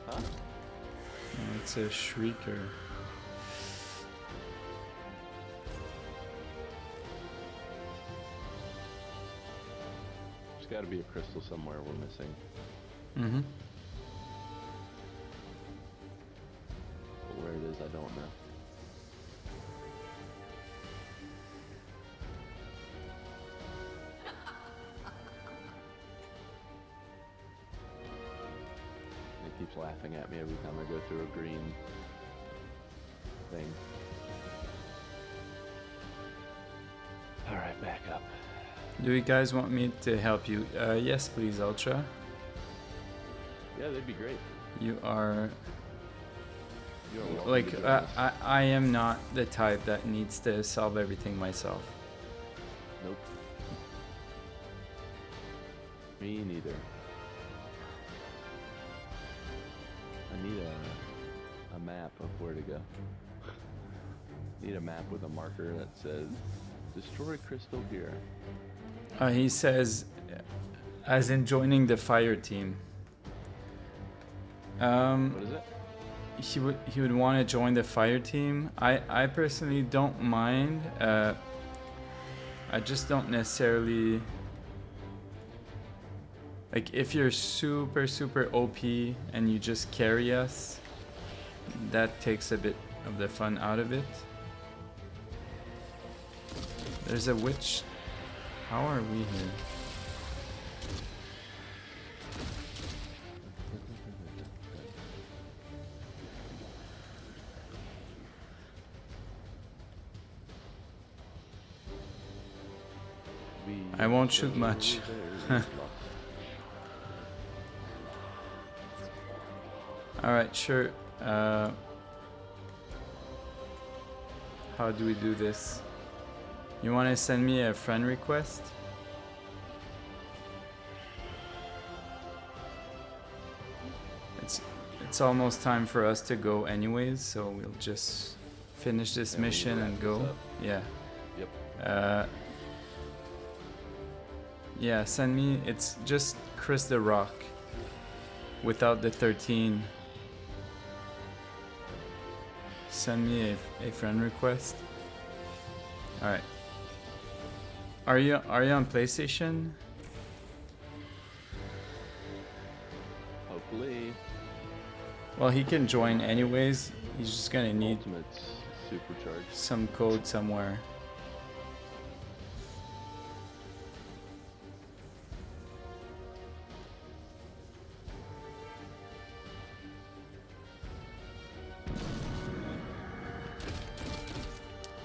Huh? No, it's a shrieker. There's got to be a crystal somewhere we're missing. Mm-hmm. But where it is, I don't know. It keeps laughing at me every time I go through a green thing. Alright, back up. Do you guys want me to help you? Yes, please, Ultra. Yeah, that'd be great. You are... You are welcome like, to join us. I am not the type that needs to solve everything myself. Nope. Me neither. I need a map of where to go. Need a map with a marker that says, destroy crystal here. He says, as in joining the fire team. What is it? He would want to join the fire team. I personally don't mind. I just don't necessarily... Like, if you're super OP and you just carry us, that takes a bit of the fun out of it. There's a witch. How are we here? I won't shoot much. Alright, sure. How do we do this? You want to send me a friend request? It's almost time for us to go anyways, so we'll just finish this mission and go. Yeah. Yep. Yeah, send me. It's just Chris the Rock without the 13. Send me a friend request. All right. Are you on PlayStation? Hopefully. Well, he can join anyways. He's just gonna need Ultimate's supercharged. some code somewhere.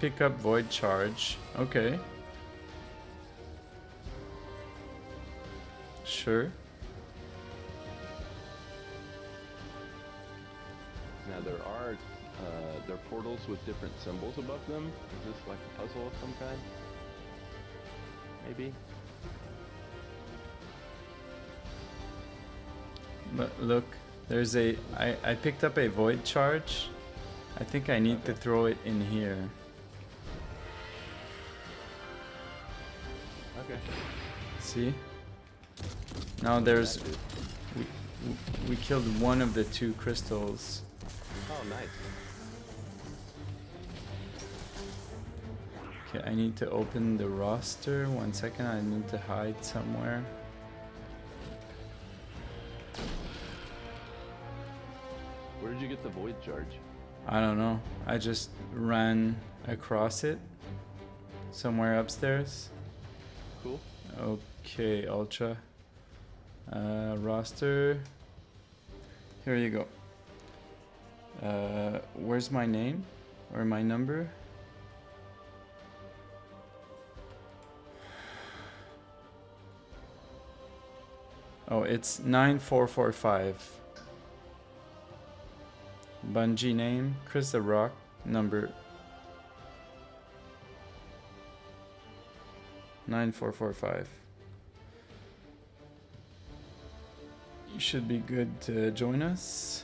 Pick up void charge. Okay. Sure. Now there are portals with different symbols above them. Is this like a puzzle of some kind? Maybe. But look, there's I picked up a void charge. I think I need to throw it in here. Okay. See? Now there's... We killed one of the two crystals. Oh, nice. Okay, I need to open the roster. 1 second, I need to hide somewhere. Where did you get the void charge? I don't know. I just ran across it somewhere upstairs. Cool. Okay, Ultra. Roster. Here you go. Where's my name or my number? Oh, it's 9445. Bungie name, Chris the Rock, number 9445. You should be good to join us.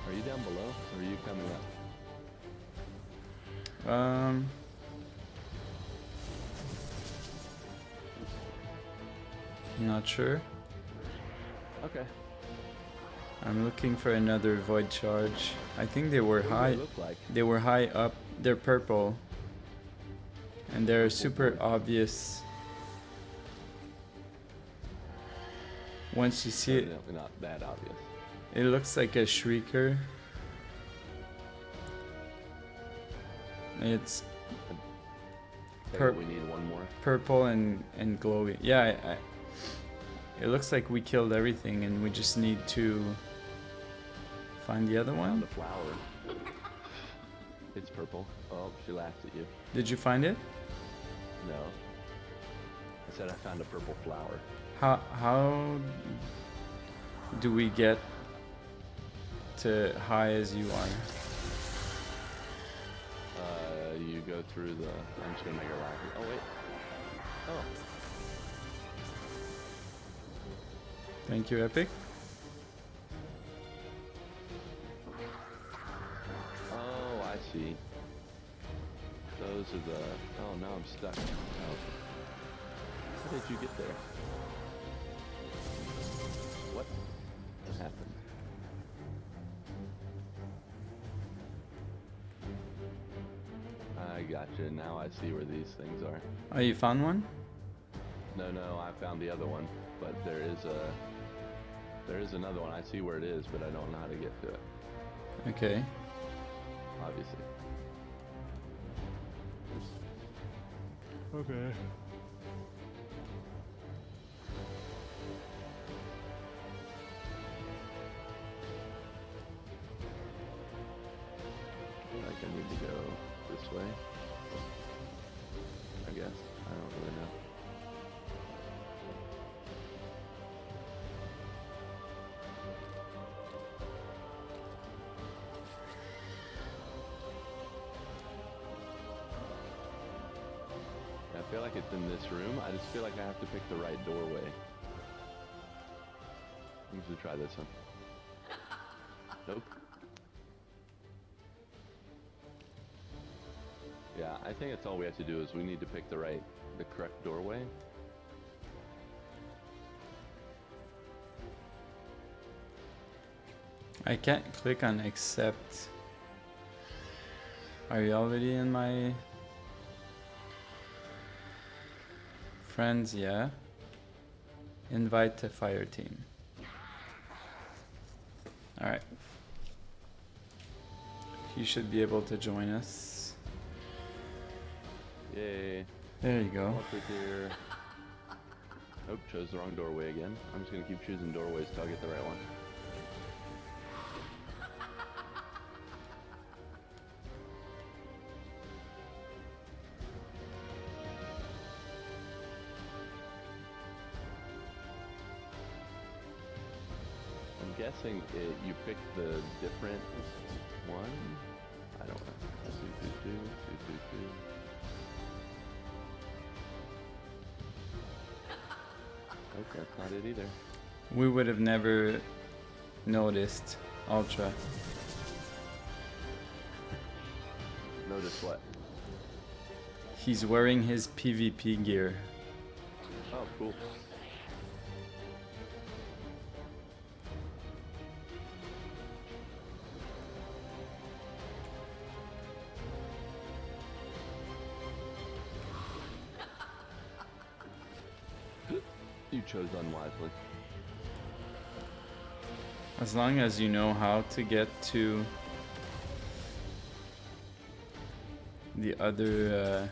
Are you down below, or are you coming up? Not sure. Okay. I'm looking for another void charge. I think they were What do high. they look like? They were high up. They're purple. And they're super obvious. Once you see it, Definitely not that obvious. it looks like a shrieker. It's Okay, we need one more. purple and glowy. Yeah, it looks like we killed everything and we just need to find the other one. Found a flower. It's purple. Oh, she laughed at you. Did you find it? No. I said I found a purple flower. How do we get to high as you are? You go through the... I'm just gonna make her laugh. Oh, wait. Oh. Thank you, Epic. Oh, I see. Those are the... Oh, now I'm stuck. Oh. How did you get there? What happened? I gotcha. Now I see where these things are. Oh, you found one? No, I found the other one, but there is another one. I see where it is, but I don't know how to get to it. Okay. Obviously. Okay. I feel like I need to go this way. I guess. I don't really know. I feel like it's in this room. I just feel like I have to pick the right doorway. I'm just gonna try this one. Nope. Yeah, I think that's all we have to do is we need to pick the correct doorway. I can't click on accept. Are you already in my friends? Yeah. Invite to fire team. Alright. You should be able to join us. Yay. There you go. Over here. Oh, chose the wrong doorway again. I'm just gonna keep choosing doorways till I get the right one. I'm guessing you picked the different one? I don't know. 222, 222. Nope, that's not it either. We would have never noticed Ultra. Notice what? He's wearing his PvP gear. Oh, cool. chose unwisely. As long as you know how to get to the other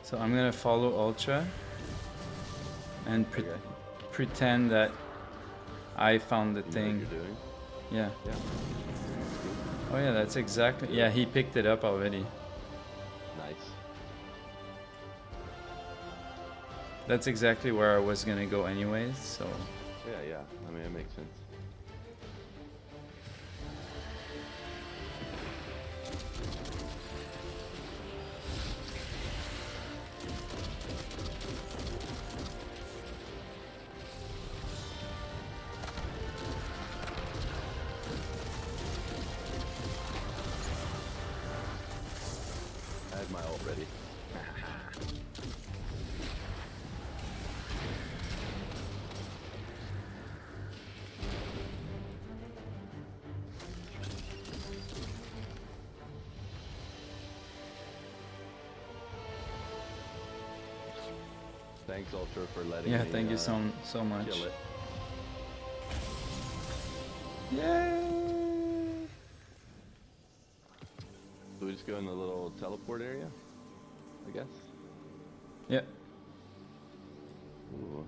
so I'm gonna follow Ultra and pretend that I found the thing. What you're doing? Yeah. Yeah. Oh yeah, that's exactly. Yeah, he picked it up already. Nice. That's exactly where I was gonna go anyways, so. Yeah. I mean, it makes sense. I had my ult ready. Thanks, Ultra, for letting me. Yeah, thank you so much. Kill it. Yay! So we just go in the little teleport area, I guess. Yeah. Ooh,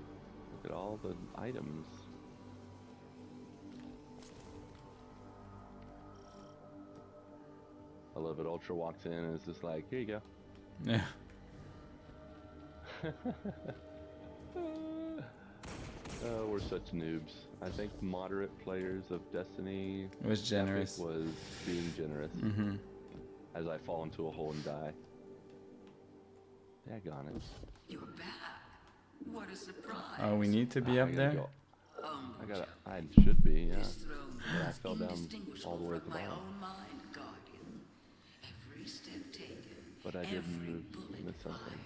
look at all the items. I love it. Ultra walks in and is just like, here you go. Yeah. Oh, we're such noobs. I think moderate players of Destiny was generous. Was being generous. Mm-hmm. As I fall into a hole and die. Daggone it. You're back. What a surprise. Oh, we need to be up there? I should be, yeah. But I fell down all the way at the bottom. But I didn't miss something.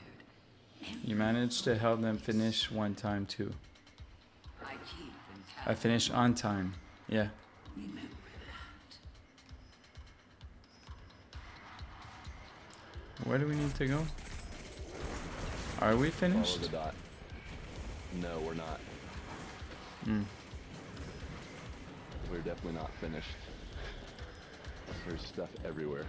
You managed to help them finish one time too. I finished on time. Yeah. Where do we need to go? Are we finished? Follow the dot. No, we're not. We're definitely not finished. There's stuff everywhere.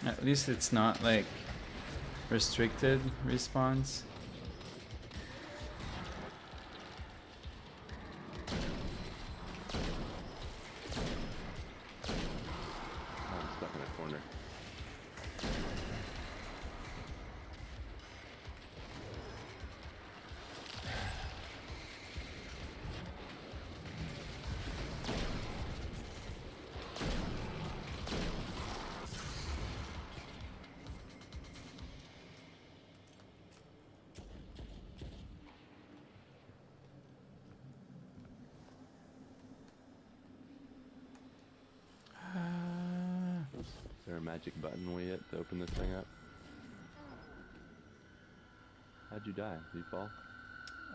At least it's not like restricted response. I'm stuck in a corner. Is there a magic button we hit to open this thing up? How'd you die? Did you fall?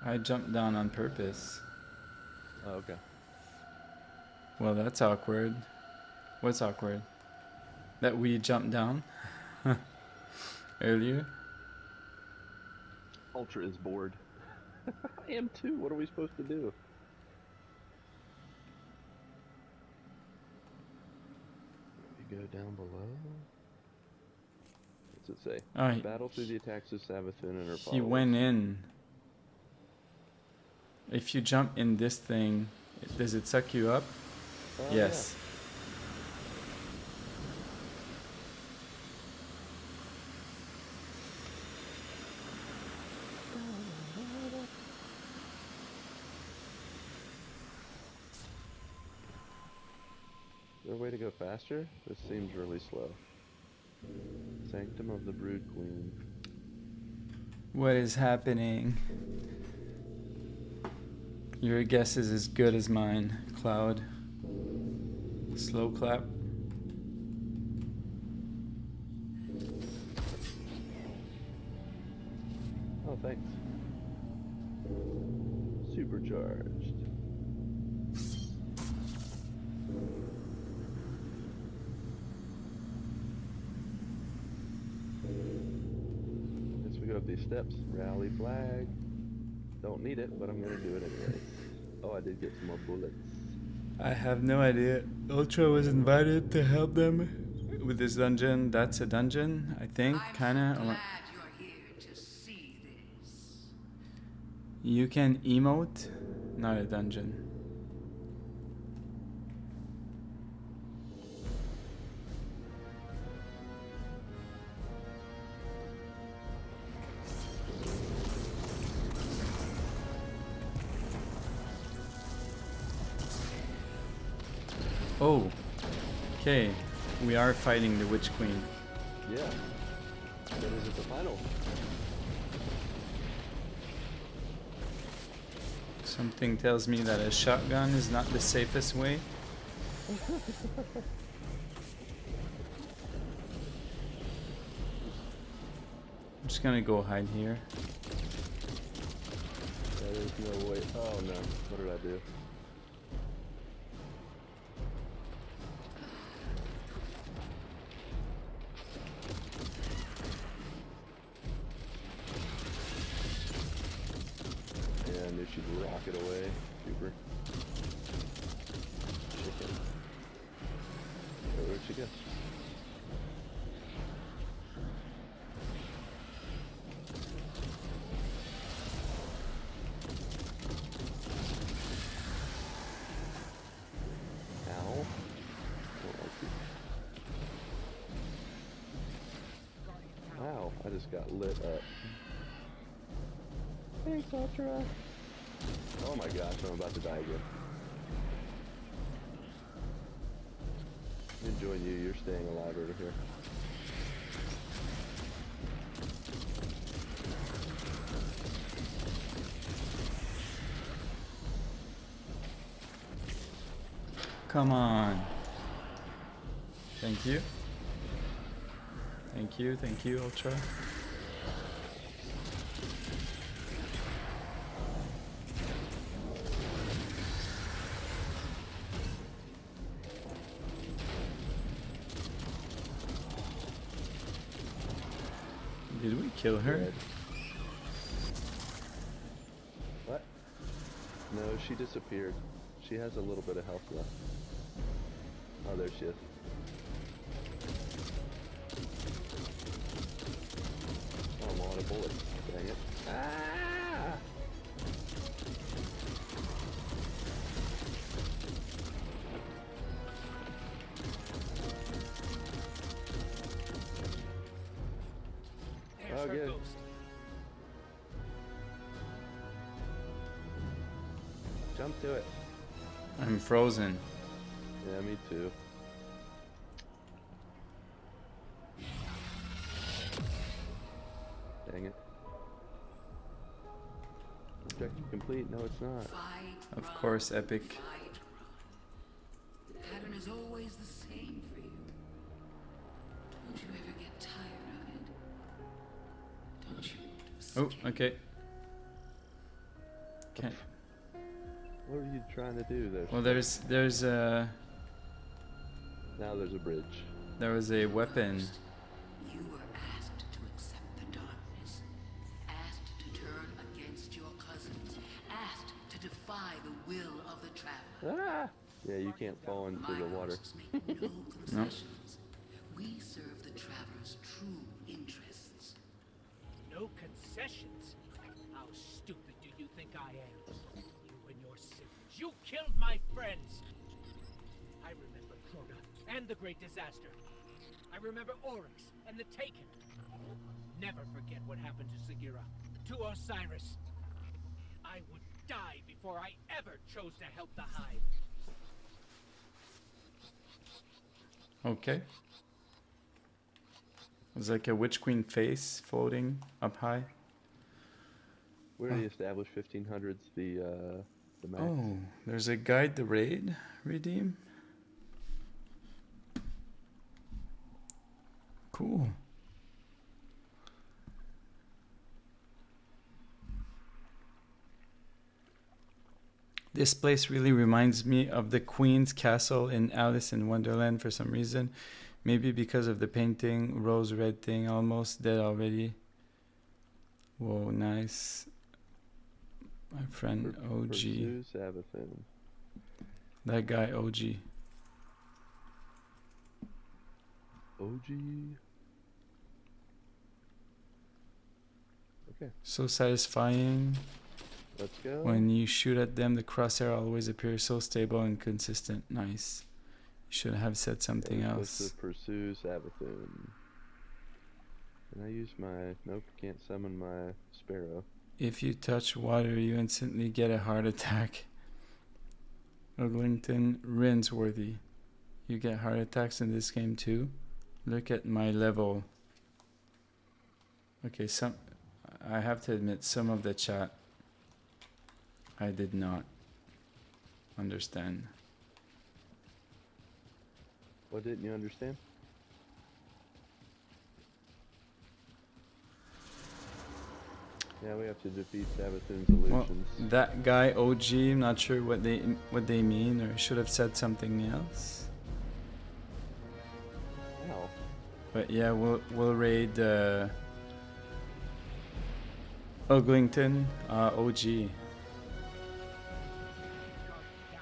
I jumped down on purpose. Oh, okay. Well, that's awkward. What's awkward? That we jumped down earlier? Ultra is bored. I am too. What are we supposed to do? We go down below. What's it say? Oh, battle through the attacks of Savathun and her followers. He went in. If you jump in this thing, does it suck you up? Yes. Yeah. Is there a way to go faster? This seems really slow. Sanctum of the Brood Queen. What is happening? Your guess is as good as mine, Cloud. Slow clap. Oh, thanks. Supercharged. go up these steps. Rally flag. Don't need it, but I'm gonna do it anyway. Oh, I did get some more bullets. I have no idea. Ultra was invited to help them with this dungeon. That's a dungeon, I think, kinda. Glad you're here to see this. You can emote, not a dungeon. Oh, okay. We are fighting the Witch Queen. Yeah. That is the final. Something tells me that a shotgun is not the safest way. I'm just gonna go hide here. There's no way. Oh no. What did I do? Yeah, I knew she'd rocket away. Super. Chicken. Where'd she go? Wow, I just got lit up. Thanks, Ultra. Oh my gosh, I'm about to die again. I'm enjoying you, you're staying alive over here. Come on. Thank you. Thank you, Ultra. Did we kill her? Dead. What? No, she disappeared. She has a little bit of health left. Oh, there she is. Oh, I'm out of bullets. Dang it. Ah! Oh, good. Jump to it. I'm frozen. Yeah, me too. Dang it. Objective complete. No, it's not. Of course, epic. The pattern is always the same for you. Don't you ever get tired of it? Don't you? Oh, okay. Okay. What are you trying to do there? Well, there's a. Now there's a bridge. There was a weapon. You were asked to accept the darkness, asked to turn against your cousins, asked to defy the will of the traveler. Ah! Yeah, you can't fall into the water. No. We serve the traveler's true interests. No concessions? How stupid do you think I am? You and your siblings. You killed my friends! I remember Crota and the Great Disaster. I remember Oryx and the Taken. Never forget what happened to Sagira, to Osiris. I would die before I ever chose to help the Hive. Okay. It's like a Witch Queen face floating up high. We already established 1500's the max. Oh, there's a guide the raid redeem. Cool. This place really reminds me of the Queen's Castle in Alice in Wonderland for some reason. Maybe because of the painting, rose red thing, almost dead already. Whoa, nice. My friend OG. Pursue Savathun. That guy OG. OG. Okay. So satisfying. Let's go. When you shoot at them, the crosshair always appears so stable and consistent. Nice. You should have said something else. To pursue Savathun. Can I use my... Nope, can't summon my sparrow. If you touch water, you instantly get a heart attack. Uglington Rinsworthy. You get heart attacks in this game too? Look at my level. Okay, I have to admit, some of the chat I did not understand. What didn't you understand? Yeah, we have to defeat Savathun's illusions. Well, that guy OG, I'm not sure what they mean, or should have said something else. Wow. But yeah, we'll raid Uglington OG.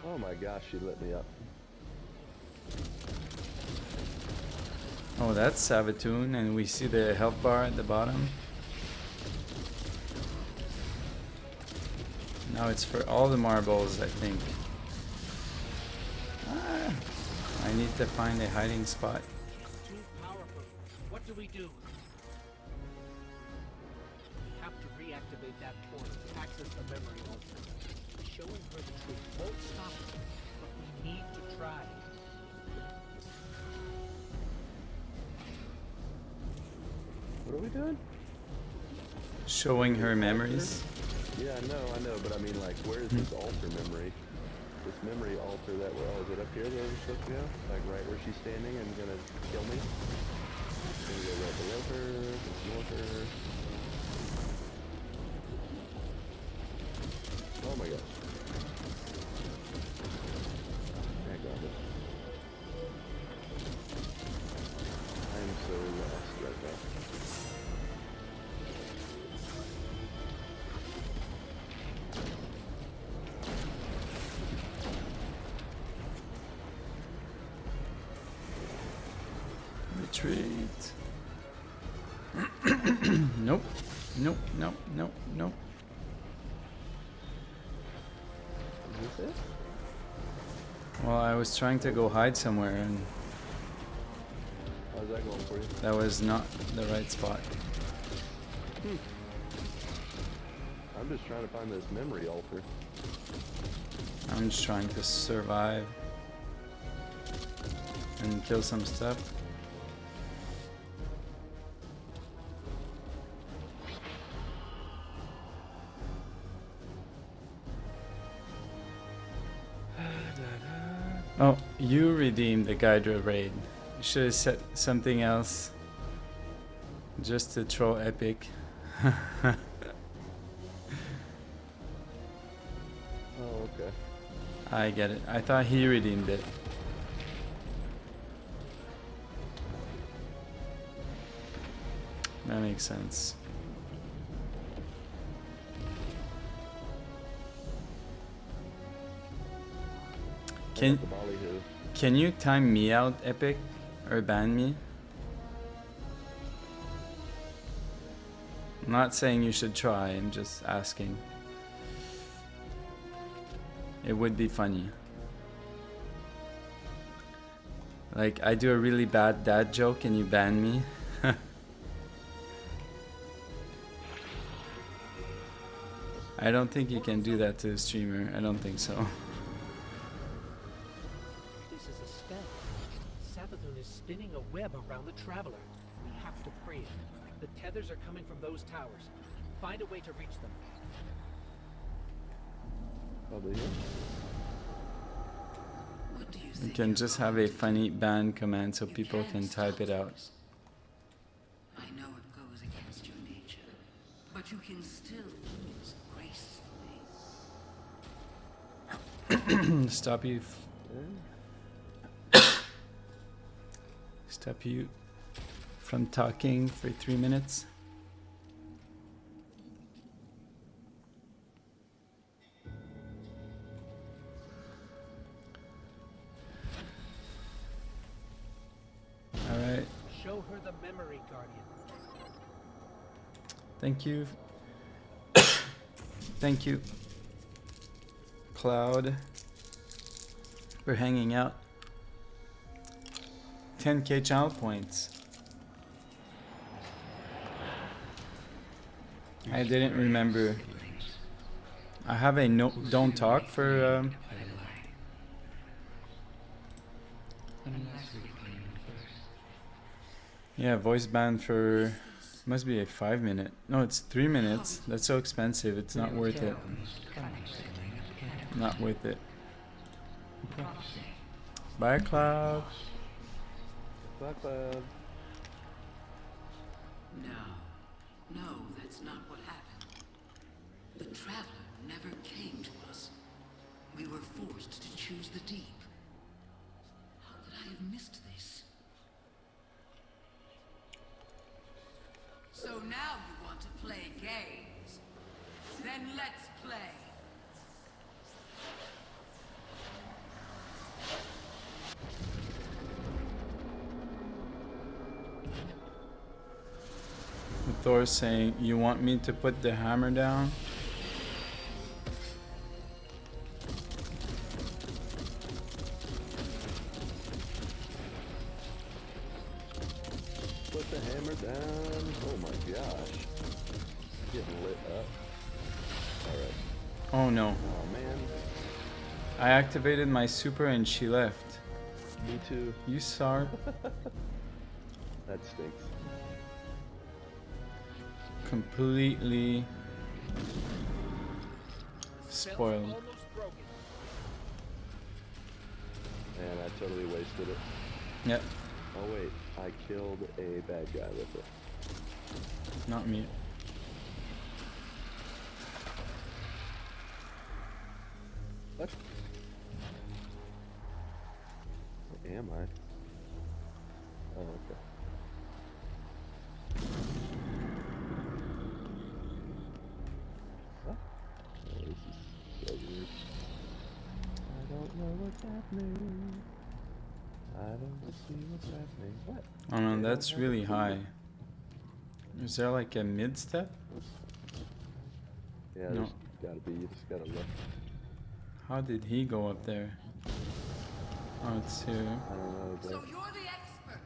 Oh my gosh, she lit me up. Oh, that's Savathun, and we see the health bar at the bottom. Now it's for all the marbles, I think. I need to find a hiding spot. Too powerful. What do we do? We have to reactivate that portal to access the memory altar. Showing her the truth won't stop us, but we need to try. What are we doing? Showing her memories. Yeah, I know, but I mean, like, where's this altar memory? This memory altar that is it up here that we're supposed to go? Like, right where she's standing and gonna kill me? Gonna go right below her, ignore her. Oh my gosh. I got it. I am so lost right now. Retreat. Nope. Nope. Nope. Nope. Nope. Is this it? Well, I was trying to go hide somewhere, and how's that going for you? that was not the right spot. I'm just trying to find this memory altar. I'm just trying to survive and kill some stuff. Oh, you redeemed the Gydra raid. You should have said something else. Just to troll Epic. Oh, okay. I get it. I thought he redeemed it. That makes sense. Can you time me out, Epic? Or ban me? I'm not saying you should try, I'm just asking. It would be funny. Like, I do a really bad dad joke and you ban me. I don't think you can do that to a streamer. I don't think so. This is a spell. Savathun is spinning a web around the Traveler. We have to free it. The tethers are coming from those towers. Find a way to reach them. Probably here. You can just have a funny ban command so people can type it out. I know it goes against your nature, but you can still use gracefully. Stop you. Stop you from talking for 3 minutes. the memory guardian. Thank you. Thank you, Cloud, for hanging out. 10k channel points. I didn't remember. I have a no don't talk for yeah, voice ban for must be a 5 minute. No, it's 3 minutes. That's so expensive. It's not worth it. Not worth it. Bye, Cloud. Bye, Cloud. No, that's not what happened. The Traveler never came to us. We were forced to choose the deep. How could I have missed this? So now you want to play games? Then let's play. Thor saying, "You want me to put the hammer down?" Put the hammer down. Oh my gosh. Getting lit up. Alright. Oh no. Oh man. I activated my super and she left. Me too. You saw her? That stinks. Completely spoiled. And I totally wasted it. Yep. Oh wait, I killed a bad guy with it. Not me. What? Where am I? Oh, okay. What? Oh, this is so weird. I don't know what's happening. I don't see what's happening. What? Oh no, that's really high. Is there like a mid step? Yeah, No. there's gotta be. You just gotta look. How did he go up there? Oh, it's here. I don't know. So you're the expert.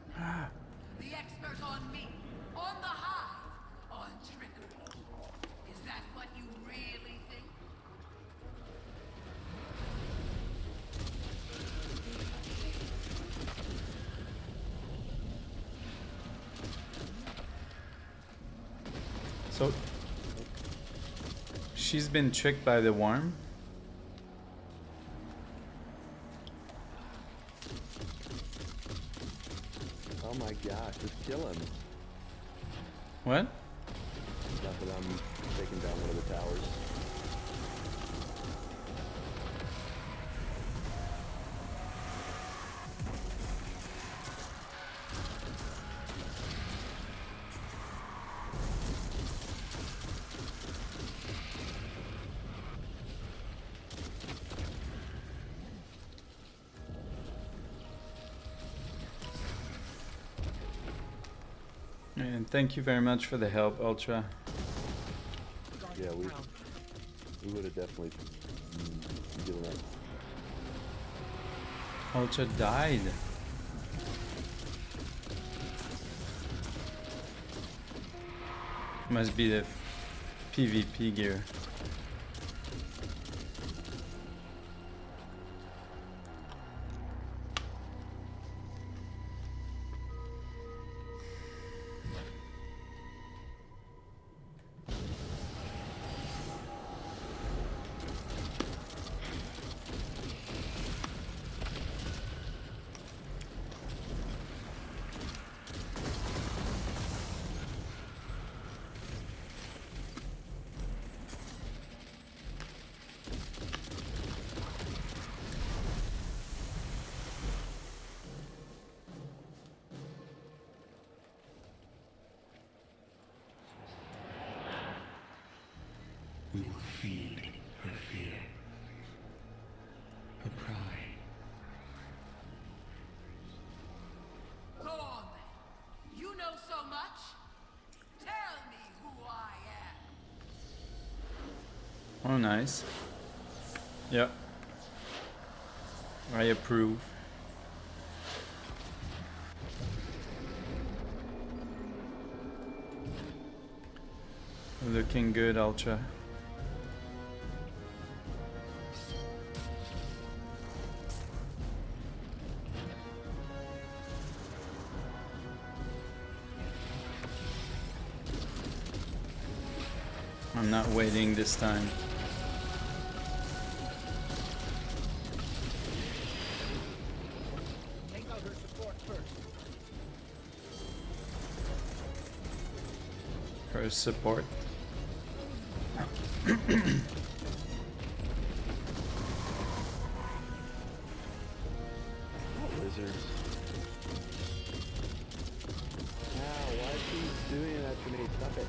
The expert on me, on the hive, on trickery. Is that what you really think? So she's been tricked by the worm? Oh my gosh, just kill him. What? Not that I'm taking down one of the towers. And thank you very much for the help, Ultra. Yeah, we would have definitely given up. Ultra died. Must be the PvP gear. Oh, nice. Yep. I approve. Looking good, Ultra. I'm not waiting this time. Take out her support first. Her support. Lizards. Ow, why is he doing that to me? Stop it.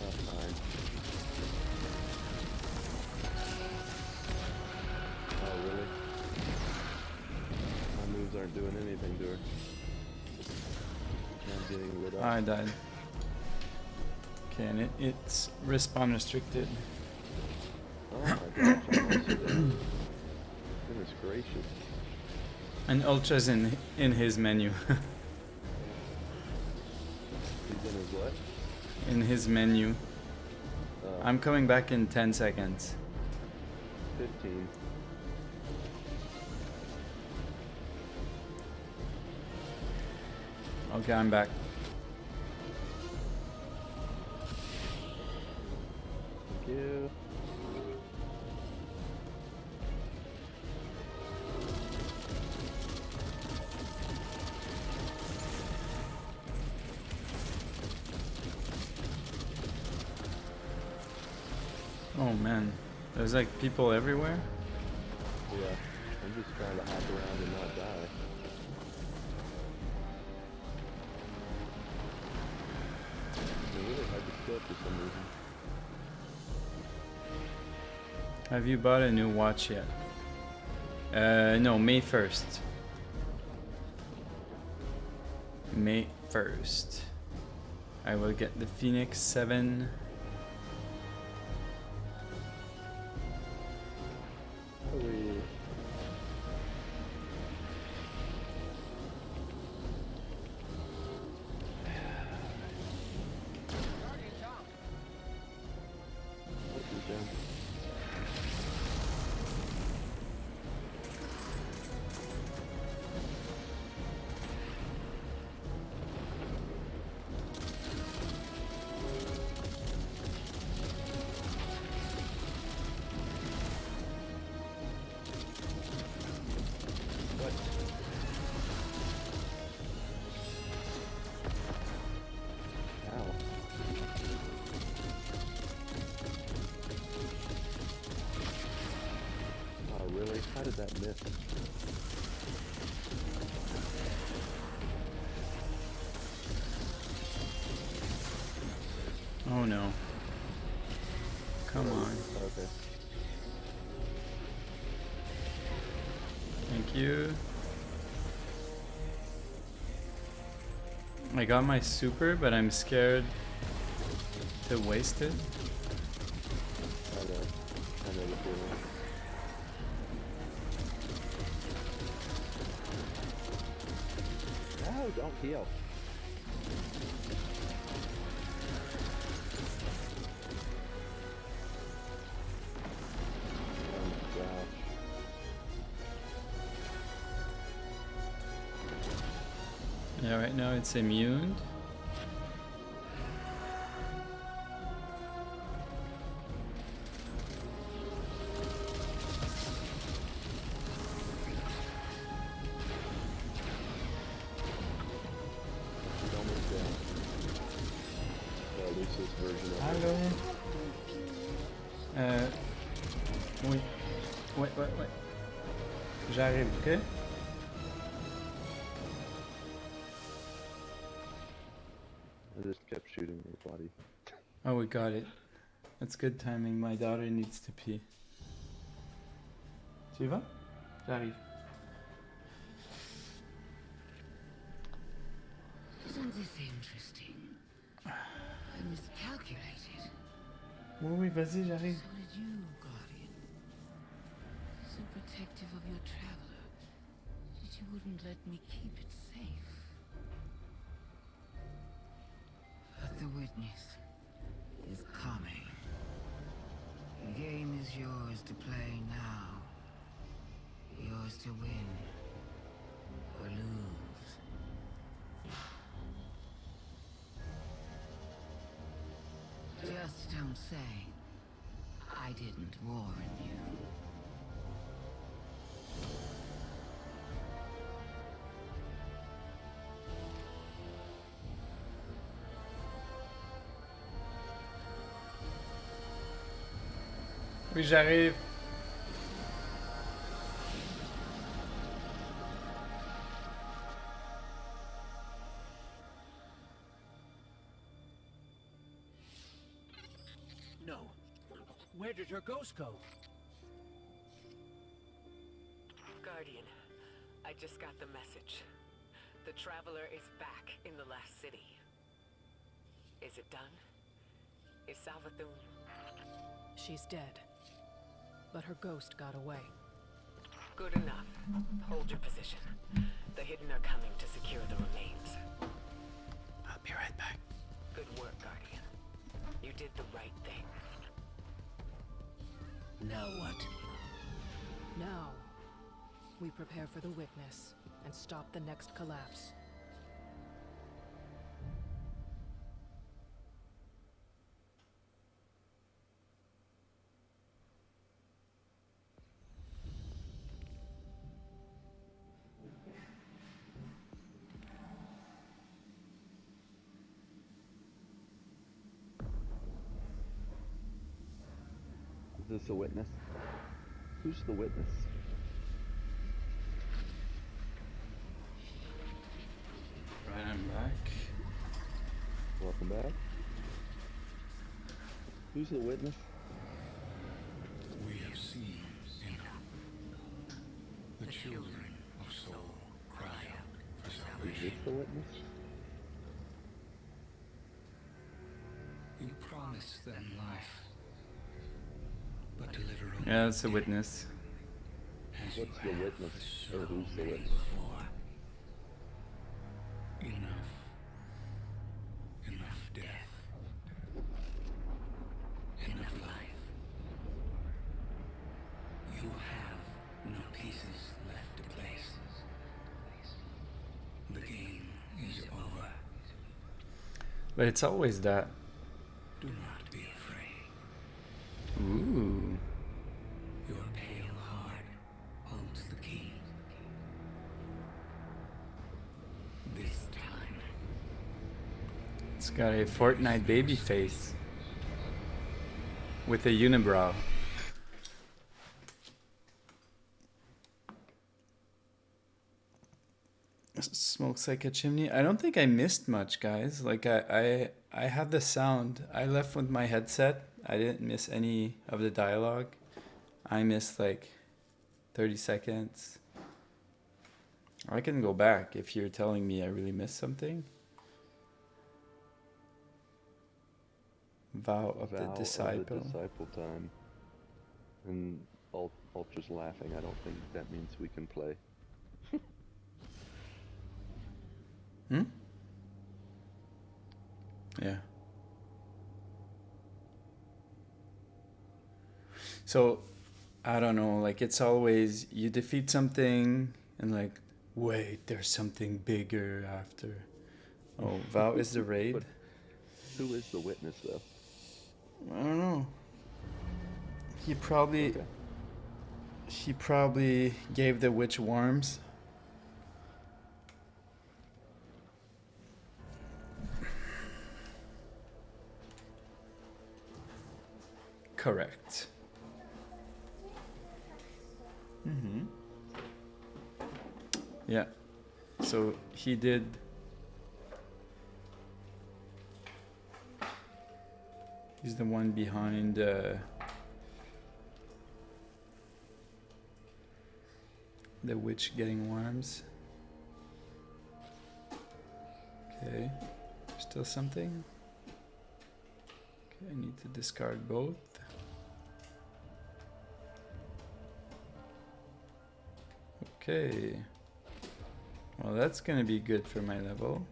Oh, fine. Oh, really? My moves aren't doing anything to her. I'm getting lit up. I died. Okay, and it's respawn restricted. Oh my gosh, I'm also dead. Goodness gracious. And Ultra's in his menu. He's in his what? In his menu. I'm coming back in 10 seconds. 15. Okay, I'm back. Thank you. Oh man, there's like people everywhere. Yeah, I'm just trying to hop around and not die. They're really hard to kill for some reason. Have you bought a new watch yet? No, May 1st. May 1st. I will get the Phoenix 7. Hurry. How did that miss? Oh no. Come on. Okay. Thank you. I got my super, but I'm scared to waste it. I know the feeling. No, don't heal. Oh gosh. Yeah, right now it's immune. Allô? Oui. Ouais. J'arrive, ok? I just kept shooting your body. Oh, we got it. That's good timing. My daughter needs to pee. Tu y vas? J'arrive. Isn't this interesting? I miscalculated. Oui, oui, vas-y, j'arrive. So did you, Guardian. So protective of your traveler that you wouldn't let me keep it safe. But the witness is coming. The game is yours to play now. Yours to win or lose. Just don't say I didn't warn you. Oui, j'arrive. No. Where did her ghost go? Guardian, I just got the message. The Traveler is back in the last city. Is it done? Is Savathun... She's dead. But her ghost got away. Good enough. Hold your position. The Hidden are coming to secure the remains. I'll be right back. Good work, Guardian. You did the right thing. Now what? Now, we prepare for the witness and stop the next collapse. Is this a witness? Who's the witness? Right, I'm back. Welcome back. Who's the witness? We have seen enough. The children of soul cry out for Is salvation. this the witness? You promised them life, but deliver only Yeah, that's a witness. as What's you the have witness? for Or so who's the many witness? before. Enough. Enough death. Enough life. You have no pieces left to place. The game is over. But it's always that. Do not be afraid. Ooh. Your pale heart holds the key. This time, It's got a Fortnite baby face. With a unibrow. Smokes like a chimney. I don't think I missed much, guys. Like I had the sound. I left with my headset. I didn't miss any of the dialogue. I missed like 30 seconds. I can go back if you're telling me I really missed something. Vow of the disciple. Of the disciple time. And Ultra's laughing. I don't think that means we can play. Hmm? Yeah. So, I don't know, like it's always you defeat something and like, wait, there's something bigger after. Oh, Vow is the raid? But who is the witness though? I don't know. He probably gave the witch worms. Correct. Mm-hmm. Yeah. So he did. He's the one behind the witch getting worms. Okay. Still something? I need to discard both. Okay. Well, that's gonna be good for my level.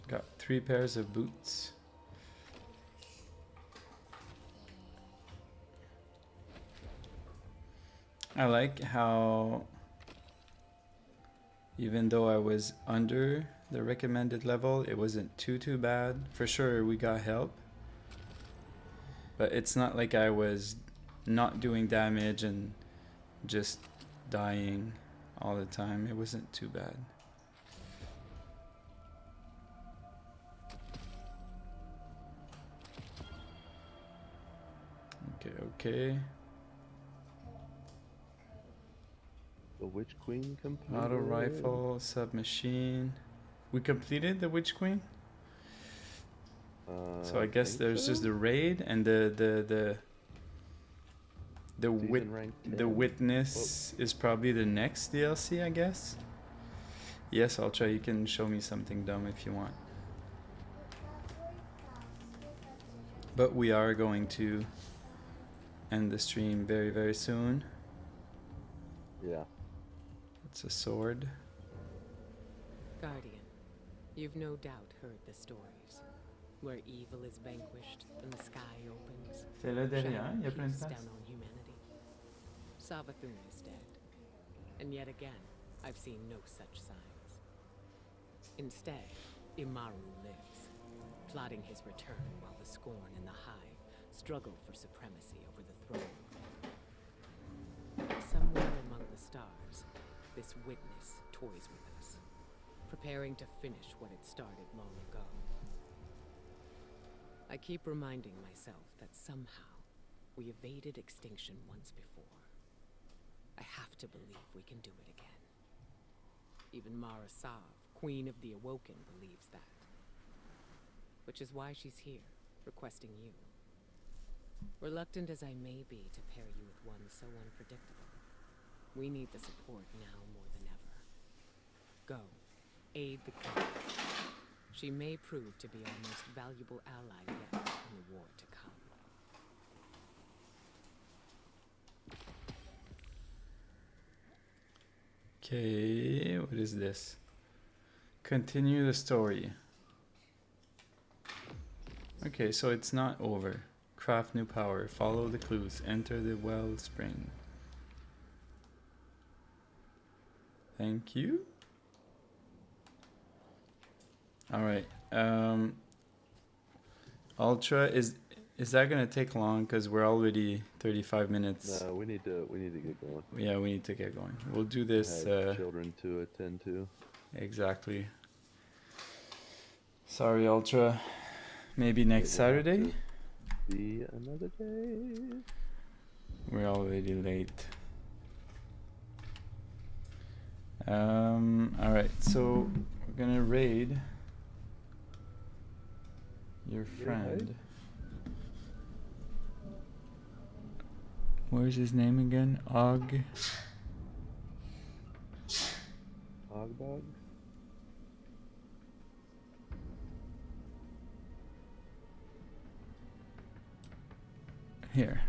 Got 3 pairs of boots. I like how even though I was under the recommended level, it wasn't too bad. For sure we got help, but it's not like I was not doing damage and just dying all the time. It wasn't too bad. Okay. The Witch Queen completed. Auto rifle, submachine. We completed the Witch Queen? So I guess there's just the raid and the witness is probably the next DLC, I guess. Yes, Ultra, you can show me something dumb if you want. But we are going to end the stream very soon. Yeah. It's a sword. Guardian, you've no doubt heard the stories. Where evil is vanquished and the sky opens. Fais-le derrière, il y a plein de Peace place. down on humanity. Savathun is dead. And yet again, I've seen no such signs. Instead, Imaru lives, plotting his return while the Scorn and the Hive struggle for supremacy over the throne. Somewhere among the stars, this witness toys with us, preparing to finish what it started long ago. I keep reminding myself that somehow we evaded extinction once before. I have to believe we can do it again. Even Mara Sav, Queen of the Awoken, believes that. Which is why she's here, requesting you. Reluctant as I may be to pair you with one so unpredictable, we need the support now more than ever. Go, aid the Queen. She may prove to be our most valuable ally yet in the war to come. Okay, what is this? Continue the story. Okay, so it's not over. Craft new power, follow the clues, enter the wellspring. Thank you. Alright, Ultra, is that gonna take long? Because we're already 35 minutes. No, we need to get going. Yeah, we need to get going. We'll do this. Children to attend to. Exactly. Sorry, Ultra. Maybe next Saturday? Be another day. We're already late. Alright, so we're gonna raid your friend. Where's his name again? Ogbog? Here.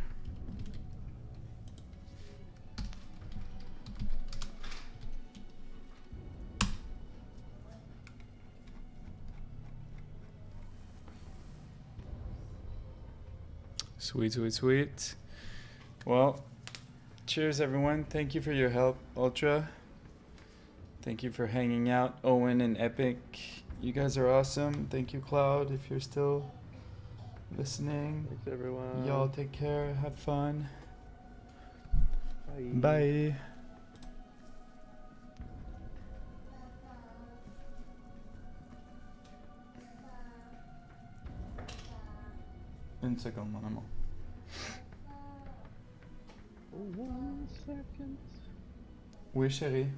Sweet. Well, cheers everyone. Thank you for your help, Ultra. Thank you for hanging out, Owen and Epic. You guys are awesome. Thank you, Cloud, if you're still listening. Thanks, everyone. Y'all take care. Have fun. Bye. Bye. Une seconde, mon amour. 1 second. Oui, chérie.